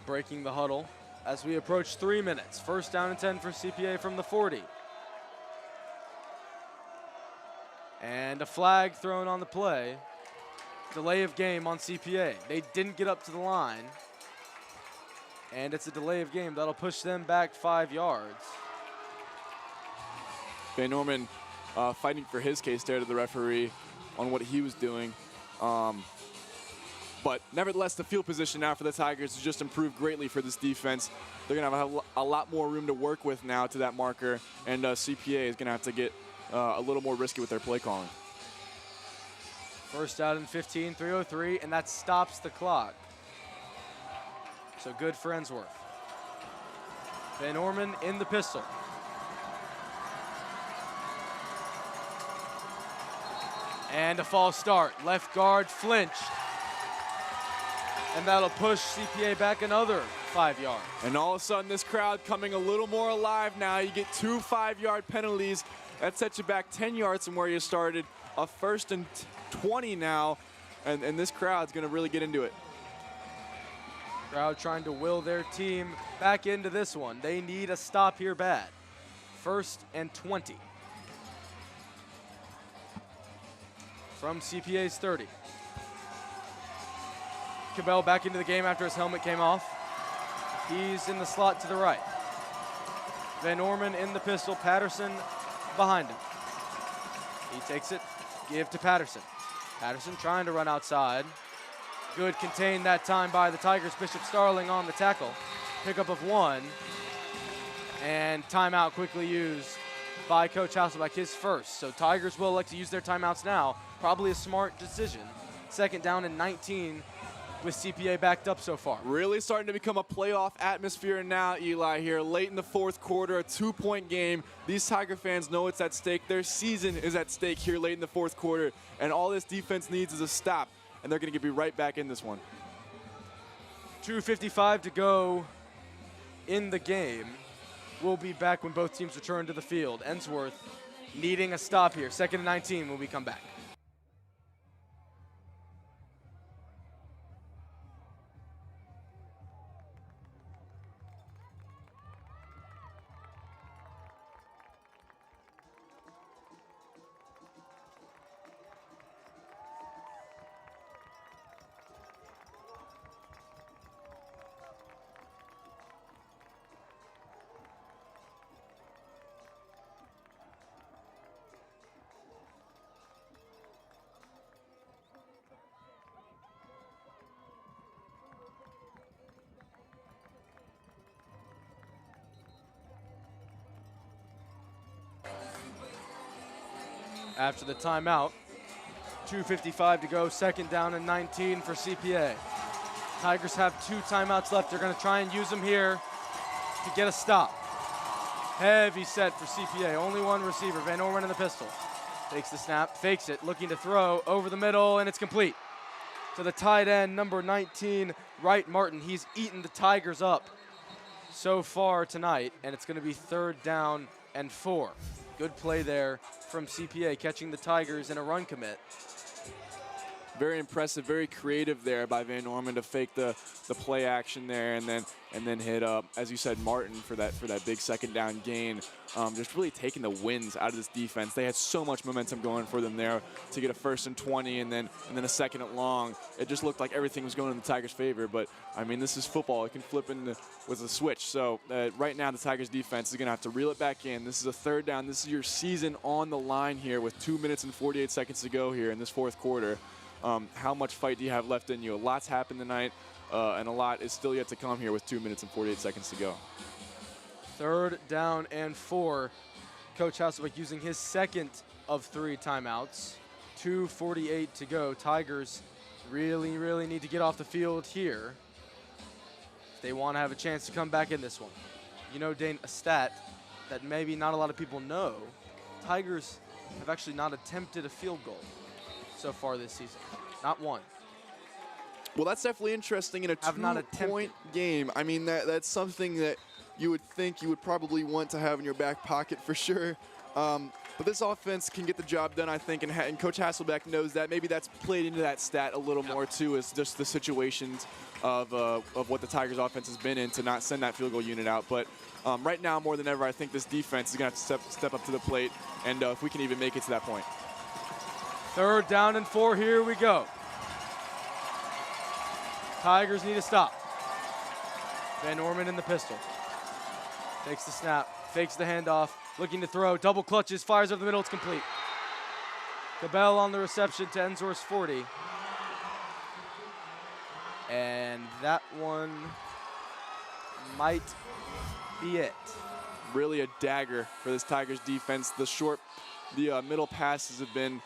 Breaking the huddle as we approach 3 minutes. First down and 10 for CPA from the 40. And a flag thrown on the play. Delay of game on CPA. They didn't get up to the line. And it's a delay of game. That'll push them back 5 yards. Van Norman fighting for his case there to the referee on what he was doing. But nevertheless, the field position now for the Tigers has just improved greatly for this defense. They're going to have a lot more room to work with now to that marker, and CPA is going to have to get a little more risky with their play calling. First out and 15, 3:03, and that stops the clock. So good for Ensworth. Van Orman in the pistol. And a false start. Left guard flinched. And that'll push CPA back another 5 yards. And all of a sudden, this crowd coming a little more alive now. You get 2 5-yard penalties. That sets you back 10 yards from where you started. A 1st and 20 now. And this crowd's going to really get into it. Crowd trying to will their team back into this one. They need a stop here bad. 1st and 20. From CPA's 30. Cabell back into the game after his helmet came off. He's in the slot to the right. Van Orman in the pistol, Patterson behind him. He takes it, give to Patterson. Patterson trying to run outside. Good contained that time by the Tigers. Bishop Starling on the tackle. Pickup of 1. And timeout quickly used by Coach Hasselbeck, his first. So Tigers will elect to use their timeouts now. Probably a smart decision. 2nd down and 19 with CPA backed up so far. Really starting to become a playoff atmosphere now, Eli, here. Late in the 4th quarter, a 2-point game. These Tiger fans know it's at stake. Their season is at stake here late in the 4th quarter. And all this defense needs is a stop. And they're going to be right back in this one. 2:55 to go in the game. We'll be back when both teams return to the field. Ensworth needing a stop here. 2nd and 19 when we come back. After the timeout, 2:55 to go, 2nd down and 19 for CPA. Tigers have 2 timeouts left. They're going to try and use them here to get a stop. Heavy set for CPA. Only 1 receiver. Van Orman in the pistol. Takes the snap, fakes it, looking to throw over the middle, and it's complete. To the tight end, number 19, Wright Martin. He's eaten the Tigers up so far tonight, and it's going to be 3rd down and 4. Good play there from CPA, catching the Tigers in a run commit. very impressive, very creative there by Van Norman to fake the play action there, and then hit as you said, Martin for that big second down gain. Just really taking the wins out of this defense. They had so much momentum going for them there to get a 1st and 20, and then a 2nd and long. It just looked like everything was going in the Tigers' favor. But I mean, this is football. It can flip with a switch. So right now, the Tigers' defense is going to have to reel it back in. This is a 3rd down. This is your season on the line here with 2 minutes and 48 seconds to go here in this 4th quarter. How much fight do you have left in you? A lot's happened tonight, and a lot is still yet to come here with 2 minutes and 48 seconds to go. 3rd down and 4. Coach Hasselbeck using his 2nd of 3 timeouts. 2:48 to go. Tigers really, really need to get off the field here if they want to have a chance to come back in this one. You know, Dane, a stat that maybe not a lot of people know, Tigers have actually not attempted a field goal so far this season. Not one. Well, that's definitely interesting in a 2-point game. I mean, that's something that you would think you would probably want to have in your back pocket for sure. But this offense can get the job done, I think, and Coach Hasselbeck knows that. Maybe that's played into that stat a little more, too, is just the situations of what the Tigers' offense has been in to not send that field goal unit out. But right now, more than ever, I think this defense is going to have to step up to the plate, and if we can even make it to that point. 3rd down and 4, here we go. Tigers need to stop. Van Norman in the pistol. Takes the snap, fakes the handoff, looking to throw, double clutches, fires over the middle, it's complete. Cabell on the reception to Ensworth's 40. And that one might be it. Really a dagger for this Tigers defense. The middle passes have been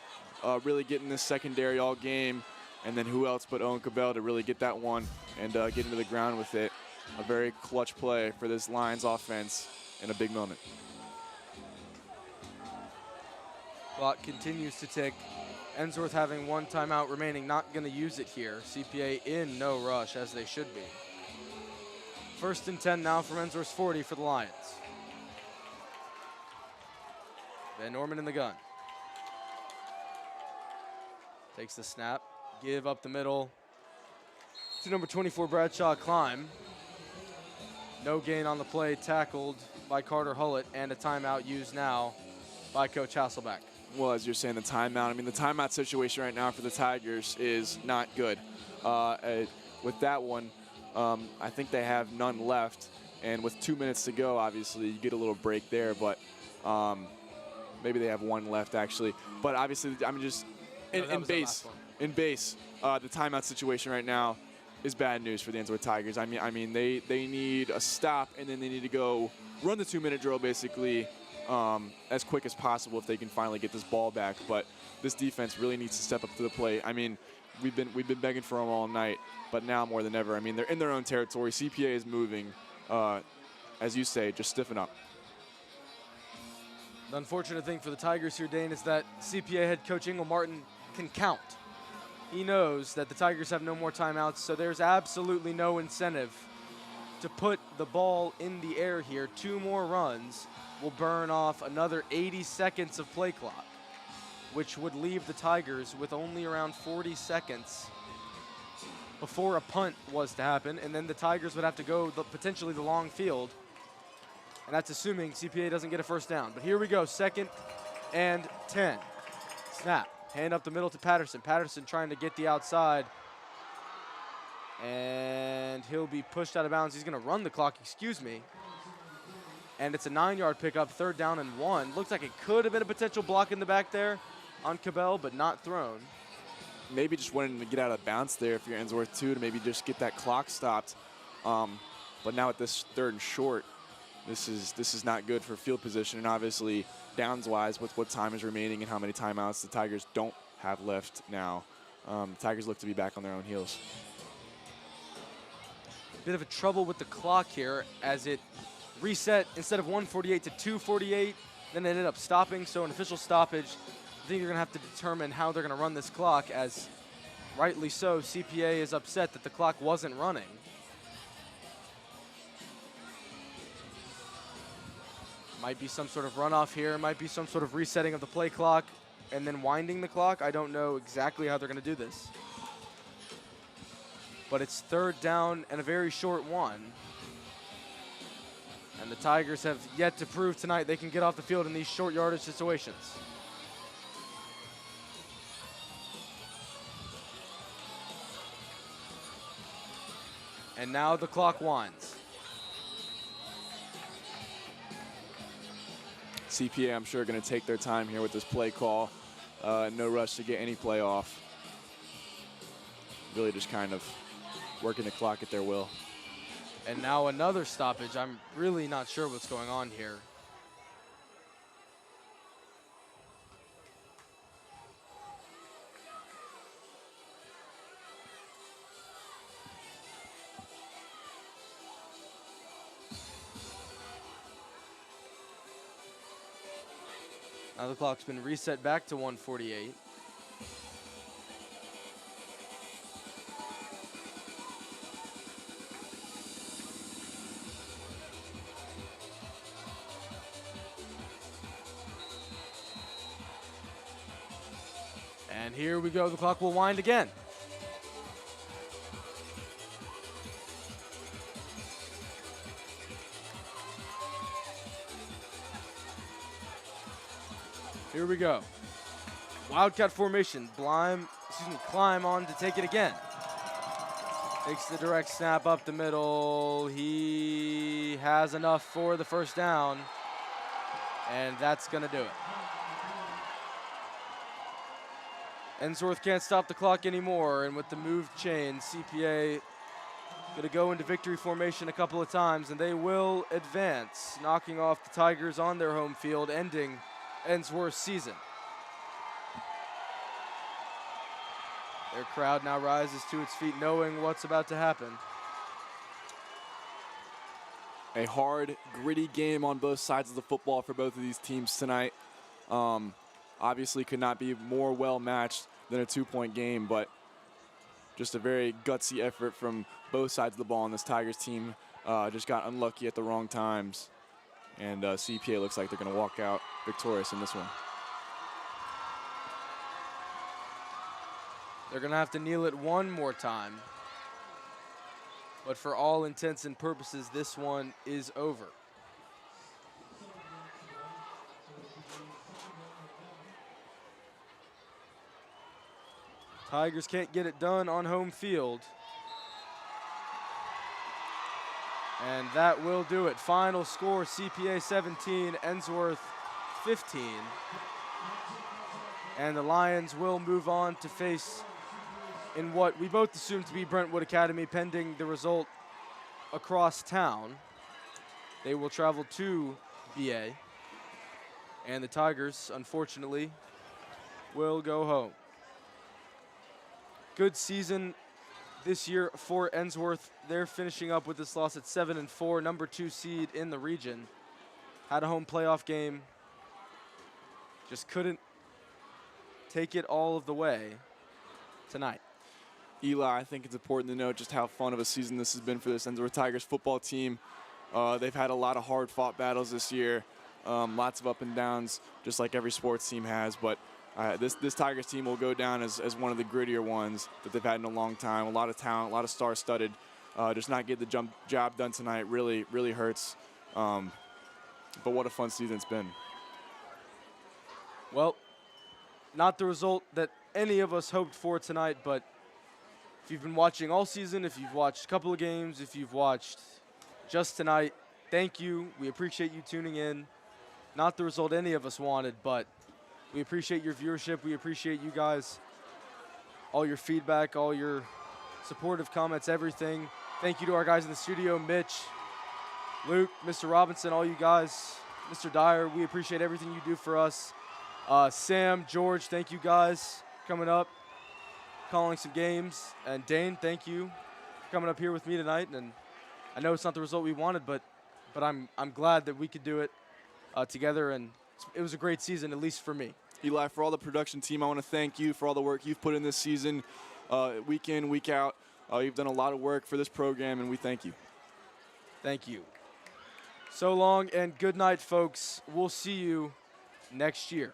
really getting this secondary all game. And then who else but Owen Cabell to really get that one and get into the ground with it. A very clutch play for this Lions offense in a big moment. Clock continues to tick. Ensworth having 1 timeout remaining, not going to use it here. CPA in no rush, as they should be. 1st and 10 now from Ensworth's 40 for the Lions. Van Norman in the gun. Takes the snap, give up the middle to number 24, Bradshaw Climb. No gain on the play, tackled by Carter Hullett, and a timeout used now by Coach Hasselbeck. Well, as you're saying, the timeout. I mean, the timeout situation right now for the Tigers is not good. With that one, I think they have none left. And with 2 minutes to go, obviously, you get a little break there. But maybe they have 1 left, actually. But obviously, I mean, just in base, the timeout situation right now is bad news for the Ensworth Tigers. I mean, they need a stop, and then they need to go run the 2-minute drill, basically, as quick as possible if they can finally get this ball back. But this defense really needs to step up to the plate. I mean, we've been begging for them all night, but now more than ever. I mean, they're in their own territory. CPA is moving. As you say, just stiffen up. The unfortunate thing for the Tigers here, Dane, is that CPA head coach Ingle Martin can count. He knows that the Tigers have no more timeouts, so there's absolutely no incentive to put the ball in the air here. 2 more runs will burn off another 80 seconds of play clock, which would leave the Tigers with only around 40 seconds before a punt was to happen, and then the Tigers would have to go potentially the long field, and that's assuming CPA doesn't get a 1st down. But here we go, 2nd and 10. Snap, hand up the middle to Patterson. Patterson trying to get the outside, and he'll be pushed out of bounds. He's gonna run the clock, and it's a 9-yard pickup, 3rd down and 1. Looks like it could have been a potential block in the back there on Cabell, but not thrown. Maybe just wanting to get out of bounds there if you're Ensworth too, to maybe just get that clock stopped. But now at this 3rd and short, this is not good for field position, and obviously downs-wise with what time is remaining and how many timeouts the Tigers don't have left now. The Tigers look to be back on their own heels. Bit of a trouble with the clock here as it reset instead of 1:48 to 2:48. Then it ended up stopping, so an official stoppage. I think you're going to have to determine how they're going to run this clock, as rightly so, CPA is upset that the clock wasn't running. Might be some sort of runoff here, might be some sort of resetting of the play clock. and then winding the clock. I don't know exactly how they're going to do this. But it's 3rd down and a very short one. And the Tigers have yet to prove tonight they can get off the field in these short yardage situations. And now the clock winds. CPA, I'm sure, going to take their time here with this play call. No rush to get any play off. Really just kind of working the clock at their will. And now another stoppage. I'm really not sure what's going on here. Now the clock's been reset back to 1:48. And here we go, the clock will wind again. Here we go. Wildcat formation. Climb on to take it again. Takes the direct snap up the middle. He has enough for the 1st down. And that's going to do it. Ensworth can't stop the clock anymore. And with the move chain, CPA going to go into victory formation a couple of times. And they will advance, knocking off the Tigers on their home field, ending Ensworth's season. Their crowd now rises to its feet knowing what's about to happen. A hard, gritty game on both sides of the football for both of these teams tonight. Obviously could not be more well matched than a 2-point game, but just a very gutsy effort from both sides of the ball, and this Tigers team just got unlucky at the wrong times. And CPA looks like they're going to walk out victorious in this one. They're going to have to kneel it one more time. But for all intents and purposes, this one is over. Tigers can't get it done on home field. And that will do it. Final score, CPA 17, Ensworth 15. And the Lions will move on to face in what we both assume to be Brentwood Academy, pending the result across town. They will travel to BA. And the Tigers, unfortunately, will go home. Good season this year for Ensworth. They're finishing up with this loss at 7-4, number 2 seed in the region. Had a home playoff game. Just couldn't take it all of the way tonight. Eli, I think it's important to note just how fun of a season this has been for this Ensworth Tigers football team. They've had a lot of hard-fought battles this year, lots of up and downs, just like every sports team has. But this Tigers team will go down as one of the grittier ones that they've had in a long time. A lot of talent, a lot of star-studded. Just not get the job done tonight really, really hurts. But what a fun season it's been. Well, not the result that any of us hoped for tonight, but if you've been watching all season, if you've watched a couple of games, if you've watched just tonight, thank you. We appreciate you tuning in. Not the result any of us wanted, but we appreciate your viewership. We appreciate you guys, all your feedback, all your supportive comments, everything. Thank you to our guys in the studio, Mitch, Luke, Mr. Robinson, all you guys, Mr. Dyer. We appreciate everything you do for us. Sam, George, thank you guys for coming up, calling some games. And Dane, thank you for coming up here with me tonight. And I know it's not the result we wanted, but I'm glad that we could do it together. And it was a great season, at least for me. Eli, for all the production team, I want to thank you for all the work you've put in this season, week in, week out. You've done a lot of work for this program, and we thank you. Thank you. So long and good night, folks. We'll see you next year.